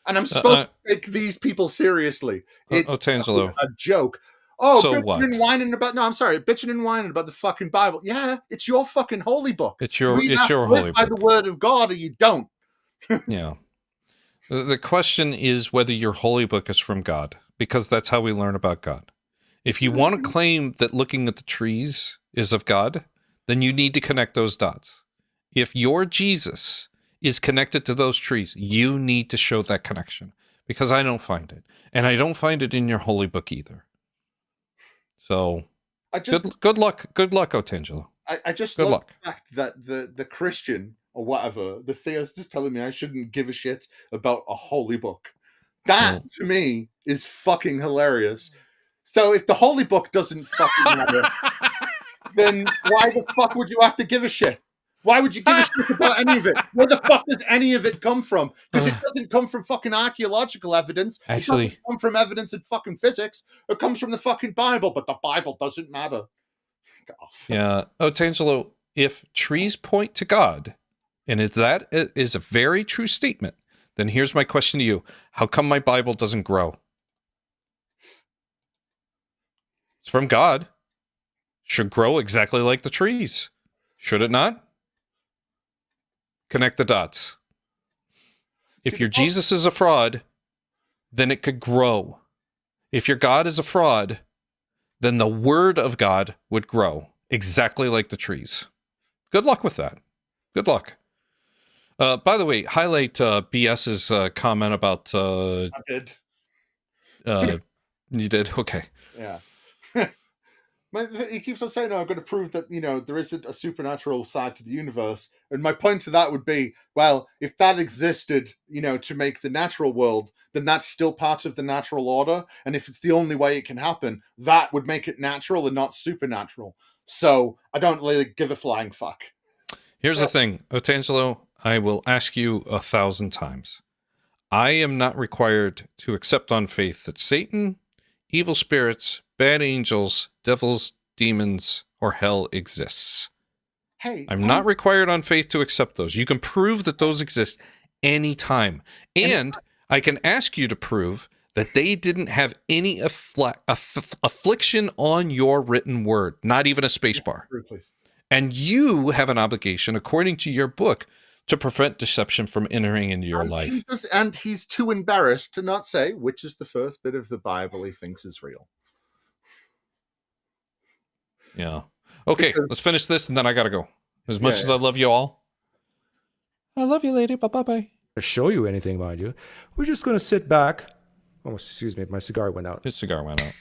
And I'm supposed to take these people seriously. It's
Tangelo,
a joke. Oh,
so
bitching
what?
and whining about bitching and whining about the fucking Bible. Yeah, it's your fucking holy book.
It's your holy
book. By the word of God, or you don't.
Yeah. The question is whether your holy book is from God, because that's how we learn about God. If you want to claim that looking at the trees is of God, then you need to connect those dots. If your Jesus is connected to those trees, you need to show that connection, because I don't find it. And I don't find it in your holy book either. So good luck, Otangelo.
I just love the fact that the Christian or whatever, the theist, is telling me I shouldn't give a shit about a holy book. That to me is fucking hilarious. So if the holy book doesn't fucking matter, then why the fuck would you have to give a shit? Why would you give a shit about any of it? Where the fuck does any of it come from? Because it doesn't come from fucking archaeological evidence.
Actually,
it doesn't come from evidence in fucking physics. It comes from the fucking Bible, but the Bible doesn't matter.
Yeah. Otangelo, if trees point to God, and if that is a very true statement, then here's my question to you. How come my Bible doesn't grow? It's from God. Should grow exactly like the trees. Should it not? Connect the dots. If your Jesus is a fraud, then it could grow. If your God is a fraud, then the word of God would grow exactly like the trees. Good luck with that. Good luck. By the way, highlight BS's comment about...
I did.
You did? Okay.
Yeah. He keeps on saying, I've got to prove that, there isn't a supernatural side to the universe. And my point to that would be, well, if that existed, to make the natural world, then that's still part of the natural order. And if it's the only way it can happen, that would make it natural and not supernatural. So I don't really give a flying fuck.
Here's the thing, Otangelo, I will ask you 1,000 times. I am not required to accept on faith that Satan, evil spirits, bad angels, devils, demons, or hell exists. I'm not required on faith to accept those. You can prove that those exist anytime. And I can ask you to prove that they didn't have any affliction on your written word, not even a space bar. And you have an obligation, according to your book, to prevent deception from entering into your life.
And he's too embarrassed to not say which is the first bit of the Bible he thinks is real.
Yeah. Okay, let's finish this and then I gotta go. As much as I love you all. I love you, lady. Bye-bye.
To show you anything, mind you. We're just going to sit back. Oh, excuse me, my cigar went out.
His cigar went out.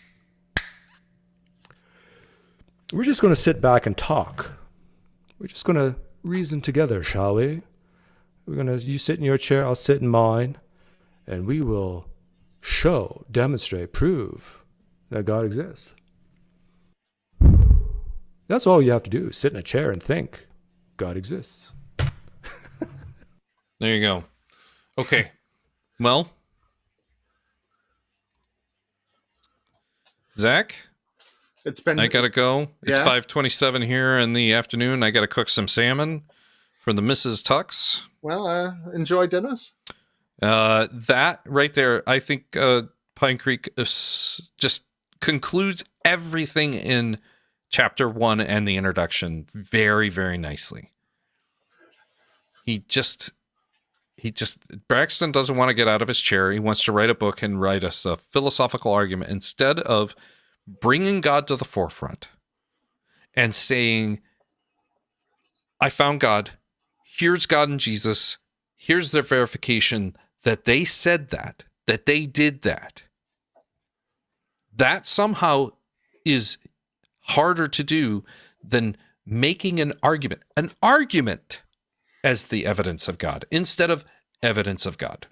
We're just going to sit back and talk. We're just going to reason together, shall we? You sit in your chair, I'll sit in mine, and we will show, demonstrate, prove that God exists. That's all you have to do, sit in a chair and think God exists.
There you go. Okay. Well, Zach, I gotta go. It's 5:27 here in the afternoon. I gotta cook some salmon for the Mrs. Tux.
Well, enjoy dinners.
That right there, I think Pine Creek just concludes everything in chapter 1 and the introduction very, very nicely. Braxton doesn't want to get out of his chair. He wants to write a book and write us a philosophical argument instead of bringing God to the forefront and saying, I found God. Here's God and Jesus. Here's their verification that they said that they did that. That somehow is harder to do than making an argument as the evidence of God instead of evidence of God.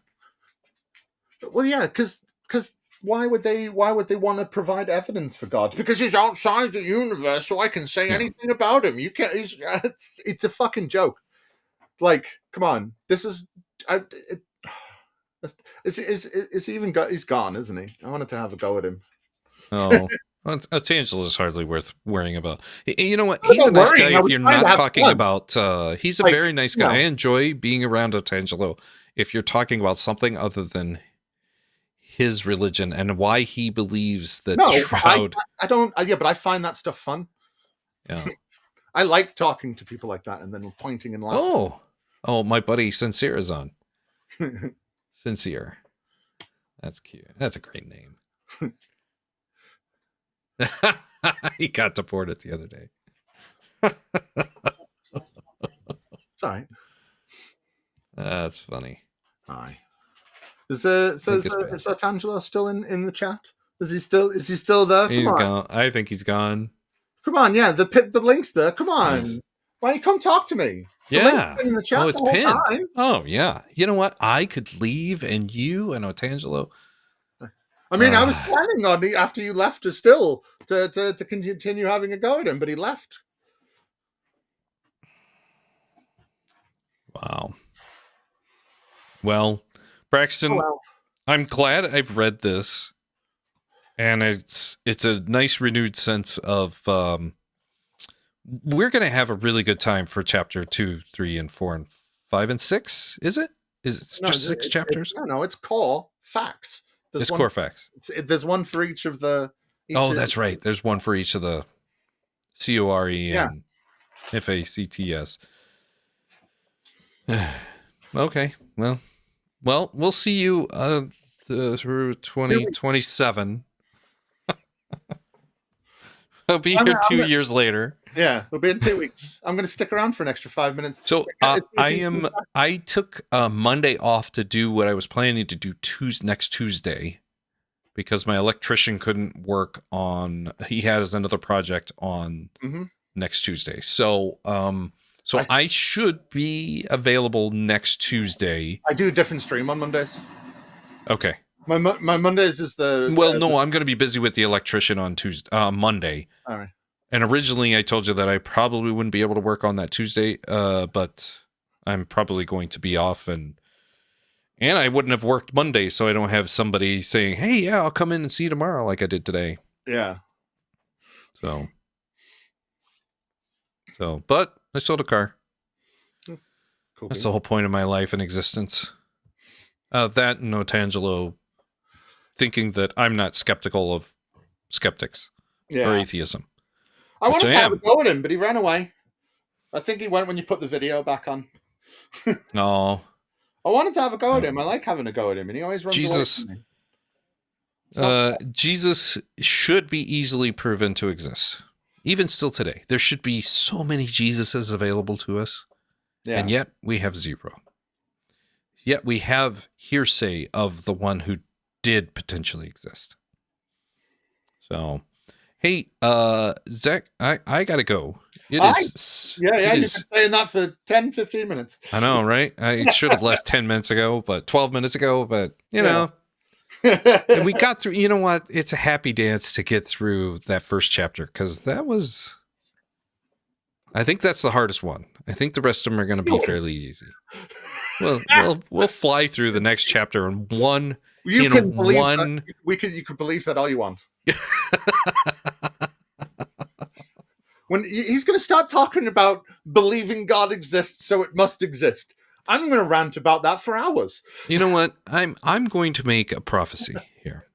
Well, yeah, because why would they want to provide evidence for God? Because he's outside the universe, so I can say anything about him. You can't. It's a fucking joke. Like, come on, this is. Is he even got? He's gone, isn't he? I wanted to have a go at him.
Oh, Angela's hardly worth worrying about. You know what? He's a nice guy if you're not talking about. He's a very nice guy. I enjoy being around Otangelo if you're talking about something other than his religion and why he believes that Shroud.
I don't. Yeah, but I find that stuff fun.
Yeah,
I like talking to people like that and then pointing and laughing.
Oh, my buddy Sincere is on. Sincere, that's cute. That's a great name. He got deported the other day.
It's all right.
That's funny.
Aye. Is Otangelo still in the chat? Is he still there?
He's gone. I think he's gone.
Come on, yeah. The link's there. Come on. Why don't you come talk to me?
Yeah.
In the chat
it's pinned. Time. Oh yeah. You know what? I could leave, and you and Otangelo.
I mean, I was planning on after you left to continue having a go at him, but he left.
Wow. Well, Braxton, I'm glad I've read this, and it's a nice renewed sense of we're going to have a really good time for chapter 2, 3, and 4, and 5, and 6. Is it? Is it just 6 chapters?
No, it's core facts.
It's core facts.
There's one for each of the.
That's right. There's one for each of the CORE and FACTS. Okay. Well, we'll see you through 2027. I'll be here 2 years later.
Yeah, we'll be in 2 weeks. I'm going to stick around for an extra 5 minutes.
So I took Monday off to do what I was planning to do next Tuesday because my electrician couldn't work on. He has another project on next Tuesday. So I should be available next Tuesday.
I do a different stream on Mondays.
Okay.
My Mondays is the.
Well, no, I'm going to be busy with the electrician on Monday.
All right.
And originally I told you that I probably wouldn't be able to work on that Tuesday, but I'm probably going to be off and I wouldn't have worked Monday, so I don't have somebody saying, hey, yeah, I'll come in and see you tomorrow like I did today.
Yeah.
So, but I sold a car. Cool. That's the whole point of my life and existence. That and Otangelo thinking that I'm not skeptical of skeptics or atheism.
I wanted to have a go at him, but he ran away. I think he went when you put the video back on.
No.
I wanted to have a go at him. I like having a go at him, and he always runs away from me.
Jesus should be easily proven to exist. Even still today. There should be so many Jesuses available to us, and yet we have zero. Yet we have hearsay of the one who did potentially exist. So... Hey, Zach, I gotta go. You've been
saying that for 10, 15 minutes.
I know, right? I should have left 10 minutes ago, but 12 minutes ago, but you know. And we got through, you know what? It's a happy dance to get through that first chapter, because I think that's the hardest one. I think the rest of them are going to be fairly easy. Well, we'll fly through the next chapter in one. You can
believe that all you want. When he's going to start talking about believing God exists, so it must exist. I'm going to rant about that for hours.
You know what? I'm going to make a prophecy here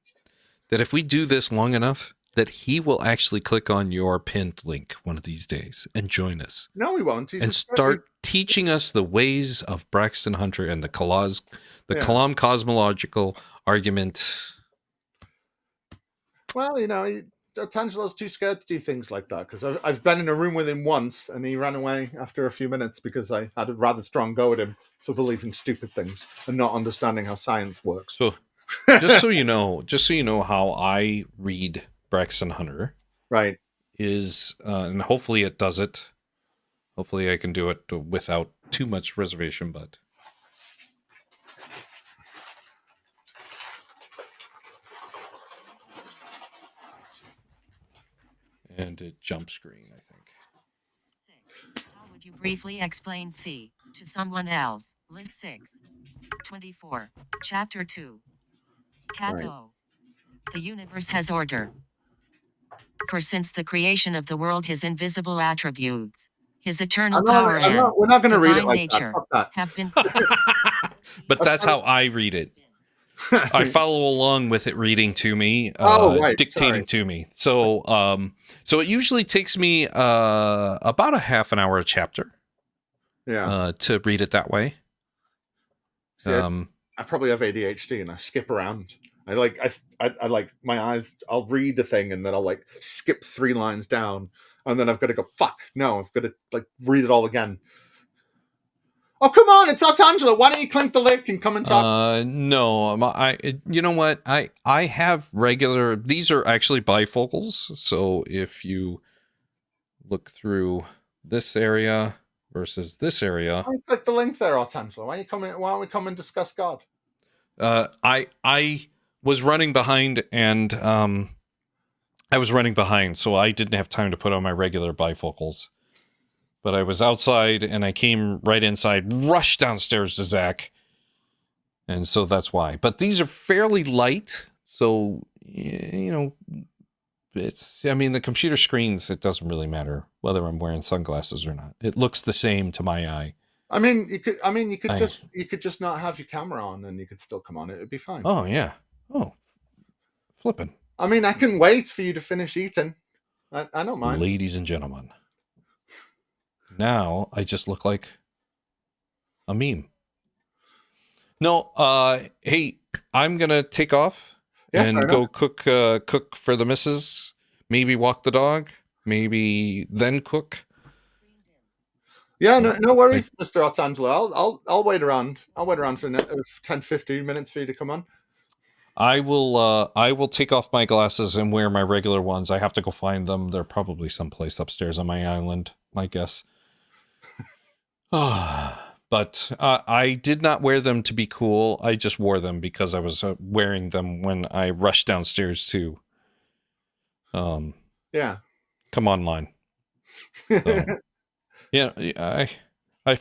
that if we do this long enough, that he will actually click on your pinned link one of these days and join us.
No, he won't.
And start teaching us the ways of Braxton Hunter and the Kalam cosmological argument.
Well, you know, Otangelo's too scared to do things like that, because I've been in a room with him once and he ran away after a few minutes because I had a rather strong go at him for believing stupid things and not understanding how science works.
So, just so you know how I read Braxton Hunter,
right,
is and hopefully it does it. Hopefully I can do it without too much reservation, but And a jump screen, I think.
6. How would you briefly explain C to someone else? List 6. 24. Chapter 2. Cat
Right.
O. The universe has order. For since the creation of the world, his invisible attributes, his eternal power and
we're not going to read it
divine
like
nature
that. Fuck that.
have been
But that's how I read it. I follow along with it reading to me,
right,
dictating to me. So, so it usually takes me about a half an hour a chapter.
Yeah.
To read it that way.
See, I probably have ADHD and I skip around. I like my eyes. I'll read the thing and then I'll like skip 3 lines down, and then I've got to go. Fuck no! I've got to like read it all again. Oh, come on, it's Artangelo. Why don't you clink the link and come and talk?
No, you know what? I have regular, these are actually bifocals. So if you look through this area versus this area.
Why don't you click the link there, Artangelo? Why don't we come and discuss God?
I was running behind and, so I didn't have time to put on my regular bifocals. But I was outside and I came right inside, rushed downstairs to Zach. And so that's why. But these are fairly light. So, you know, the computer screens, it doesn't really matter whether I'm wearing sunglasses or not. It looks the same to my eye.
You could just not have your camera on and you could still come on. It would be fine.
Oh, yeah. Oh, flipping.
I can wait for you to finish eating. I don't mind.
Ladies and gentlemen. Now I just look like a meme. No, hey, I'm gonna take off and go cook for the missus. Maybe walk the dog. Maybe then cook.
Yeah, no worries, Mr. Artangelo. I'll wait around. I'll wait around for 10, 15 minutes for you to come on.
I will take off my glasses and wear my regular ones. I have to go find them. They're probably someplace upstairs on my island, my guess. But I did not wear them to be cool. I just wore them because I was wearing them when I rushed downstairs to come online. Yeah, I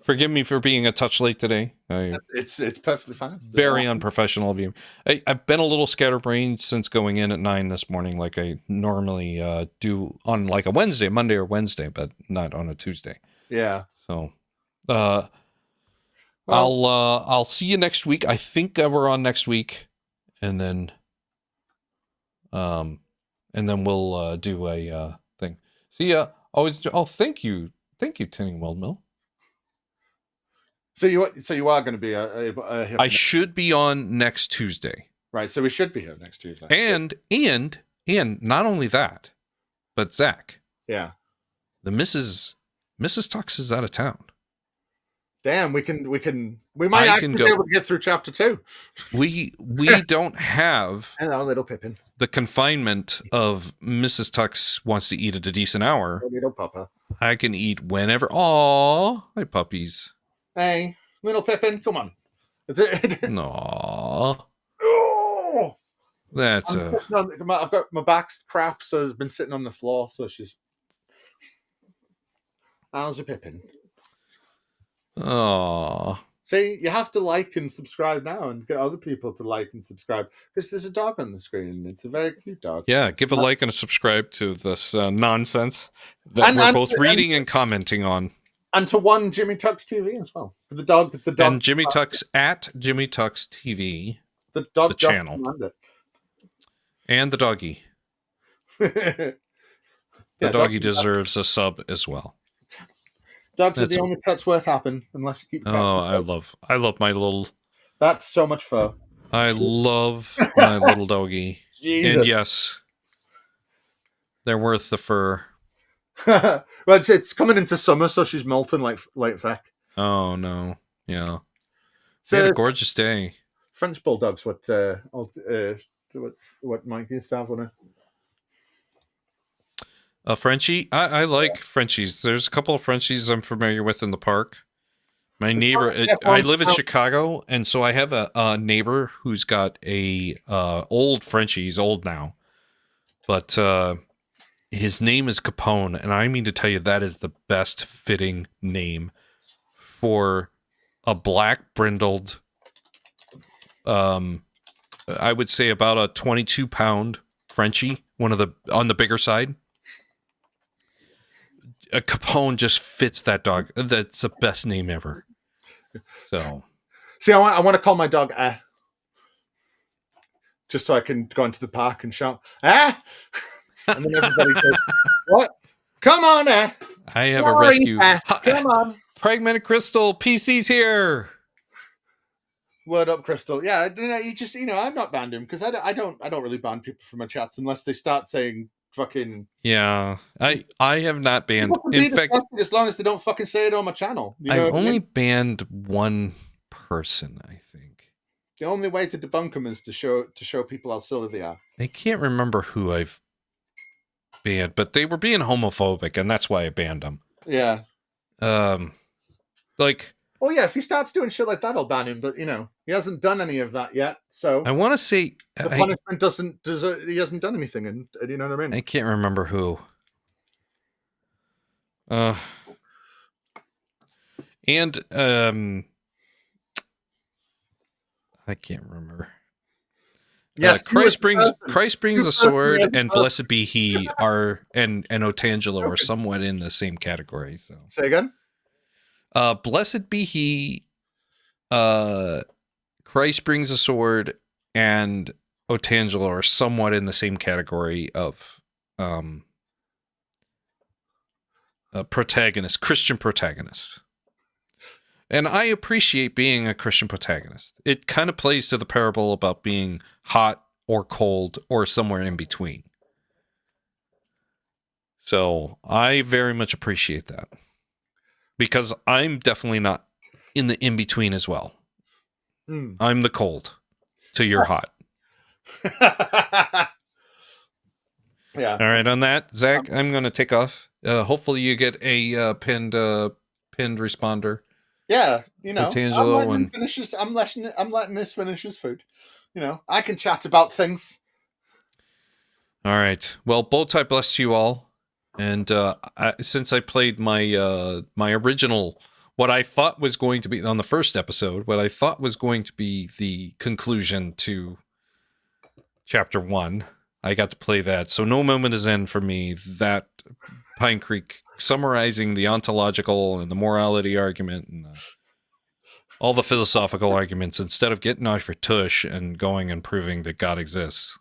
forgive me for being a touch late today.
It's perfectly fine.
Very unprofessional of you. I've been a little scatterbrained since going in at 9 this morning, like I normally do on like a Wednesday, Monday or Wednesday, but not on a Tuesday.
Yeah.
So, I'll see you next week. I think we're on next week, and then we'll do a thing. See ya. Thank you, Tinning Weld Mill.
So you are going to be
I should be on next Tuesday.
Right. So we should be here next Tuesday.
And not only that, but Zach.
Yeah.
The Mrs. Tux is out of town.
Damn, we might actually be able to get through chapter 2.
We don't have
little Pippin.
The confinement of Mrs. Tux wants to eat at a decent hour.
Little Papa.
I can eat whenever. Aw, hi puppies.
Hey, little Pippin, come on.
Aww.
Oh!
That's
I've got my back's crap, so it's been sitting on the floor, so she's... How's your Pippin?
Aww.
See, you have to like and subscribe now and get other people to like and subscribe because there's a dog on the screen. It's a very cute dog.
Yeah, give a like and a subscribe to this nonsense that we're both reading and commenting on.
And to one Jimmy Tux TV as well. The dog.
And Jimmy Tux at Jimmy Tux TV.
The dog.
The channel. And the doggy. The doggy deserves a sub as well.
Dogs are the only pets worth having, unless you keep.
I love my little.
That's so much fur.
I love my little doggy.
Jesus.
And yes, they're worth the fur.
Well, it's coming into summer, so she's molting like feck.
Oh no! Yeah, we had a gorgeous day.
French bulldogs. What Mike used to have on it.
A Frenchie? I like Frenchies. There's a couple of Frenchies I'm familiar with in the park. My neighbor, I live in Chicago, and so I have a neighbor who's got a old Frenchie. He's old now, but his name is Capone, and I mean to tell you that is the best fitting name for a black brindled, I would say about a 22-pound Frenchie, one of the on the bigger side. A Capone just fits that dog. That's the best name ever. So,
see, I want to call my dog just so I can go into the park and shout and then everybody goes, "What? Come on,
I have
Sorry,
a rescue.
Come on,
Pragmatic Crystal, PC's here.
Word up, Crystal. Yeah, you just I'm not banned him because I don't really ban people from my chats unless they start saying fucking.
Yeah, I have not banned. In fact,
as long as they don't fucking say it on my channel.
I've only banned one person, I think.
The only way to debunk them is to show people how silly they are.
I can't remember who I've banned, but they were being homophobic, and that's why I banned them.
Yeah.
Like.
Oh yeah, if he starts doing shit like that, I'll ban him. But he hasn't done any of that yet. So
I want to say
the punishment he hasn't done anything, and you know what I mean.
I can't remember who. And I can't remember.
Yes,
Christ brings a sword, and blessed be he and Otangelo are somewhat in the same category. So
say again.
Blessed be he, Christ brings a sword, and Otangelo are somewhat in the same category of protagonist, Christian protagonist. And I appreciate being a Christian protagonist. It kind of plays to the parable about being hot or cold or somewhere in between. So I very much appreciate that. Because I'm definitely not in the in-between as well. I'm the cold to your hot.
Yeah.
All right, on that, Zach, I'm going to take off. Hopefully you get a pinned responder.
Yeah,
Otangelo
I'm letting this finish his food. I can chat about things.
All right. Well, Bowtie bless you all. And since I played my my original, what I thought was going to be on the first episode, what I thought was going to be the conclusion to Chapter 1, I got to play that. So no moment is in for me. That Pine Creek summarizing the ontological and the morality argument and all the philosophical arguments instead of getting off your tush and going and proving that God exists.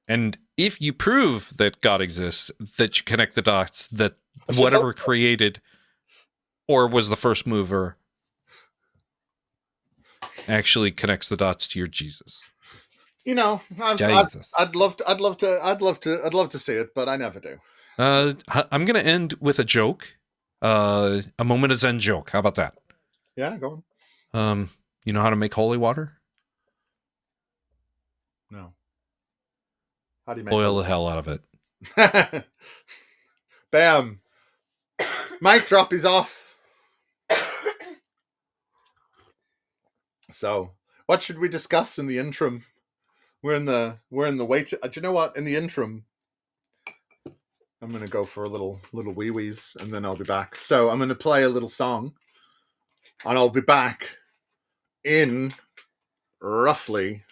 And if you prove that God exists, that you connect the dots, that whatever created or was the first mover actually connects the dots to your Jesus.
I'd love to see it, but I never do.
I'm going to end with a joke. A moment of Zen joke. How about that?
Yeah, go
on. You know how to make holy water?
No. How do you make
boil the hell out of it?
Bam. Mic drop is off. So, what should we discuss in the interim? We're in the wait. Do you know what? In the interim, I'm gonna go for a little wee wees, and then I'll be back. So I'm gonna play a little song, and I'll be back in roughly.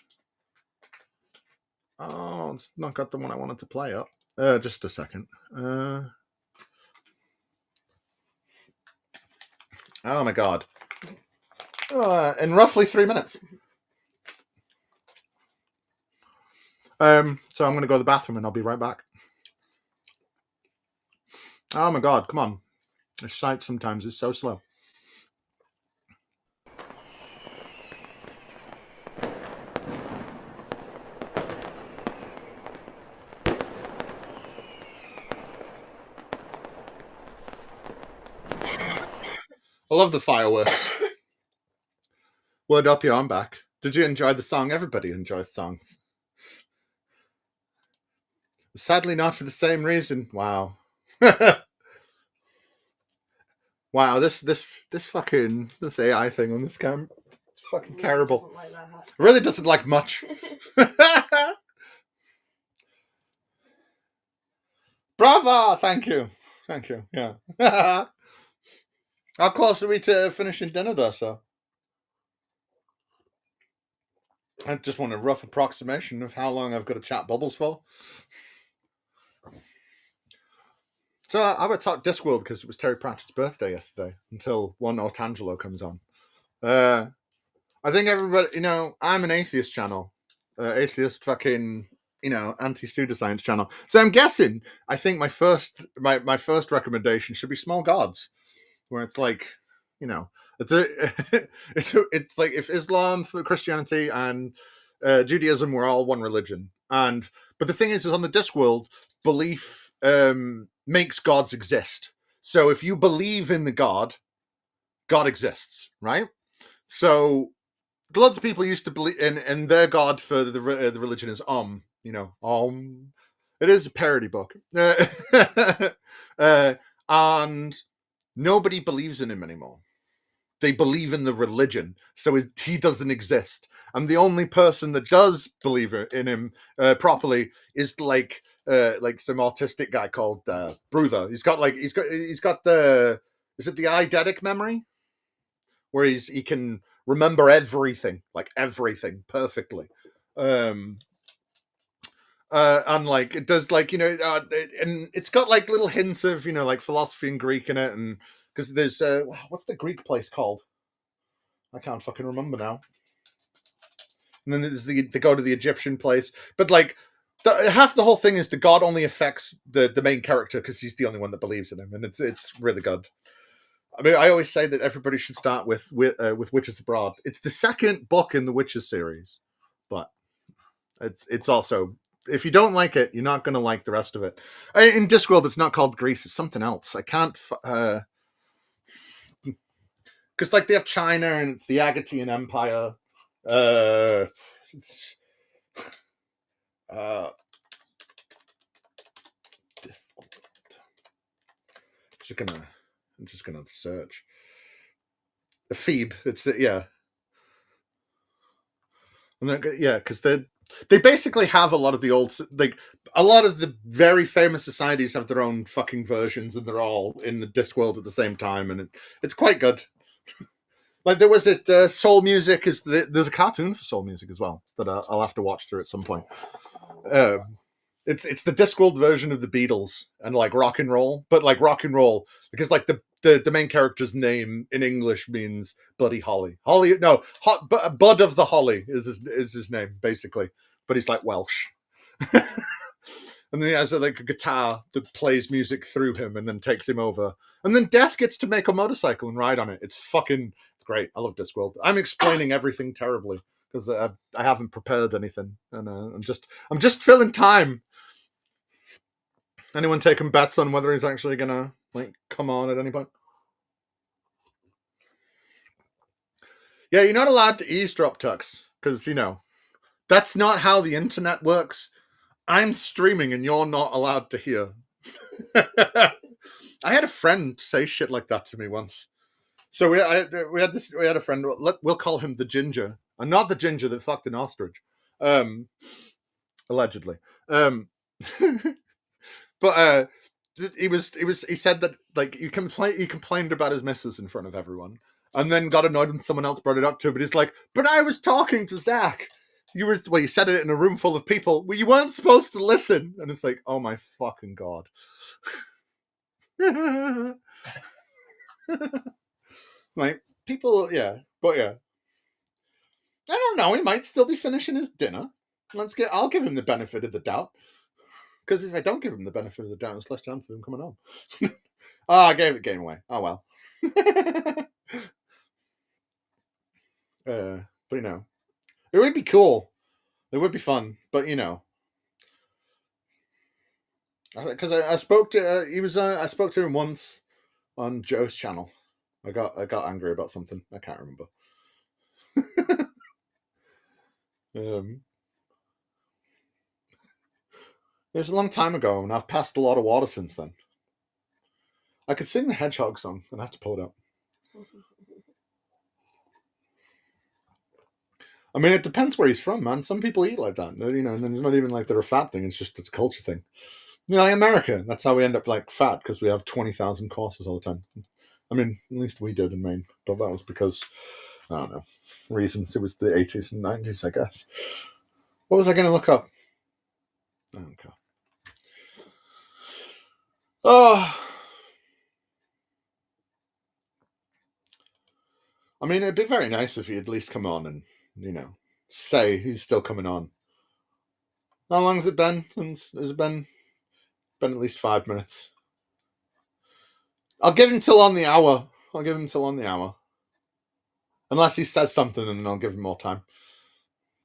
Oh, it's not got the one I wanted to play up. Just a second. Oh my god. In roughly 3 minutes. So I'm going to go to the bathroom and I'll be right back. Oh my god, come on. This site sometimes is so slow. I love the fireworks. Word up, I'm back. Did you enjoy the song? Everybody enjoys songs. Sadly not for the same reason. Wow. Wow, this AI thing on this camera, it's fucking terrible. Like it really doesn't like much. Bravo! Thank you. Yeah. How close are we to finishing dinner, though, so? I just want a rough approximation of how long I've got to chat bubbles for. So I would talk Discworld because it was Terry Pratchett's birthday yesterday until one Ortangelo comes on. I think everybody, I'm an atheist channel. Atheist fucking, anti-pseudoscience channel. So I'm guessing, I think my first recommendation should be Small Gods, where it's like, it's it's like if Islam, Christianity, and Judaism were all one religion. But the thing is on the Discworld, belief makes gods exist. So if you believe in the God exists, right? So lots of people used to believe in their god for the religion is Om. It is a parody book, and nobody believes in him anymore. They believe in the religion, so he doesn't exist. And the only person that does believe in him properly is like some autistic guy called Bruther. He's got the is it the eidetic memory, where he can remember everything perfectly. And like it does, and it's got like little hints of like philosophy and Greek in it, and because there's what's the Greek place called? I can't fucking remember now. And then there's they go to the Egyptian place, but like half the whole thing is the god only affects the main character because he's the only one that believes in him, and it's really good. I mean, I always say that everybody should start with Witches Abroad. It's the second book in the Witches series, but it's also, if you don't like it, you're not going to like the rest of it. In Discworld, it's not called Greece; it's something else. I can't, because like they have China and it's the Agatean Empire. It's, Discworld. I'm just gonna search. Phoebe. It's yeah. And then, yeah, because they basically have a lot of the old, like a lot of the very famous societies have their own fucking versions, and they're all in the Discworld at the same time, and it's quite good. Like there was Soul Music there's a cartoon for Soul Music as well that I'll have to watch through at some point. It's the Discworld version of the Beatles and like rock and roll, but like rock and roll because like the main character's name in English means Buddy Holly. Bud of the Holly is his name basically, but he's like Welsh. And then he has like a guitar that plays music through him and then takes him over. And then Death gets to make a motorcycle and ride on it. It's great. I love Discworld. I'm explaining everything terribly because I haven't prepared anything, and I'm just filling time. Anyone taking bets on whether he's actually gonna like come on at any point? Yeah, you're not allowed to eavesdrop, Tux, because that's not how the internet works. I'm streaming and you're not allowed to hear. I had a friend say shit like that to me once. So we had a friend. We'll call him the Ginger, and not the ginger that fucked an ostrich, allegedly. But he said that like he complained about his missus in front of everyone, and then got annoyed when someone else brought it up to him. But he's like, "But I was talking to Zach. You said it in a room full of people. Well, you weren't supposed to listen." And it's like, oh my fucking god. Like people, yeah, but yeah. I don't know. He might still be finishing his dinner. I'll give him the benefit of the doubt. Because if I don't give him the benefit of the doubt, there's less chance of him coming on. I gave the game away. Oh well. But it would be cool. It would be fun. But because I spoke to I spoke to him once on Joe's channel. I got angry about something. I can't remember. It was a long time ago, and I've passed a lot of water since then. I could sing the Hedgehog song, and I have to pull it up. I mean, it depends where he's from, man. Some people eat like that, and it's not even like they're a fat thing. It's just a culture thing. You know, like America, that's how we end up like fat, because we have 20,000 courses all the time. I mean, at least we did in Maine, but that was because, I don't know, reasons. It was the 80s and 90s, I guess. What was I going to look up? I don't care. Oh, I mean, it'd be very nice if he'd at least come on and, you know, say he's still coming on. How long has it been? Has it been at least 5 minutes? I'll give him till on the hour. Unless he says something, and then I'll give him more time.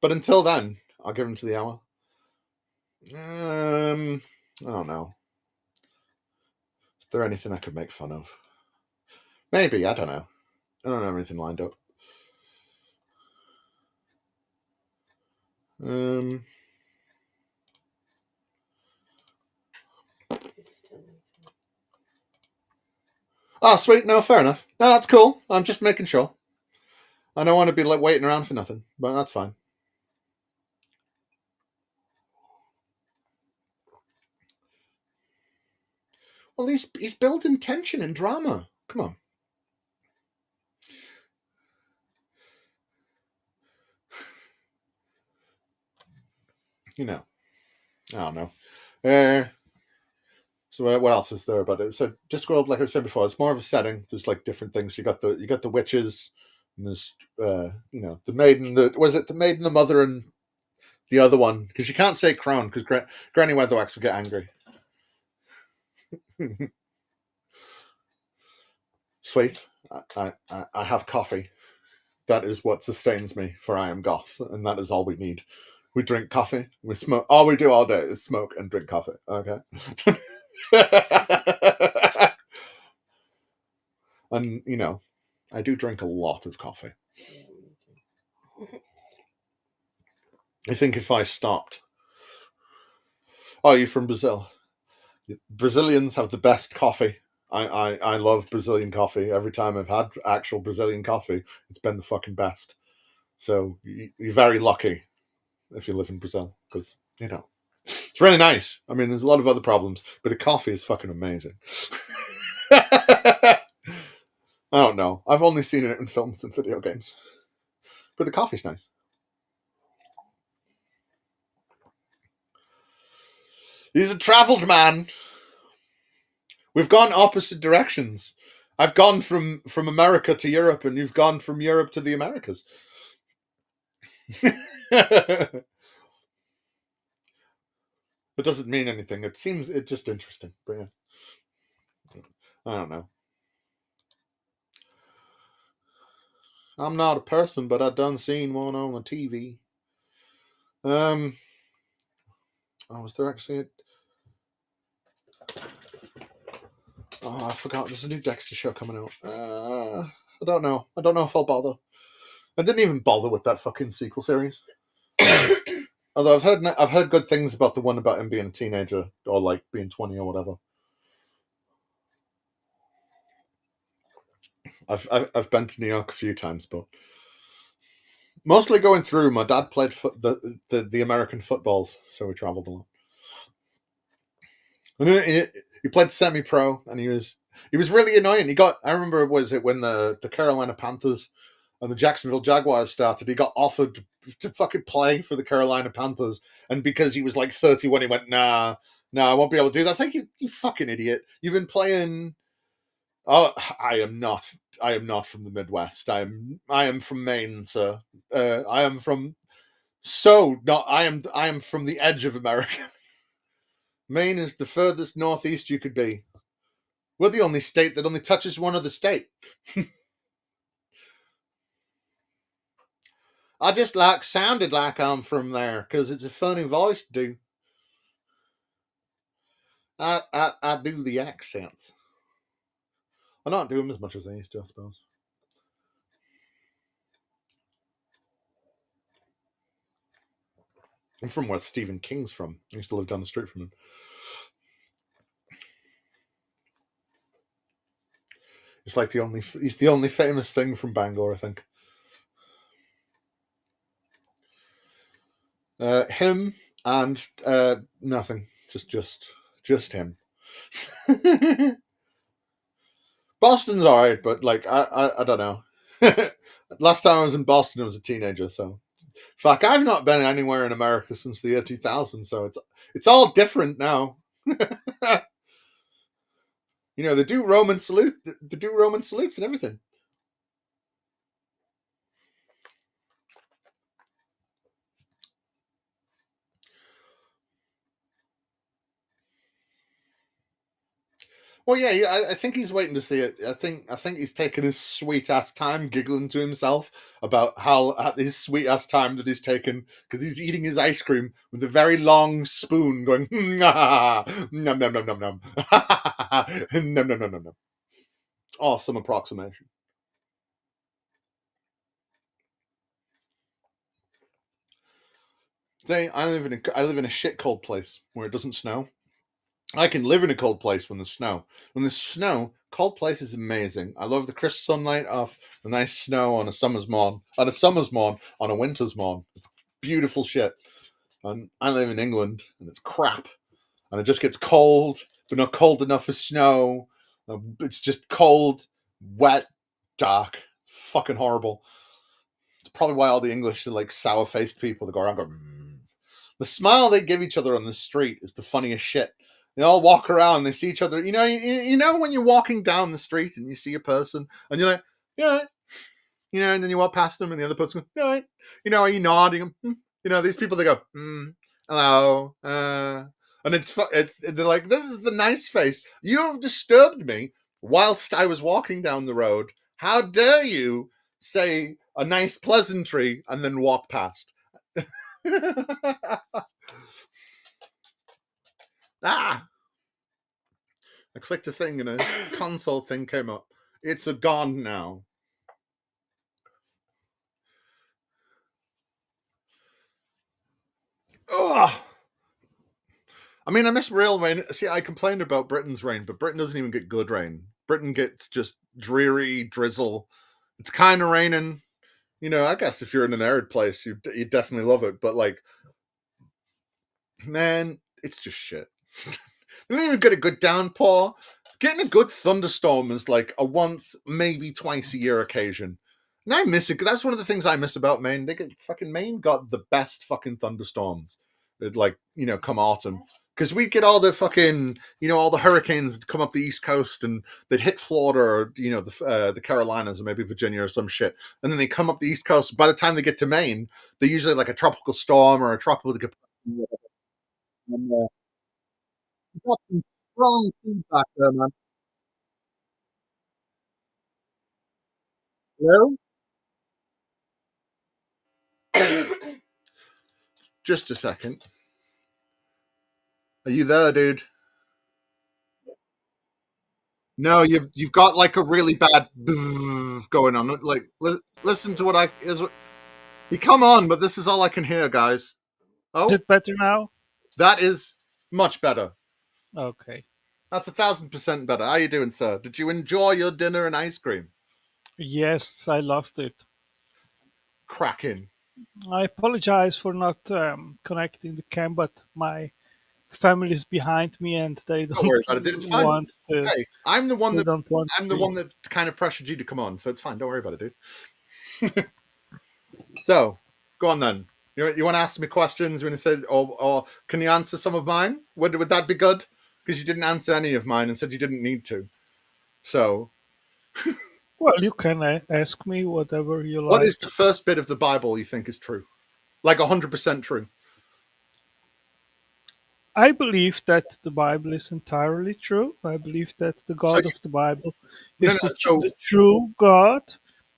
But until then, I'll give him to the hour. I don't know. Is there anything I could make fun of? Maybe, I don't know. I don't have anything lined up. Oh, sweet. No, fair enough. No, that's cool. I'm just making sure. I don't want to be like waiting around for nothing, but that's fine. Well, he's building tension and drama. Come on. You know, I don't know. So what else is there about it? So Discworld, like I said before, it's more of a setting. There's like different things. You got the witches, and there's you know, the maiden. The maiden, the mother, and the other one, because you can't say crown because Granny Weatherwax will get angry. Sweet. I have coffee. That is what sustains me, for I am goth, and that is all we need. We drink coffee, we smoke. All we do all day is smoke and drink coffee. Okay. And, you know, I do drink a lot of coffee. I think if I stopped... Oh, you're from Brazil? Brazilians have the best coffee. I love Brazilian coffee. Every time I've had actual Brazilian coffee, it's been the fucking best. So you're very lucky if you live in Brazil, because, you know, it's really nice. I mean, there's a lot of other problems, but the coffee is fucking amazing. I don't know. I've only seen it in films and video games. But the coffee's nice. He's a travelled man. We've gone opposite directions. I've gone from America to Europe, and you've gone from Europe to the Americas. It doesn't mean anything. It's just interesting. But yeah. I don't know. I'm not a person, but I done seen one on the TV. Oh, was there actually Oh, I forgot. There's a new Dexter show coming out. I don't know. I don't know if I'll bother. I didn't even bother with that fucking sequel series. Although I've heard good things about the one about him being a teenager, or like being 20 or whatever. I've been to New York a few times, but mostly going through. My dad played the American footballs, so we traveled a lot. And he played semi-pro, and he was really annoying. I remember, was it when the Carolina Panthers and the Jacksonville Jaguars started, he got offered to fucking play for the Carolina Panthers, and because he was like 31, he went, nah, I won't be able to do that. It's like, you fucking idiot. You've been playing... Oh, I am not from the Midwest. I am from Maine, sir. I am from the edge of America. Maine is the furthest northeast you could be. We're the only state that only touches one other state. I just sounded like I'm from there because it's a funny voice to do. I do the accents. I don't do them as much as I used to, I suppose. I'm from where Stephen King's from. I used to live down the street from him. It's like he's the only famous thing from Bangor, I think. Him and nothing. Just Just him. Boston's alright, but like I don't know. Last time I was in Boston, I was a teenager, so fuck. I've not been anywhere in America since the year 2000, so it's all different now. You know, they do Roman salute, they do Roman salutes and everything. Well, yeah, I think he's waiting to see it. I think he's taking his sweet ass time, giggling to himself about how his sweet ass time that he's taken because he's eating his ice cream with a very long spoon, going nom nom nom nom nom nom nom nom nom nom. Awesome approximation. Say, I live in a shit cold place where it doesn't snow. I can live in a cold place when there's snow. When there's snow, cold place is amazing. I love the crisp sunlight of the nice snow on a summer's morn, on a winter's morn. It's beautiful shit. And I live in England, and it's crap. And it just gets cold, but not cold enough for snow. It's just cold, wet, dark, fucking horrible. It's probably why all the English are like sour-faced people that go around going. The smile they give each other on the street is the funniest shit. They all walk around and they see each other. You know when you're walking down the street and you see a person and you're like, yeah, and then you walk past them and the other person goes, yeah, are you nodding? These people, they go, hello, and they're like, this is the nice face. You have disturbed me whilst I was walking down the road. How dare you say a nice pleasantry and then walk past? I clicked a thing and a console thing came up. It's gone now. Ugh. I mean, I miss real rain. See, I complained about Britain's rain, but Britain doesn't even get good rain. Britain gets just dreary drizzle. It's kind of raining. I guess if you're in an arid place, you definitely love it. But like, man, it's just shit. They don't even get a good downpour. Getting a good thunderstorm is like a once, maybe twice a year occasion. And I miss it. That's one of the things I miss about Maine. Maine got the best fucking thunderstorms. Come autumn. Because we get all the fucking, all the hurricanes that come up the East Coast and they'd hit Florida or, the Carolinas or maybe Virginia or some shit. And then they come up the East Coast. By the time they get to Maine, they're usually like a tropical storm or a tropical depression. And, got some strong feedback there, man. Hello? Just a second. Are you there, dude? No, you've got like a really bad going on. Like, listen to what you come on, but this is all I can hear, guys. Oh,
is it better now?
That is much better.
Okay.
That's 1,000% better. How you doing, sir? Did you enjoy your dinner and ice cream?
Yes, I loved it.
Cracking.
I apologize for not connecting the cam, but my family is behind me and they don't
worry about it. It's fine.
want to.
Hey, I'm the one that kind of pressured you to come on, so it's fine. Don't worry about it, dude. So, go on then. You want to ask me questions? You want to say, or can you answer some of mine? Would that be good? Because you didn't answer any of mine and said you didn't need to. So.
Well, you can ask me whatever you like.
What is the first bit of the Bible you think is true? Like 100% true?
I believe that the Bible is entirely true. I believe that the God of the Bible is the true God,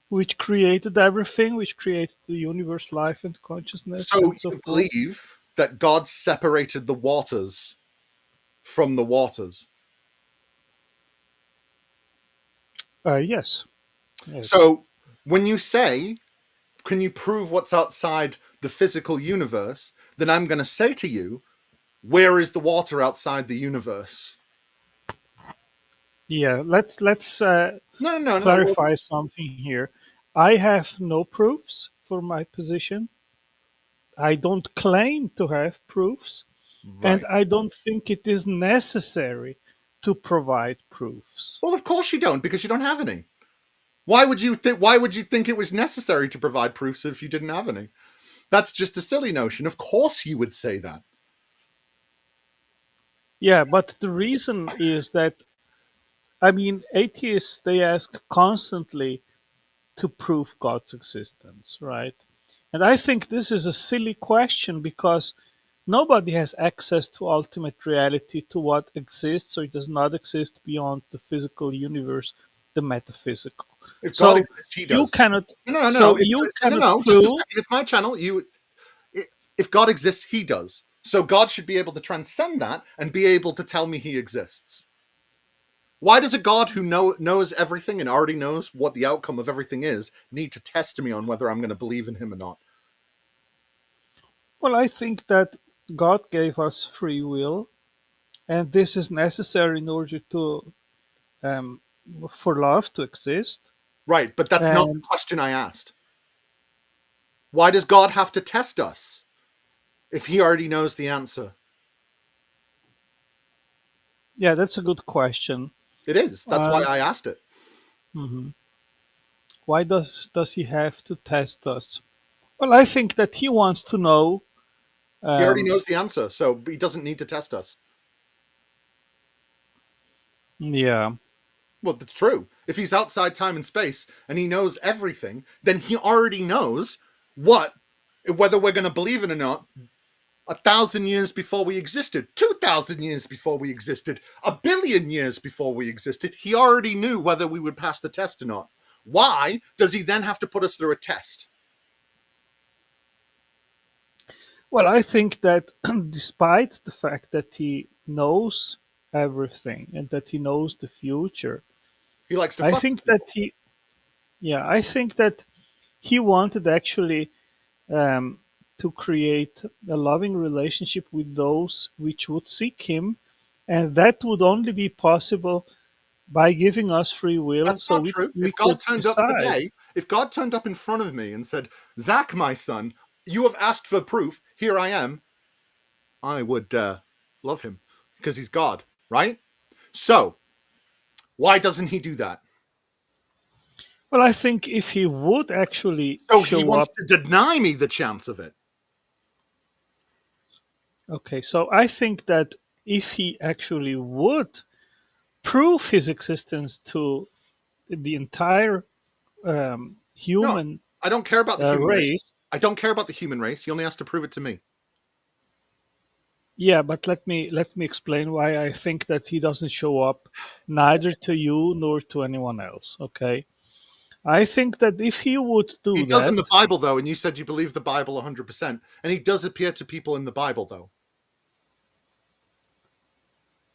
which created everything, which created the universe, life, and consciousness.
So you believe that God separated the waters from the waters?
Yes.
So when you say, can you prove what's outside the physical universe? Then I'm going to say to you, where is the water outside the universe?
Yeah, let's clarify something here. I have no proofs for my position. I don't claim to have proofs.
Right.
And I don't think it is necessary to provide proofs.
Well, of course you don't, because you don't have any. Why would you think it was necessary to provide proofs if you didn't have any? That's just a silly notion. Of course you would say that.
Yeah, but the reason is that, I mean, atheists, they ask constantly to prove God's existence, right? And I think this is a silly question because nobody has access to ultimate reality, to what exists or does not exist beyond the physical universe, the metaphysical.
If God
So
exists, he
you
does.
cannot.
No,
So
no,
you cannot
no. Just a
prove.
second. It's my channel. If God exists, he does. So God should be able to transcend that and be able to tell me he exists. Why does a God who knows everything and already knows what the outcome of everything is need to test me on whether I'm going to believe in him or not?
Well, I think that God gave us free will, and this is necessary in order to um, for love to exist.
Right, but that's not the
And
question I asked. Why does God have to test us if he already knows the answer?
yeah, that's a good question.
It is. That's why
Uh,
I asked it.
mhm. Why does he have to test us? Well, I think that he wants to know.
He already
Um,
knows the answer, so he doesn't need to test us.
yeah,
Well, that's true. If he's outside time and space and he knows everything, then he already knows whether we're going to believe it or not, 1,000 years before we existed, 2,000 years before we existed, 1 billion years before we existed. He already knew whether we would pass the test or not. Why does he then have to put us through a test?
well, I think that despite the fact that he knows everything and that he knows the future,
He likes to
I
fuck with
think that
people.
I think that he wanted actually um, to create a loving relationship with those which would seek him, and that would only be possible by giving us free will,
That's
so
not
we
true.
we could decide.
If God turned up in front of me and said, Zach, my son, you have asked for proof, here I am, I would love him because he's God, right? So, why doesn't he do that?
Well, I think if he would actually
So he
show
wants
up,
to deny me the chance of it.
okay, so I think that if he actually would prove his existence to the entire
No,
human
I don't care about the human race.
race.
I don't care about the human race. He only has to prove it to me.
Yeah, but let me explain why I think that he doesn't show up neither to you nor to anyone else. Okay, I think that if he would
He
do
does in
that,
the Bible, though, and you said you believe the Bible 100%, and he does appear to people in the Bible, though.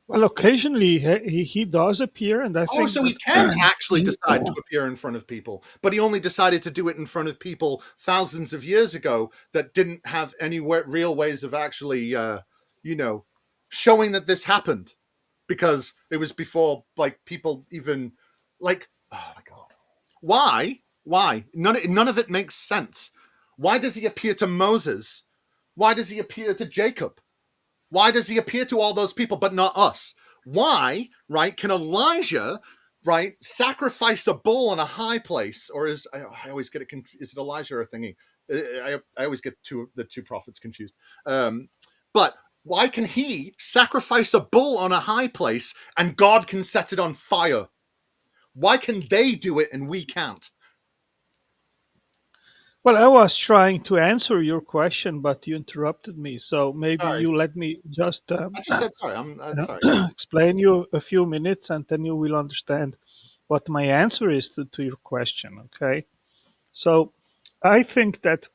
well, occasionally he does appear, and I
Oh,
think
so he
that
can actually decide to appear in front of people, but he only decided to do it in front of people thousands of years ago that didn't have any real ways of actually, showing that this happened, because it was before, like, people even, like, oh my god, why? Why? None of it makes sense. Why does he appear to Moses? Why does he appear to Jacob? Why does he appear to all those people but not us? Why, right, can Elijah, right, sacrifice a bull on a high place? Or I always get it confused. Is it Elijah or a thingy? I always get the two prophets confused. But why can he sacrifice a bull on a high place and God can set it on fire? Why can they do it and we can't?
well, I was trying to answer your question, but you interrupted me. So maybe
Sorry.
you let me just
I just said sorry. I'm sorry.
explain you a few minutes, and then you will understand what my answer is to your question. Okay, so I think that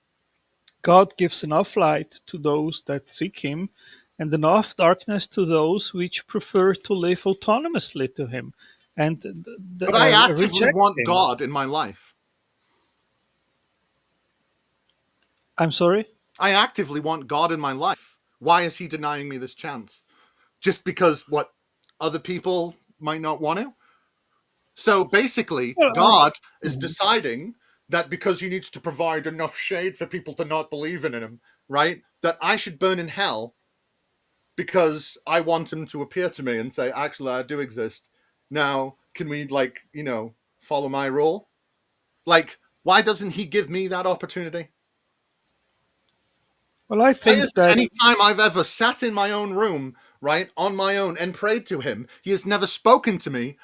God gives enough light to those that seek Him, and enough darkness to those which prefer to live autonomously to Him and
But I actively
reject
want
Him.
God in my life.
I'm sorry?
I actively want God in my life. Why is he denying me this chance? Just because what other people might not want to? So basically,
Well,
God is
Mhm.
deciding that because he needs to provide enough shade for people to not believe in him, right? That I should burn in hell because I want him to appear to me and say, actually, I do exist. Now, can we, like, follow my rule? Like, why doesn't he give me that opportunity?
Well, I think that
any time I've ever sat in my own room, right, on my own and prayed to him, he has never spoken to me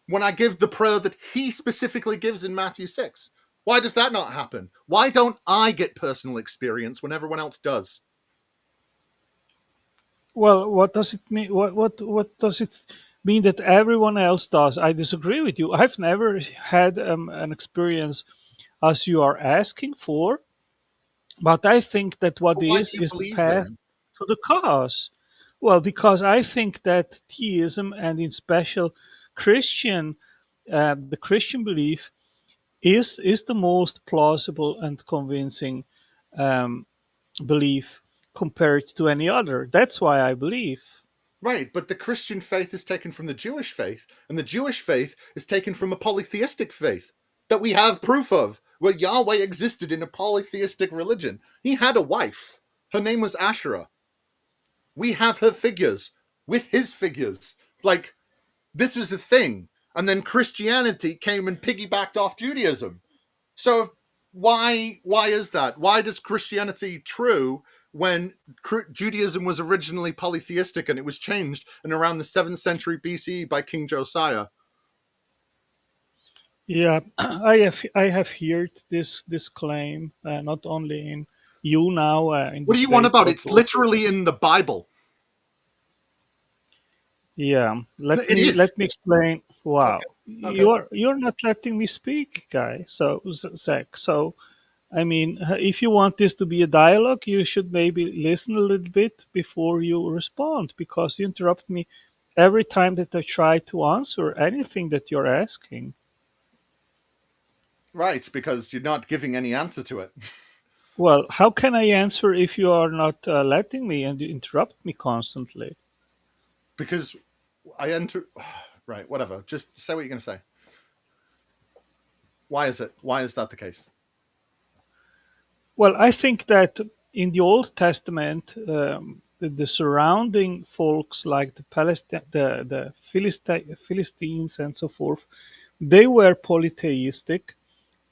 when I give the prayer that he specifically gives in Matthew 6. Why does that not happen? Why don't I get personal experience when everyone else does?
Well, what does it mean? What does it mean that everyone else does? I disagree with you. I've never had an experience as you are asking for, but I think that what
But why do
is
you
the
believe
path
then?
to the cause. Well, because I think that theism and in special Christian, the Christian belief is the most plausible and convincing um, belief compared to any other. That's why I believe.
Right, but the Christian faith is taken from the Jewish faith, and the Jewish faith is taken from a polytheistic faith that we have proof of, where Yahweh existed in a polytheistic religion. He had a wife. Her name was Asherah. We have her figures with his figures. Like, this was a thing. And then Christianity came and piggybacked off Judaism. So why is that? Why does Christianity true when Judaism was originally polytheistic and it was changed in around the 7th century BCE by King Josiah?
Yeah, I have heard this claim not only in you now in
What
the
do you want
States,
about?
but
It's
also
literally in the Bible.
yeah. Let
It
me
is.
let me explain. Wow,
Okay.
you're not letting me speak, guy. So Zach. So I mean, if you want this to be a dialogue, you should maybe listen a little bit before you respond, because you interrupt me every time that I try to answer anything that you're asking.
Right, because you're not giving any answer to it.
Well, how can I answer if you are not letting me and you interrupt me constantly?
Because I enter. Right, whatever. Just say what you're going to say. Why is it? Why is that the case?
Well, I think that in the Old Testament, the surrounding folks like the Philistines and so forth, they were polytheistic,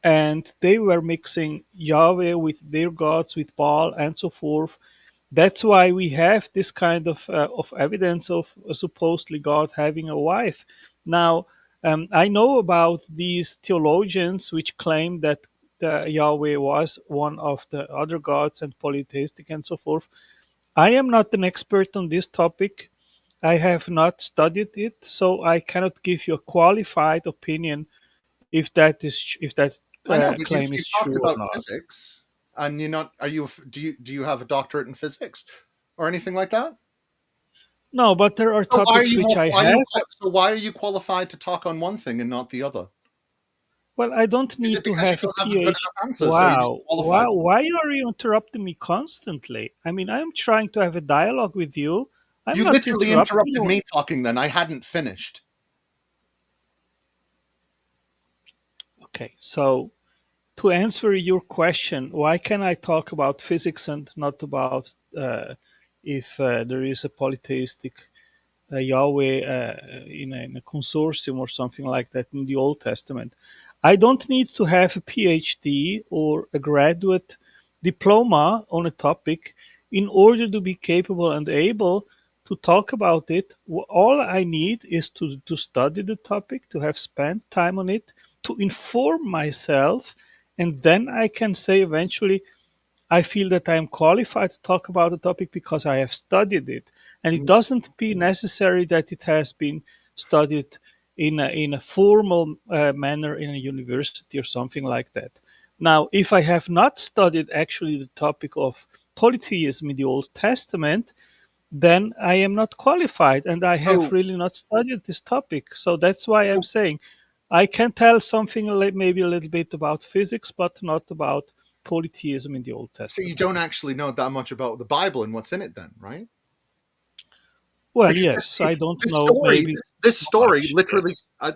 and they were mixing Yahweh with their gods, with Baal and so forth. That's why we have this kind of evidence of supposedly God having a wife. Now, I know about these theologians which claim that Yahweh was one of the other gods and polytheistic and so forth. I am not an expert on this topic. I have not studied it, so I cannot give you a qualified opinion if that
I know, but
claim is
you've talked
true or
about
not.
physics, and you're not. Are you? Do you have a doctorate in physics, or anything like that?
No, but there are
So why are
topics
you?
which I
Why are you?
have.
So why are you qualified to talk on one thing and not the other?
Well, I don't
Is
need
it
to
because you
have a
don't have a good
PhD.
enough answer, so you're not
Wow.
qualified?
Wow. Why are you interrupting me constantly? I mean, I'm trying to have a dialogue with you. I'm
You
not
literally
interrupting
interrupted
you.
me talking. Then I hadn't finished.
Okay, so to answer your question, why can I talk about physics and not about if there is a polytheistic Yahweh in a consortium or something like that in the Old Testament? I don't need to have a PhD or a graduate diploma on a topic in order to be capable and able to talk about it. All I need is to study the topic, to have spent time on it, to inform myself, and then I can say eventually I feel that I am qualified to talk about the topic because I have studied it. And it doesn't be necessary that it has been studied in a formal manner in a university or something like that. Now, if I have not studied actually the topic of polytheism in the Old Testament, then I am not qualified and I have
So,
really not studied this topic. So that's why I'm
so,
saying I can tell something maybe a little bit about physics, but not about polytheism in the Old
so you
Testament.
don't actually know that much about the Bible and what's in it, then, right?
Well,
Because
yes, I
it's
don't
this
know
story.
maybe
This
so
story
much.
literally. I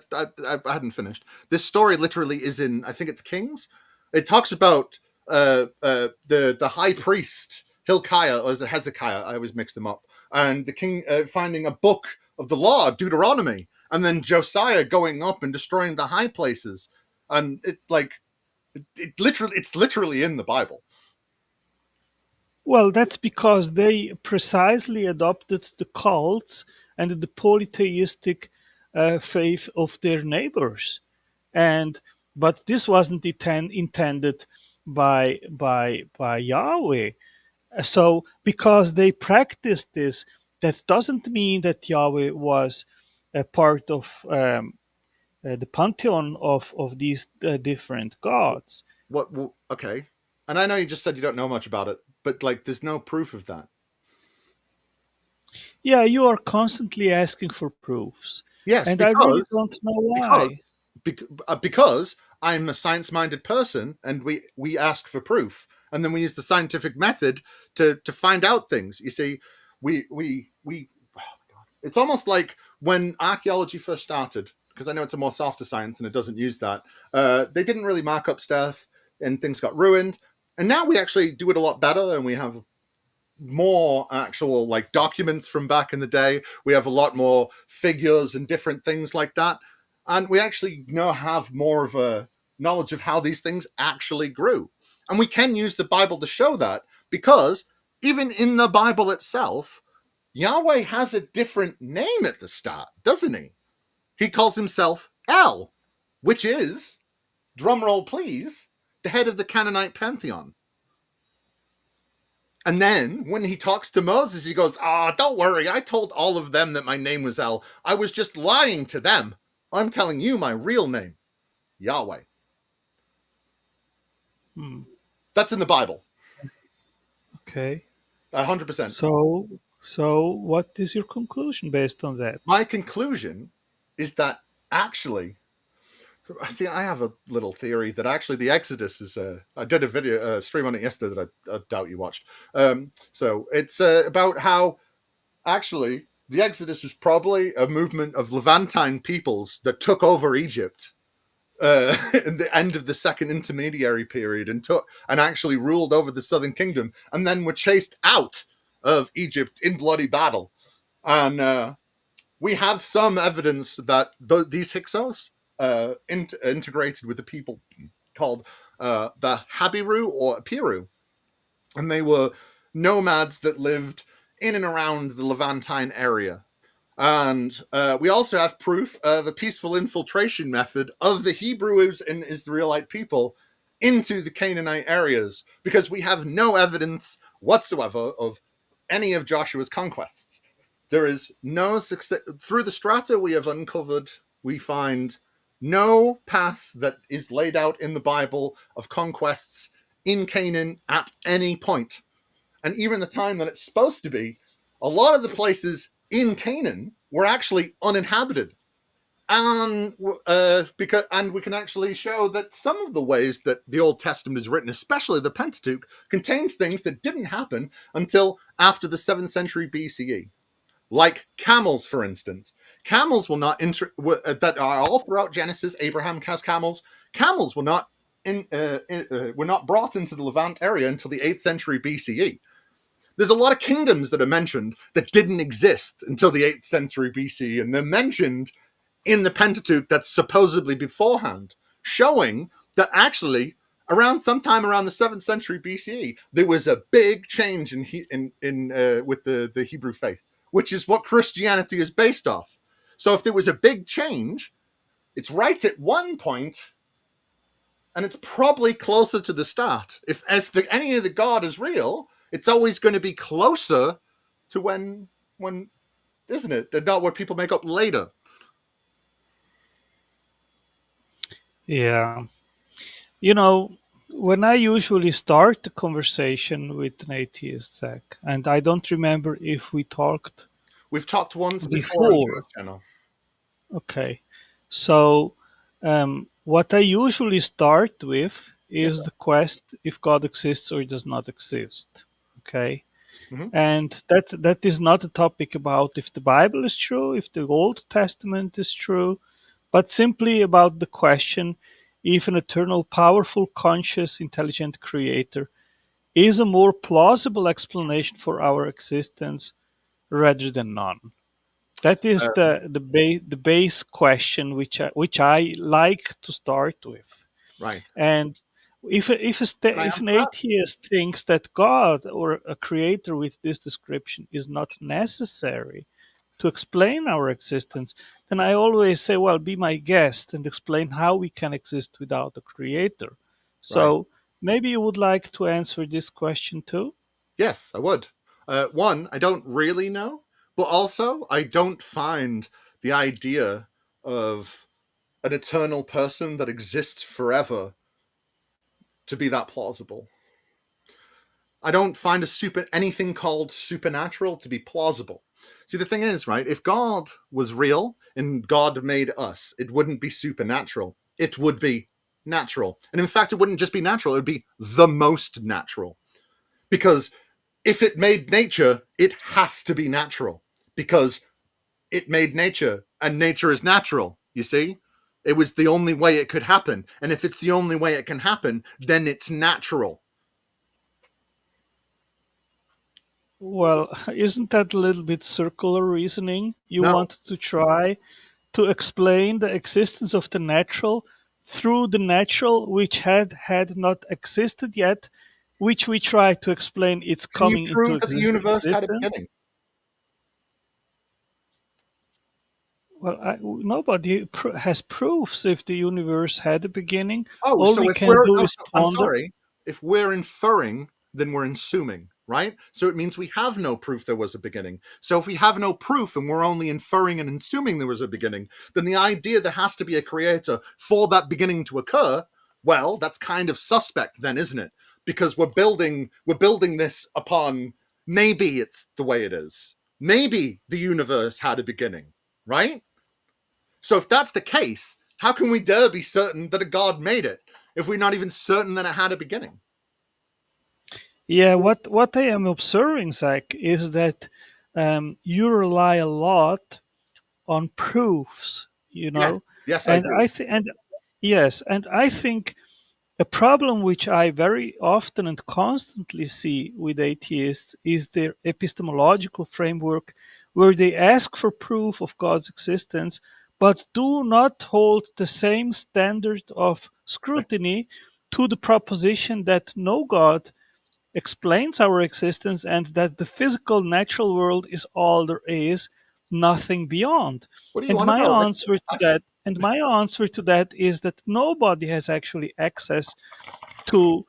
hadn't finished. This story literally is in. I think it's Kings. It talks about the high priest Hilkiah, or is it Hezekiah? I always mix them up. And the king finding a book of the law, Deuteronomy, and then Josiah going up and destroying the high places. And it's literally in the Bible.
Well, that's because they precisely adopted the cults and the polytheistic faith of their neighbors, but this wasn't intended by Yahweh. So, because they practiced this, that doesn't mean that Yahweh was a part of the pantheon of these different gods.
Okay. And I know you just said you don't know much about it, but there's no proof of that.
Yeah, you are constantly asking for proofs.
Yes,
and I really don't know why.
Because I'm a science-minded person, and we ask for proof, and then we use the scientific method to find out things. You see, we it's almost like when archaeology first started, because I know it's a more softer science and it doesn't use that. They didn't really mark up stuff, and things got ruined. And now we actually do it a lot better, and we have more actual documents from back in the day. We have a lot more figures and different things like that, and we actually now have more of a knowledge of how these things actually grew. And we can use the Bible to show that, because even in the Bible itself, Yahweh has a different name at the start, doesn't he? He calls himself El, which is, drumroll please, the head of the Canaanite pantheon. And then when he talks to Moses, he goes, don't worry. I told all of them that my name was El. I was just lying to them. I'm telling you my real name, Yahweh. That's in the Bible.
Okay.
100%.
So what is your conclusion based on that?
My conclusion is that actually, see, I have a little theory that actually the Exodus is. I did a stream on it yesterday that I doubt you watched. So it's about how actually the Exodus was probably a movement of Levantine peoples that took over Egypt in the end of the second intermediary period, and actually ruled over the southern kingdom, and then were chased out of Egypt in bloody battle. And we have some evidence that these Hyksos integrated with the people called the Habiru or Apiru, and they were nomads that lived in and around the Levantine area. And we also have proof of a peaceful infiltration method of the Hebrews and Israelite people into the Canaanite areas, because we have no evidence whatsoever of any of Joshua's conquests. There is no success. Through the strata we have uncovered, we find no path that is laid out in the Bible of conquests in Canaan at any point. And even the time that it's supposed to be, a lot of the places in Canaan were actually uninhabited. And we can actually show that some of the ways that the Old Testament is written, especially the Pentateuch, contains things that didn't happen until after the 7th century BCE. Like camels, for instance. Camels will not that are all throughout Genesis. Abraham has camels. Camels were not brought into the Levant area until the 8th century BCE. There's a lot of kingdoms that are mentioned that didn't exist until the 8th century BCE, and they're mentioned in the Pentateuch that's supposedly beforehand, showing that actually sometime around the 7th century BCE, there was a big change with the Hebrew faith, which is what Christianity is based off. So if there was a big change, it's right at one point, and it's probably closer to the start. If any of the God is real, it's always going to be closer to when isn't it? They're not what people make up later.
Yeah. You know, when I usually start the conversation with an atheist, Zach, and I don't remember if we talked.
We've talked once before on your channel.
Okay. So, what I usually start with is the quest if God exists or does not exist. Okay. And that is not a topic about if the Bible is true, if the Old Testament is true, but simply about the question if an eternal, powerful, conscious, intelligent creator is a more plausible explanation for our existence rather than none. That is the base question which I like to start with.
Right.
And if an atheist thinks that God or a creator with this description is not necessary to explain our existence, then I always say, well, be my guest and explain how we can exist without a creator. So maybe you would like to answer this question too?
Yes, I would. One, I don't really know, but also I don't find the idea of an eternal person that exists forever to be that plausible. I don't find anything called supernatural to be plausible. See, the thing is, right, if God was real and God made us, it wouldn't be supernatural. It would be natural. And in fact, it wouldn't just be natural, it would be the most natural. Because if it made nature, it has to be natural. Because it made nature, and nature is natural, you see? It was the only way it could happen. And if it's the only way it can happen, then it's natural.
Well, isn't that a little bit circular reasoning? You
No.
wanted to try to explain the existence of the natural through the natural which had not existed yet, which we try to explain its
Can you
coming into
prove that the universe had a
existence.
beginning?
Well, nobody has proofs if the universe had a beginning.
Oh,
All
so
we
if
can
we're,
do
no,
is
so- I'm
ponder.
sorry, if we're inferring, then we're assuming, right? So it means we have no proof there was a beginning. So if we have no proof and we're only inferring and assuming there was a beginning, then the idea there has to be a creator for that beginning to occur, well, that's kind of suspect then, isn't it? Because we're building this upon maybe it's the way it is. Maybe the universe had a beginning, right? So if that's the case, how can we dare be certain that a god made it if we're not even certain that it had a beginning?
Yeah, what I am observing, Zach, is that you rely a lot on proofs,
Yes, yes, I
and
do.
I think a problem which I very often and constantly see with atheists is their epistemological framework, where they ask for proof of God's existence, but do not hold the same standard of scrutiny to the proposition that no God explains our existence and that the physical natural world is all there is, nothing beyond.
What do you
And
want
my
about?
answer to that and my answer to that is that nobody has actually access to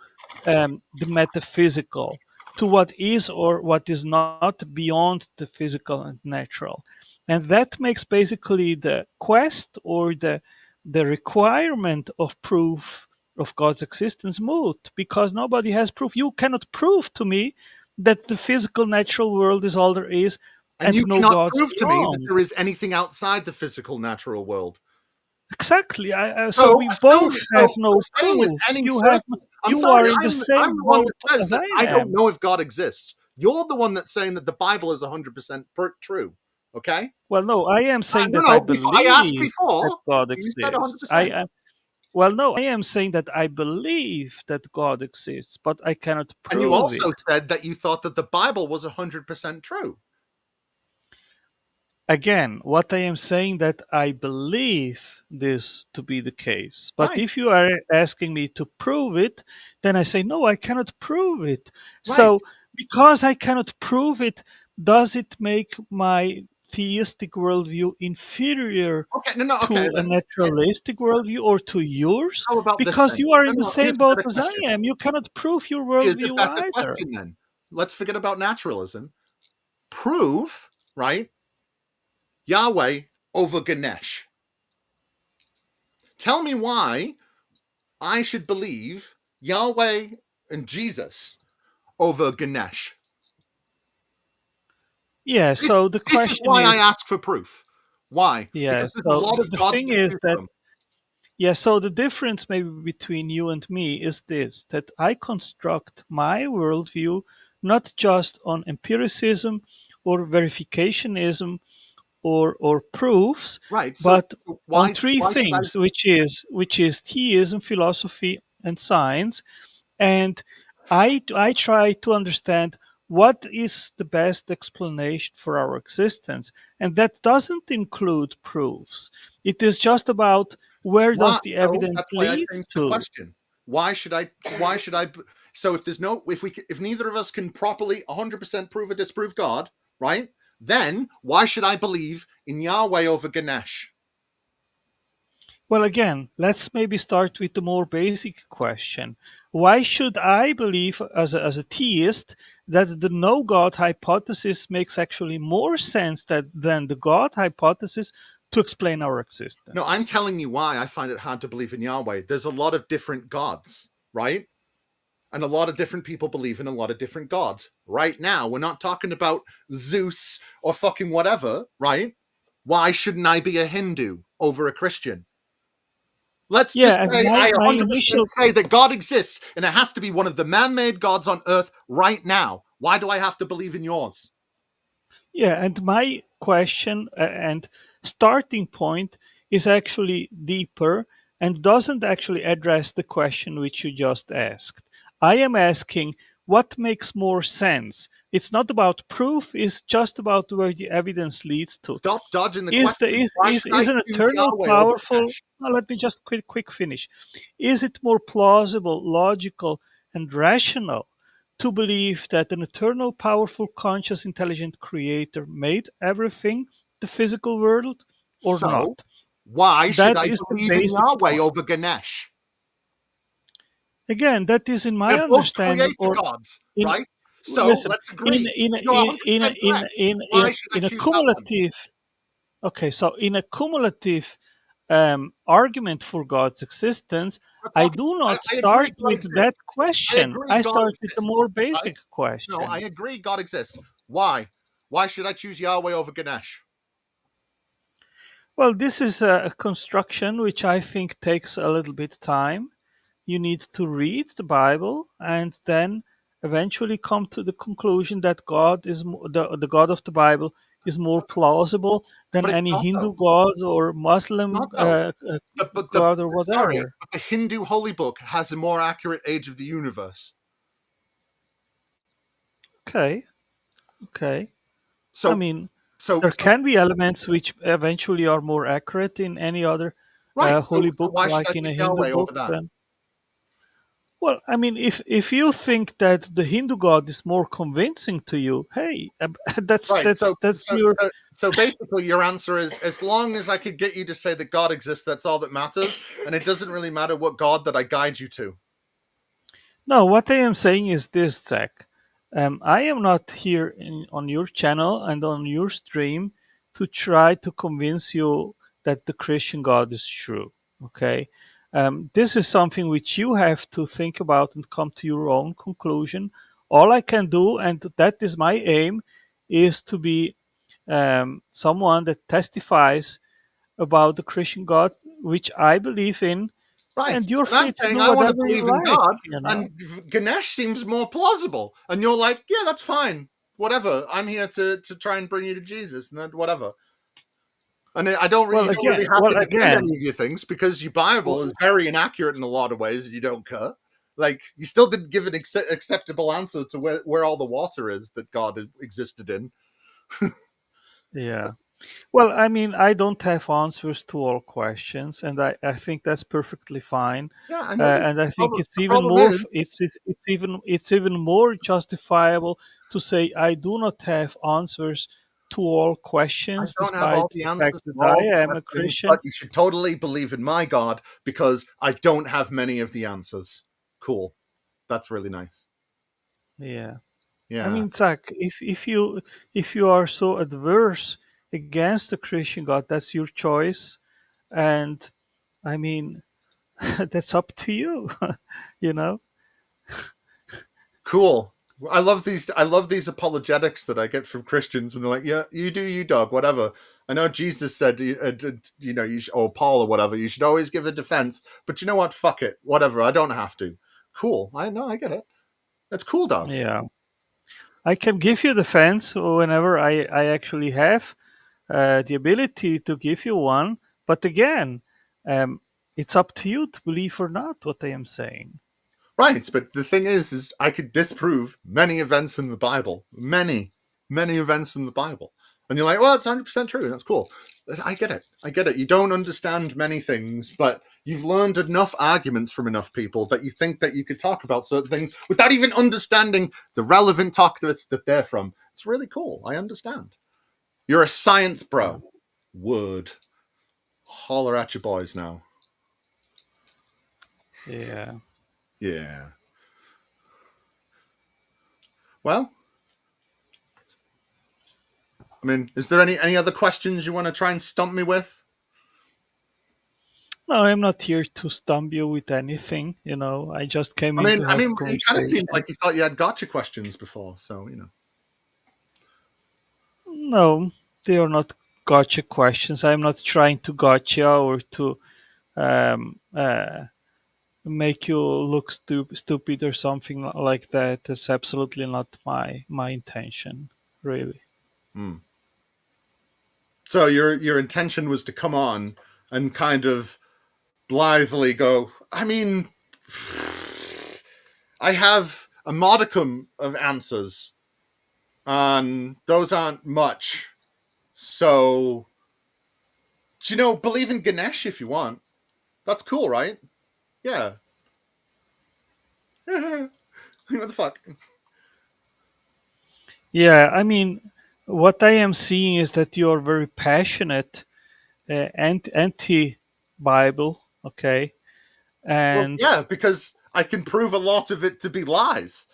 the metaphysical, to what is or what is not beyond the physical and natural. And that makes basically the quest or the requirement of proof of God's existence moot, because nobody has proof. You cannot prove to me that the physical natural world is all there is
And you
and no
cannot
gods
prove to me that
beyond.
there is anything outside the physical natural world.
Exactly. So
So
we
assume
both
so
have no
we're saying with
proofs.
any
You have.
certainty. I'm
You are
sorry,
in the
I'm
same
the one that
boat
says
as
that
I
I don't
am.
know if God exists. You're the one that's saying that the Bible is 100% true. Okay?
Well, no, I am saying
No,
that I
no. I asked
believe that
before.
God
You said
exists.
100%.
Well, no, I am saying that I believe that God exists, but I cannot
And you
prove
also
it.
said that you thought that the Bible was 100% true.
Again, what I am saying that I believe this to be the case. But
Right.
if you are asking me to prove it, then I say no, I cannot prove it.
Right.
So because I cannot prove it, does it make my theistic worldview inferior
Okay, no, okay,
to a
then.
naturalistic worldview or to yours?
How about this
Because
then?
you are
No,
in the
no,
same
here's a
boat
better
as I
question.
am. You cannot prove your
Here's a
worldview
better
either.
question then. Let's forget about naturalism. Prove, right, Yahweh over Ganesh. Tell me why I should believe Yahweh and Jesus over Ganesh.
Yeah, so the
This is
question
why I
is,
ask for proof. Why?
yeah,
Because there's a
so
lot of
the
gods
thing
to
is
choose
that,
from.
yeah, so the difference maybe between you and me is this, that I construct my worldview not just on empiricism or verificationism or proofs,
Right. So
but on
why
three
should
things, which is theism, philosophy, and science. And I try to understand what is the best explanation for our existence, and that doesn't include proofs. It is just about where does
Why?
the
So
evidence
that's why I
lead
changed the
to.
question. Why should I? Why should I? So if there's no, if neither of us can properly 100% prove or disprove God, right? Then why should I believe in Yahweh over Ganesh?
Well, again, let's maybe start with the more basic question. Why should I believe, as a theist, that the no God hypothesis makes actually more sense than the God hypothesis to explain our existence?
No, I'm telling you why I find it hard to believe in Yahweh. There's a lot of different gods, right? And a lot of different people believe in a lot of different gods. Right now, we're not talking about Zeus or fucking whatever, right? Why shouldn't I be a Hindu over a Christian? Let's just
Yeah, and
say I
my
100%
initial
say that God exists and it has to be one of the man-made gods on earth right now. Why do I have to believe in yours?
Yeah, and my question and starting point is actually deeper and doesn't actually address the question which you just asked. I am asking what makes more sense. It's not about proof, it's just about where the evidence leads to.
Stop dodging the
Is the
question. Why should I
is an
choose
eternal
Yahweh over
powerful.
Ganesh?
No, let me just quick finish. Is it more plausible, logical, and rational to believe that an eternal, powerful, conscious, intelligent creator made everything, the physical world, or
So,
not?
why should
That
I
is the
believe in
basic
Yahweh
point.
over Ganesh?
Again, that is in my
They're both
understanding,
creator
or
gods,
in
right? So
listen,
let's agree. You're 100% correct. Why should I
in a
choose that one?
cumulative. Okay, so in a cumulative argument for God's existence,
We're
I
talking,
do not
I agree
start
God
with that
exists. I
question.
agree
I
God
start with a
exists,
more
right?
basic
No, I
question.
agree God exists. Why? Why should I choose Yahweh over Ganesh?
Well, this is a construction which I think takes a little bit time. You need to read the Bible and then eventually come to the conclusion that God is the God of the Bible is more plausible than
But it's
any
not
Hindu
though.
god or
It's
Muslim
not though.
god or
Sorry,
whatever.
but the Hindu holy book has a more accurate age of the universe.
Okay, okay. I
So,
mean,
so,
there
so
can be elements which eventually are more accurate in any other
right.
holy
So
book,
why should I
like in
pick
a Hindu
Yahweh over
book.
that?
Then, well, I mean, if you think that the Hindu god is more convincing to you, hey,
Right.
that's your.
So basically, your answer is as long as I could get you to say that God exists, that's all that matters, and it doesn't really matter what God that I guide you to.
No, what I am saying is this, Zach. I am not here on your channel and on your stream to try to convince you that the Christian God is true. Okay, this is something which you have to think about and come to your own conclusion. All I can do, and that is my aim, is to be someone that testifies about the Christian God, which I believe in,
Right.
and you're
And I'm
free to
saying
do
I want to
whatever you
believe in
like.
God,
You know.
and Ganesh seems more plausible. And you're like, yeah, that's fine. Whatever. I'm here to try and bring you to Jesus, and then whatever. And I don't really, you don't really have to defend
Again,
any of your things because your Bible is very inaccurate in a lot of ways, and you don't care. Like you still didn't give an acceptable answer to where all the water is that God existed in.
yeah. Well, I mean, I don't have answers to all questions, and I think that's perfectly fine.
Yeah, I know.
And I think it's
The
even
problem
more
is,
it's even more justifiable to say I do not have answers to all
I
questions,
don't have
despite
all the
the fact
answers
that
to all
I
the
am a
questions,
Christian.
but you should totally believe in my God because I don't have many of the answers. Cool. That's really nice.
Yeah. I
Yeah.
mean, Zach, if you are so adverse against the Christian God, that's your choice, and I mean, that's up to you. You know.
Cool. I love these apologetics that I get from Christians when they're like, "Yeah, you do you, dog. Whatever." I know Jesus said, you know, or Paul or whatever, you should always give a defense. But you know what? Fuck it. Whatever. I don't have to. Cool. I know. I get it. That's cool, dog.
Yeah. I can give you the fence whenever I actually have the ability to give you one. But again, um, it's up to you to believe or not what I am saying.
Right, but the thing is I could disprove many events in the Bible. Many events in the Bible. And you're like, well, it's 100% true. That's cool. I get it. You don't understand many things, but you've learned enough arguments from enough people that you think that you could talk about certain things without even understanding the relevant talk that they're from. It's really cool. I understand. You're a science bro. Word. Holler at your boys now.
Yeah.
Yeah. Well, I mean, is there any other questions you want to try and stump me with?
No, I'm not here to stump you with anything. I just came in to
I
have a
mean, it kind of seemed
conversation.
like you thought you had gotcha questions before, so
No, they are not gotcha questions. I'm not trying to gotcha or to um, make you look stupid or something like that. That's absolutely not my intention, really.
Hmm. So your intention was to come on and kind of blithely go, I mean, I have a modicum of answers, and those aren't much. So, believe in Ganesh if you want. That's cool, right? Yeah. What the fuck?
Yeah, I mean, what I am seeing is that you are very passionate anti-Bible, okay?
Well,
And
yeah, because I can prove a lot of it to be lies.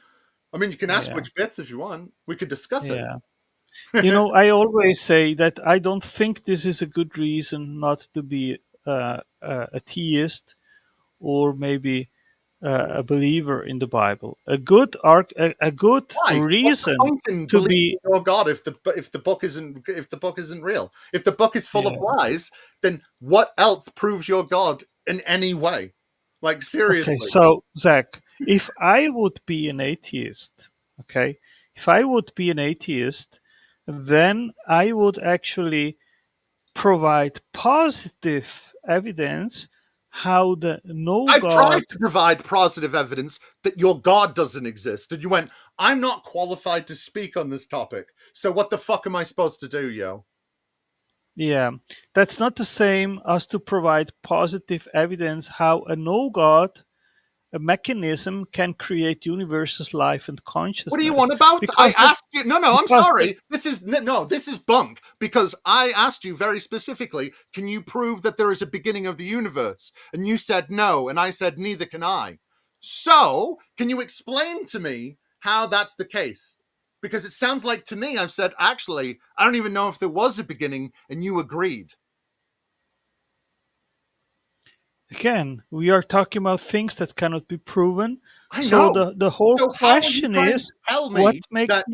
I mean, you can ask
yeah,
which bits if you want. We could discuss it.
yeah. I always say that I don't think this is a good reason not to be a theist or maybe a believer in the Bible. A good
Why? What's the
reason
point in
to
believing
be.
in your God if the book isn't real? If the book is full of
Yeah.
lies, then what else proves your God in any way? Like
Okay,
seriously.
so Zach, if I would be an atheist, okay, if I would be an atheist, then I would actually provide positive evidence how the no
I've tried
God.
to provide positive evidence that your God doesn't exist, and you went, "I'm not qualified to speak on this topic. So what the fuck am I supposed to do, yo?"
Yeah, that's not the same as to provide positive evidence how a no God a mechanism can create universes, life, and
What do you
consciousness.
want about? I
Because the
asked you. No, I'm
because the
sorry. This is no. This is bunk because I asked you very specifically. Can you prove that there is a beginning of the universe? And you said no, and I said neither can I. So, can you explain to me how that's the case? Because it sounds like to me I've said actually I don't even know if there was a beginning, and you agreed.
again, we are talking about things that cannot be proven.
I
So
know.
the whole
So how are you
question
trying to
is
tell
what
me
makes
that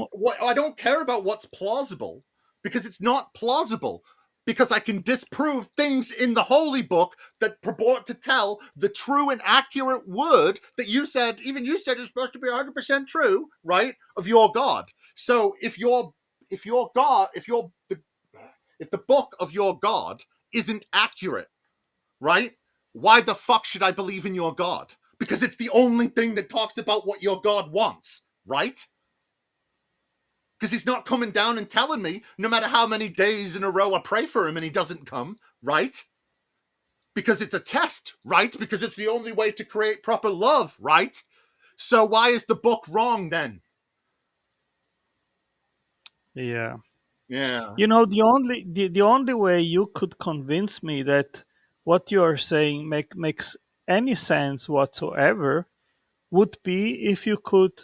I don't care about what's plausible because it's not plausible because I can disprove things in the holy book that purport to tell the true and accurate word that even you said is supposed to be 100% true, right? Of your God. So if your God, if the book of your God isn't accurate, right? Why the fuck should I believe in your God? Because it's the only thing that talks about what your God wants, right? Because he's not coming down and telling me, no matter how many days in a row I pray for him and he doesn't come, right? Because it's a test, right? Because it's the only way to create proper love, right? So why is the book wrong then?
Yeah.
Yeah.
The only way you could convince me that what you are saying makes any sense whatsoever would be if you could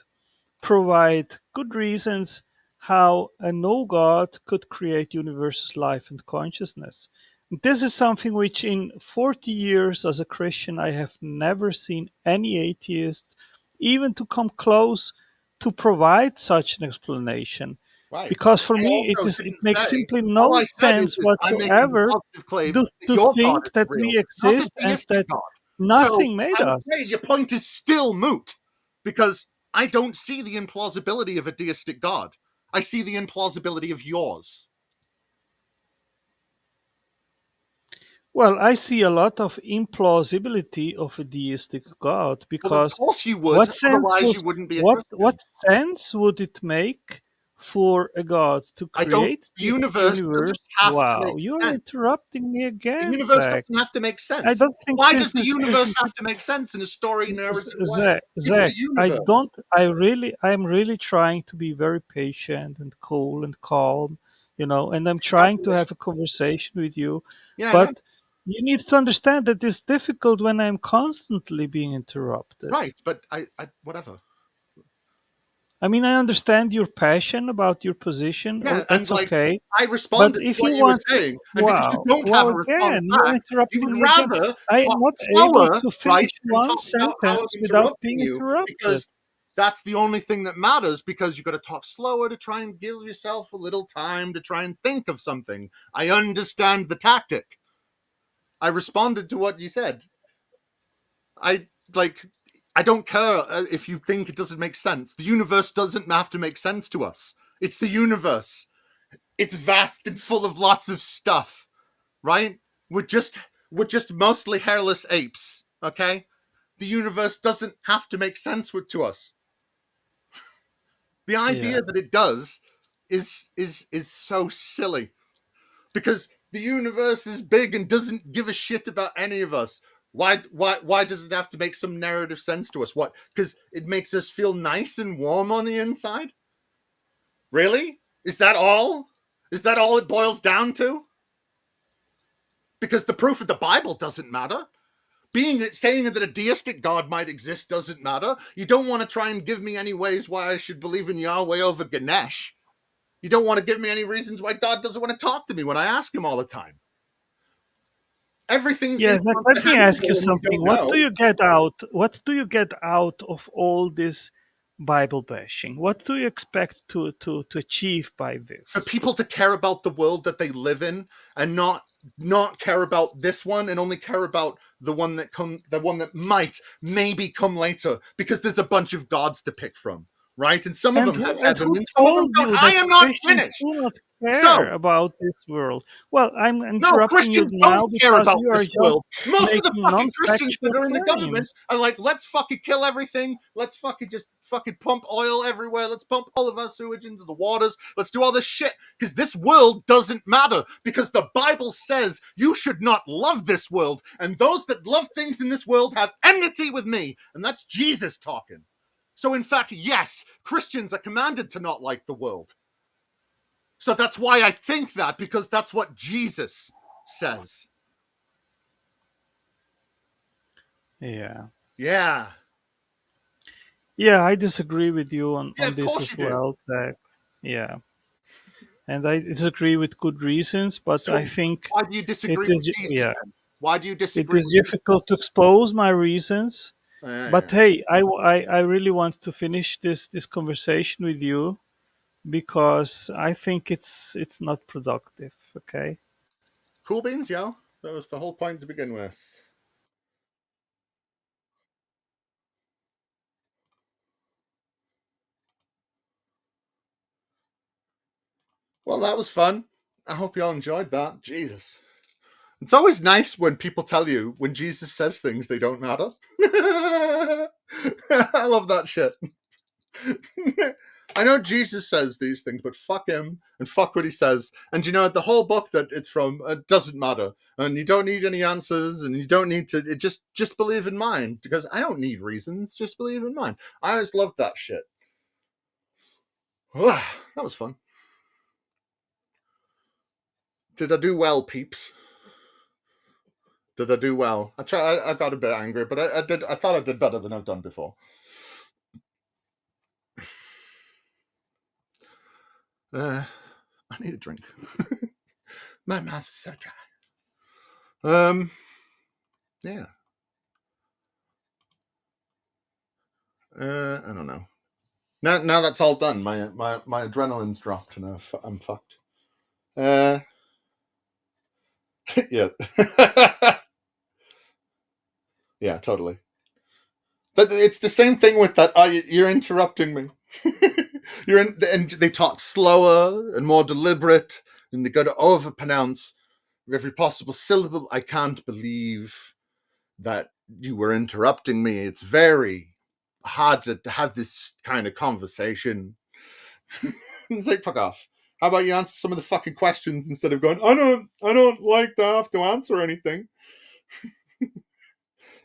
provide good reasons how a no God could create universes, life, and consciousness. This is something which, in 40 years as a Christian, I have never seen any atheist even to come close to provide such an explanation.
Right.
Because for
I
me, it
also
is it
didn't
makes
say,
simply
all
no
I said
sense
is I'm making the
whatsoever
positive claim that
to
your God
think
is
that
real,
we
not a
exist and
deistic
that
God. So
nothing made
I'm
us.
saying your point is still moot because I don't see the implausibility of a deistic God. I see the implausibility of yours.
Well, I see a lot of implausibility of a deistic God
Well, of
because
course you would. Otherwise, you wouldn't be a Christian.
what sense would it make for a God to
I don't.
create
The
this
universe
universe?
doesn't have to
Wow,
make
you're
sense.
interrupting me
The
again,
universe
Zach.
doesn't have to make
I
sense.
don't think
Why
this
does the
is
universe have to make sense in a story narrative way? It's the
Zach.
universe.
I'm really trying to be very patient and cool and calm, and I'm trying to have a
Congratulations.
conversation with you,
Yeah, I know.
but you need to understand that it's difficult when I'm constantly being interrupted.
Right, but I whatever.
I mean, I understand your passion about your position.
Yeah, and
That's okay.
I
But
responded to
if
what
you
you were
want,
saying, and because you
wow,
don't
well,
have a response
again, you're
back, you
interrupting
would
me again.
rather
I am
talk
not able
slower,
to
right,
finish
and
one
talk about how I'm
sentence without
interrupting
being
you
interrupted.
because that's the only thing that matters. Because you got to talk slower to try and give yourself a little time to try and think of something. I understand the tactic. I responded to what you said. I like. I don't care if you think it doesn't make sense. The universe doesn't have to make sense to us. It's the universe. It's vast and full of lots of stuff, right? We're just mostly hairless apes, okay? The universe doesn't have to make sense to us. The
Yeah.
idea that it does is so silly because the universe is big and doesn't give a shit about any of us. Why does it have to make some narrative sense to us? What? Because it makes us feel nice and warm on the inside? Really? Is that all? Is that all it boils down to? Because the proof of the Bible doesn't matter. Saying that a deistic God might exist doesn't matter. You don't want to try and give me any ways why I should believe in Yahweh over Ganesh. You don't want to give me any reasons why God doesn't want to talk to me when I ask him all the time. Everything's
Yes, let me ask you
incomprehensible when you
something.
don't
What do
know.
you get out? What do you get out of all this Bible bashing? What do you expect to achieve by
For
this?
people to care about the world that they live in and not care about this one and only care about the one that might maybe come later because there's a bunch of gods to pick from, right? And some of them have
And
heaven
who
and some of them
told
don't.
you
I
that
am not
Christians
finished.
do not
So,
care about this world? Well, I'm
no,
interrupting you
Christians don't
now
care
because
about
you are
this
just
world. Most of the
making
fucking Christians that
non-factual
are in the government
claims.
are like, let's fucking kill everything. Let's fucking just fucking pump oil everywhere. Let's pump all of our sewage into the waters. Let's do all this shit. Because this world doesn't matter. Because the Bible says you should not love this world. And those that love things in this world have enmity with me. And that's Jesus talking. So in fact, yes, Christians are commanded to not like the world. So that's why I think that, because that's what Jesus says.
Yeah.
Yeah.
Yeah, I disagree with you on
Yeah, of
this
course
as
you do.
well, Zach. Yeah. And I disagree with good reasons, but
So
I think
why do you disagree with Jesus
yeah,
then? Why do you
it
disagree
is
with
difficult to expose my reasons. But
Yeah.
hey, I really want to finish this conversation with you because I think it's not productive. Okay.
Cool beans, yo. That was the whole point to begin with. Well, that was fun. I hope you all enjoyed that. Jesus. It's always nice when people tell you when Jesus says things they don't matter. I love that shit. I know Jesus says these things, but fuck him and fuck what he says. And you know, the whole book that it's from doesn't matter, and you don't need any answers, and you don't need to. It just believe in mine, because I don't need reasons. Just believe in mine. I always loved that shit. That was fun. Did I do well, peeps? Did I do well? I got a bit angry, but I did. I thought I did better than I've done before. I need a drink. My mouth is so dry. Yeah. I don't know. Now that's all done. My adrenaline's dropped and I'm fucked. Yeah. Yeah, totally. But it's the same thing with that. Oh, you're interrupting me. And they talk slower and more deliberate, and they go to overpronounce. every possible syllable. I can't believe that you were interrupting me. It's very hard to have this kind of conversation. It's like, fuck off. How about you answer some of the fucking questions instead of going, I don't like to have to answer anything.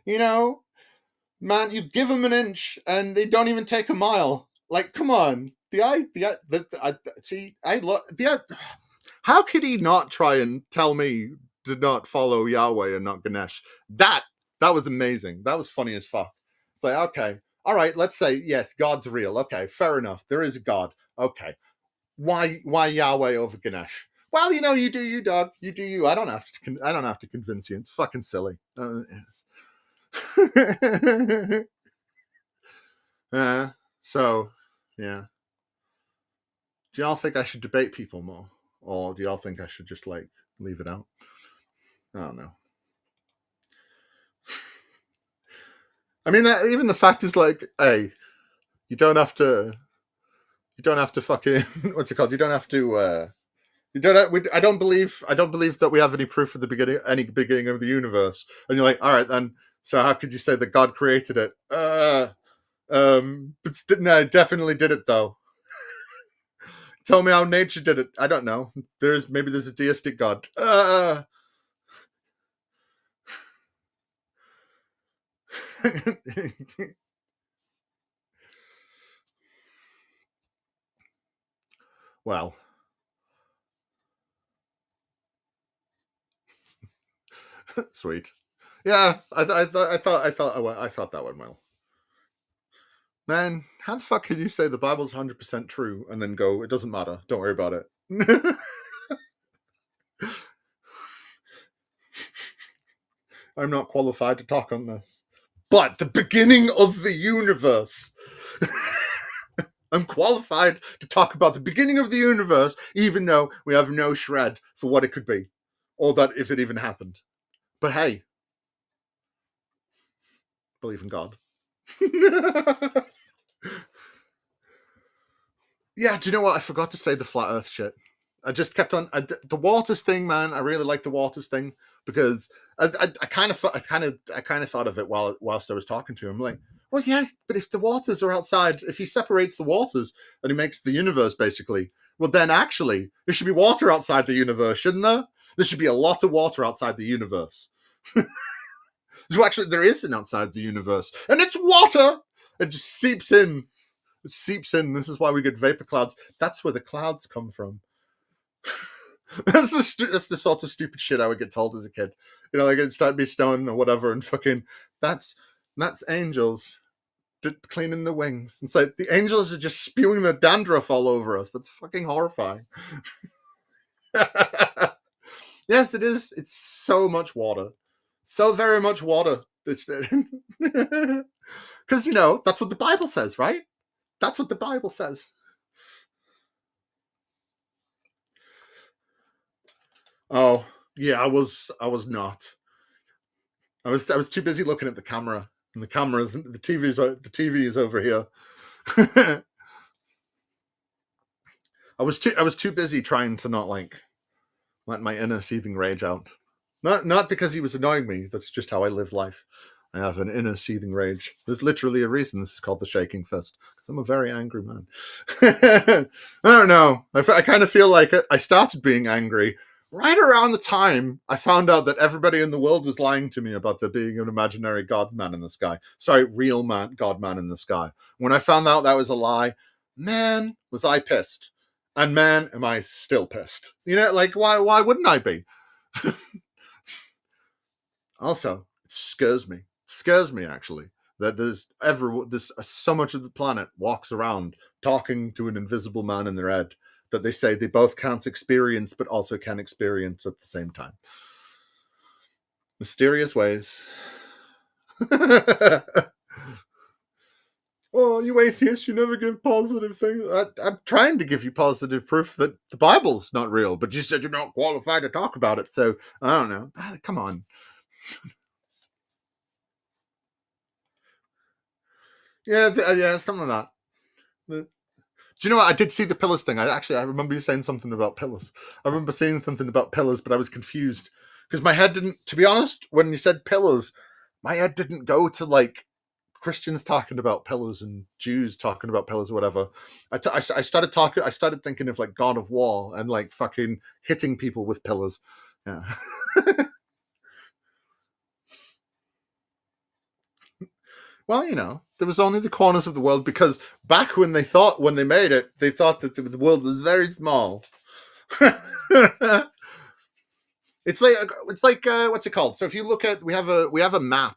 You know, man, you give them an inch and they don't even take a mile. Like, come on. How could he not try and tell me to not follow Yahweh and not Ganesh? That was amazing. That was funny as fuck. It's like, okay, all right, let's say, yes, God's real. Okay, fair enough. There is a God. Okay. Why Yahweh over Ganesh? Well, you know, you do you, dog. You do you. I don't have to convince you. It's fucking silly. So, yeah. Do y'all think I should debate people more? Or do y'all think I should just, like, leave it out? I don't know. I mean, even the fact is, like, hey, you don't have to fucking, what's it called? You don't have to, I don't believe that we have any proof of any beginning of the universe. And you're like, all right, then, so how could you say that God created it? But no, definitely did it, though. Tell me how nature did it. I don't know. Maybe there's a deistic God. Well, sweet. Yeah, I thought that went well. Man, how the fuck can you say the Bible's 100% true and then go, it doesn't matter, don't worry about it? I'm not qualified to talk on this. But the beginning of the universe. I'm qualified to talk about the beginning of the universe, even though we have no shred for what it could be, or that if it even happened. But hey, believe in God. Yeah, do you know what? I forgot to say the flat Earth shit. I just kept on the waters thing, man. I really like the waters thing because I kind of thought of it whilst I was talking to him. Like, well, yeah, but if the waters are outside, if he separates the waters and he makes the universe basically, well, then actually there should be water outside the universe, shouldn't there? There should be a lot of water outside the universe. So actually, there isn't outside the universe, and it's water. It just seeps in. It seeps in. This is why we get vapor clouds. That's where the clouds come from. That's the sort of stupid shit I would get told as a kid. You know, like it'd start me snowing or whatever, and fucking that's angels cleaning the wings. It's like the angels are just spewing their dandruff all over us. That's fucking horrifying. Yes, it is. It's so much water. So very much water. It's because, you know, that's what the Bible says, right? That's what the Bible says. Oh, yeah, I was not. I was too busy looking at the camera, and the TV is over here. I was too busy trying to not like let my inner seething rage out. Not because he was annoying me. That's just how I live life. I have an inner seething rage. There's literally a reason this is called the shaking fist, because I'm a very angry man. I don't know. I kind of feel like I started being angry right around the time I found out that everybody in the world was lying to me about there being an imaginary God man in the sky. Sorry, real God man in the sky. When I found out that was a lie, man, was I pissed. And man, am I still pissed. You know, like, why wouldn't I be? Also, it scares me. It scares me, actually, that there's so much of the planet walks around talking to an invisible man in their head that they say they both can't experience but also can experience at the same time. Mysterious ways. Oh, you atheists, you never give positive things. I'm trying to give you positive proof that the Bible's not real, but you said you're not qualified to talk about it, so I don't know. Come on. Yeah, something like that. Do you know what? I did see the pillars thing. I remember you saying something about pillars. I remember saying something about pillars, but I was confused because my head didn't. To be honest, when you said pillars, my head didn't go to like Christians talking about pillars and Jews talking about pillars or whatever. I started thinking of like God of War and like fucking hitting people with pillars. Yeah. Well, you know, there was only the corners of the world because back when they made it, they thought that the world was very small. It's like what's it called? So if you look at we have a map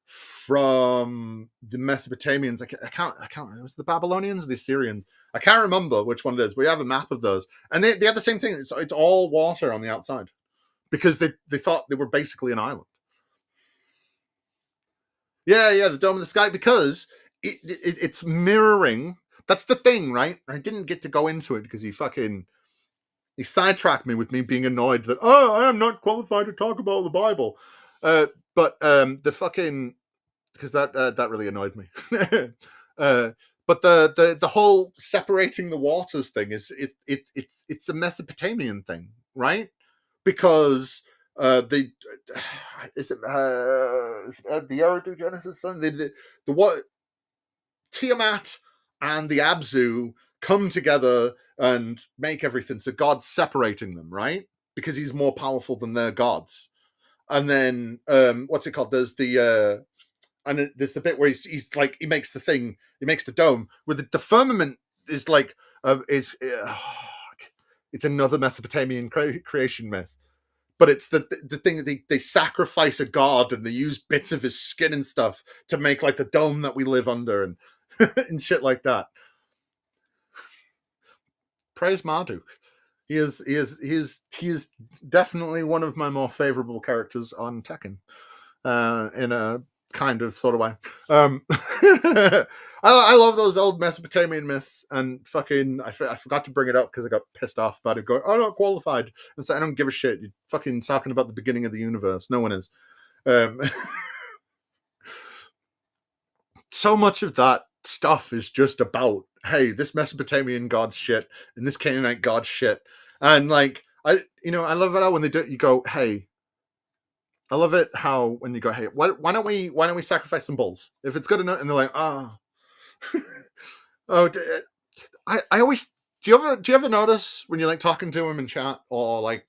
from the Mesopotamians. I can't. It was the Babylonians or the Assyrians. I can't remember which one it is. But we have a map of those, and they have the same thing. It's all water on the outside because they thought they were basically an island. Yeah, the dome of the sky, because it's mirroring. That's the thing, right? I didn't get to go into it because he sidetracked me with me being annoyed that I am not qualified to talk about the Bible. But the fucking because that really annoyed me. But the whole separating the waters thing it's a Mesopotamian thing, right? Because the Eridu Genesis son? The what Tiamat and the Abzu come together and make everything. So God's separating them, right? Because he's more powerful than their gods. And then what's it called? There's the there's the bit where he's like he makes the dome where the firmament is like it's another Mesopotamian creation myth. But it's the thing that they sacrifice a god and they use bits of his skin and stuff to make like the dome that we live under and and shit like that. Praise Marduk. He is definitely one of my more favorable characters on Tekken. In a kind of sort of way. I love those old Mesopotamian myths, and fucking I forgot to bring it up because I got pissed off about it. Going, I'm not qualified, and so I don't give a shit. You're fucking talking about the beginning of the universe. No one is. So much of that stuff is just about, hey, this Mesopotamian god's shit and this Canaanite god's shit, and like I love it how when they do it, you go, hey. I love it how when you go, hey, why don't we sacrifice some bulls if it's good enough? And they're like, oh, I always do you ever notice when you're like talking to them in chat or like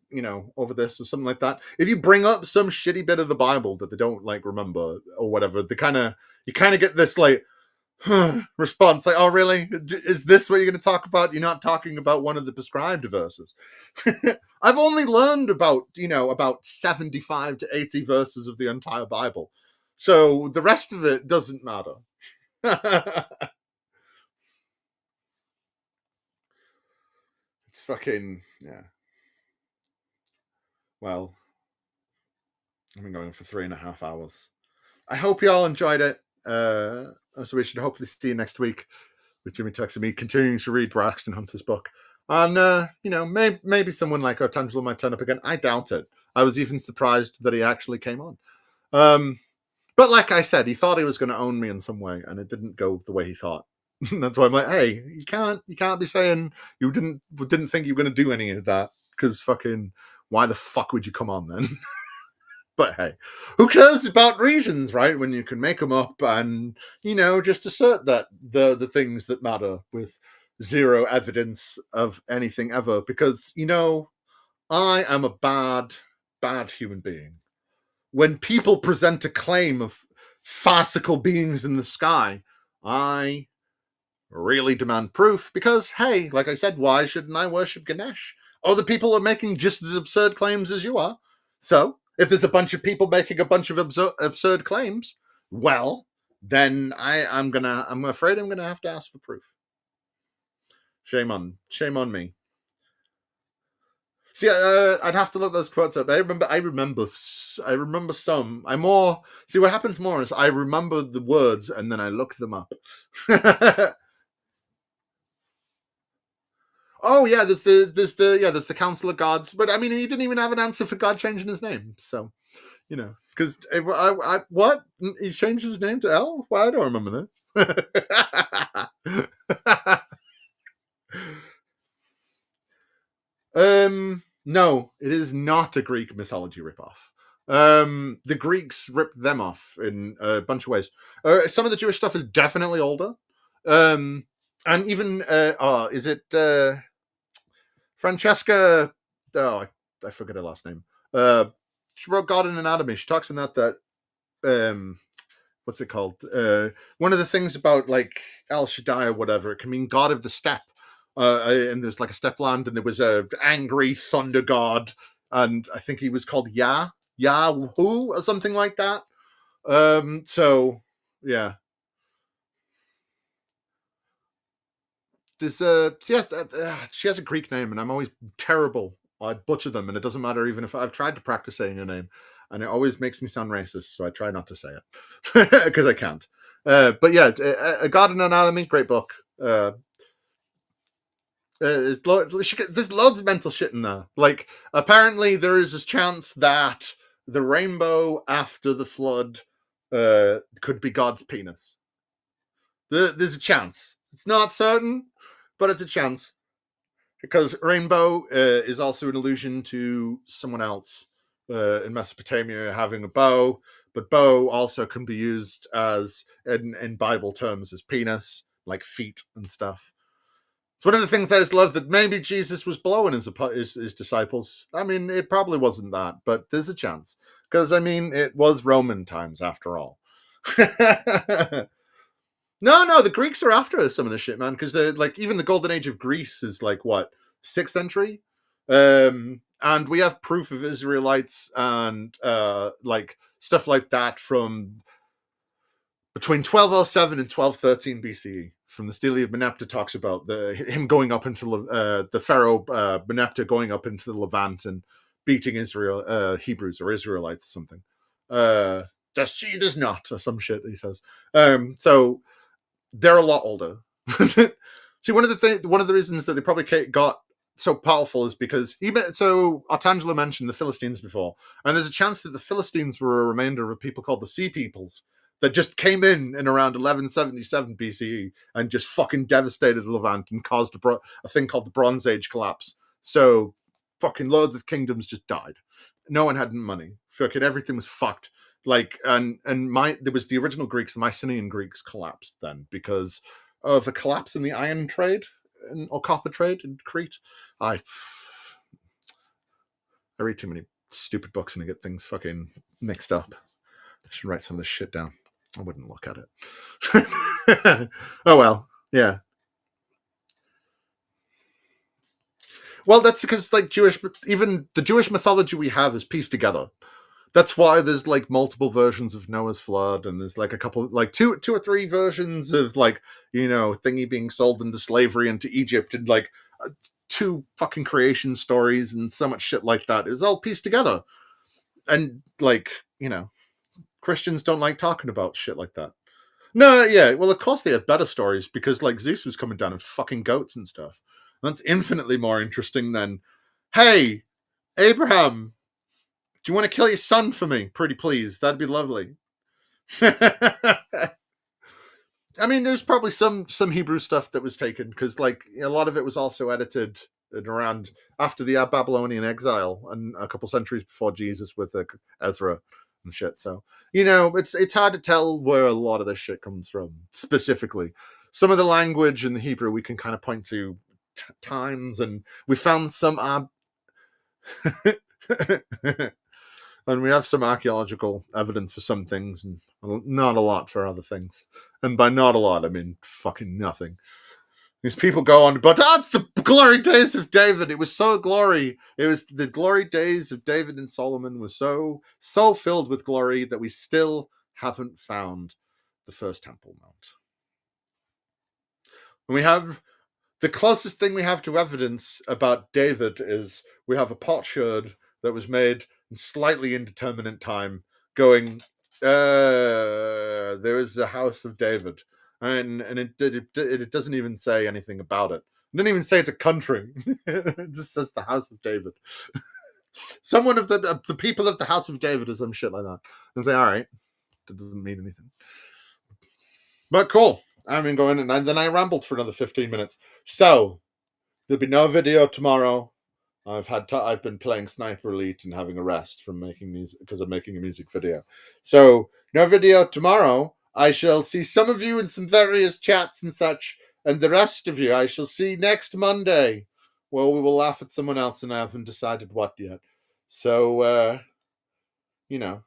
over this or something like that, if you bring up some shitty bit of the Bible that they don't like remember or whatever, you kind of get this like response like, oh really, is this what you're going to talk about? You're not talking about one of the prescribed verses. I've only learned about 75 to 80 verses of the entire Bible, so the rest of it doesn't matter. It's fucking yeah. Well, I've been going for 3.5 hours. I hope you all enjoyed it. So we should hopefully see you next week with Jimmy Tux and me continuing to read Braxton Hunter's book. And, maybe someone like Artangelo might turn up again. I doubt it. I was even surprised that he actually came on. But like I said, he thought he was going to own me in some way, and it didn't go the way he thought. That's why I'm like, hey, you can't be saying you didn't think you were going to do any of that, because fucking why the fuck would you come on then? But hey, who cares about reasons, right? When you can make them up and, just assert that the things that matter with zero evidence of anything ever. Because, I am a bad human being. When people present a claim of farcical beings in the sky, I really demand proof because, hey, like I said, why shouldn't I worship Ganesh? Other people are making just as absurd claims as you are. So, if there's a bunch of people making a bunch of absurd claims, well, then I'm afraid I'm gonna have to ask for proof. Shame on me. See, I'd have to look those quotes up. I remember some. See, what happens more is I remember the words and then I look them up. Oh yeah, there's the Council of Gods, but I mean, he didn't even have an answer for God changing his name. So, because what he changed his name to El? Well, I don't remember that. No, it is not a Greek mythology ripoff. The Greeks ripped them off in a bunch of ways. Some of the Jewish stuff is definitely older. And even is it Francesca? Oh, I forget her last name. She wrote God and Anatomy. She talks in that what's it called? One of the things about like El Shaddai or whatever, it can mean God of the steppe. And there's like a steppe land, and there was a angry thunder god, and I think he was called Yahoo or something like that. So yeah. There's she has a Greek name, and I'm always terrible. I butcher them, and it doesn't matter even if I've tried to practice saying her name, and it always makes me sound racist. So I try not to say it because I can't. But yeah, A God and Anatomy, great book. There's loads of mental shit in there. Like, apparently there is this chance that the rainbow after the flood could be God's penis. There's a chance. It's not certain, but it's a chance. Because rainbow is also an allusion to someone else in Mesopotamia having a bow, but bow also can be used as, in Bible terms, as penis, like feet and stuff. It's one of the things I just love, that maybe Jesus was blowing his disciples. I mean, it probably wasn't that, but there's a chance. Because, I mean, it was Roman times after all. No, the Greeks are after some of this shit, man, because they're like, even the golden age of Greece is like, what, 6th century? And we have proof of Israelites and like stuff like that from between 1207 and 1213 BCE. From the Stele of Merneptah talks about him going up into the pharaoh Merneptah going up into the Levant and beating Hebrews or Israelites or something. The seed is not, or some shit he says. So they're a lot older. See, one of the reasons that they probably got so powerful is because Artangelo mentioned the Philistines before, and there's a chance that the Philistines were a remainder of a people called the Sea Peoples that just came in around 1177 BCE and just fucking devastated the Levant and caused a thing called the Bronze Age collapse. So fucking loads of kingdoms just died. No one had money. Fucking everything was fucked. Like, there was the original Greeks, the Mycenaean Greeks collapsed then because of a collapse in the iron trade or copper trade in Crete. I read too many stupid books and I get things fucking mixed up. I should write some of this shit down. I wouldn't look at it. Oh well, yeah. Well, that's because like even the Jewish mythology we have is pieced together. That's why there's like multiple versions of Noah's flood, and there's like a couple, like two or three versions of like, Thingy being sold into slavery into Egypt, and like 2 fucking creation stories and so much shit like that. It's all pieced together. And like, Christians don't like talking about shit like that. No, yeah, well, of course they have better stories because like Zeus was coming down and fucking goats and stuff. And that's infinitely more interesting than, hey, Abraham, do you want to kill your son for me? Pretty please. That'd be lovely. I mean, there's probably some Hebrew stuff that was taken because like a lot of it was also edited around after the Babylonian exile and a couple centuries before Jesus with Ezra and shit. So, it's hard to tell where a lot of this shit comes from specifically. Some of the language in the Hebrew we can kind of point to times, and we found some and we have some archaeological evidence for some things and not a lot for other things. And by not a lot, I mean fucking nothing. These people go on, but it's the glory days of David. It was so glory. It was the glory days of David and Solomon was so filled with glory that we still haven't found the first Temple Mount. And we have the closest thing we have to evidence about David is we have a potsherd that was made in slightly indeterminate time going, there is a house of David. And it doesn't even say anything about it. It doesn't even say it's a country. It just says the house of David. Someone of the people of the house of David or some shit like that. And say, all right, that doesn't mean anything. But cool. I mean, going and then I rambled for another 15 minutes. So there'll be no video tomorrow. I've been playing Sniper Elite and having a rest from making music because I'm making a music video. So no video tomorrow. I shall see some of you in some various chats and such, and the rest of you I shall see next Monday, where we will laugh at someone else, and I haven't decided what yet. So you know.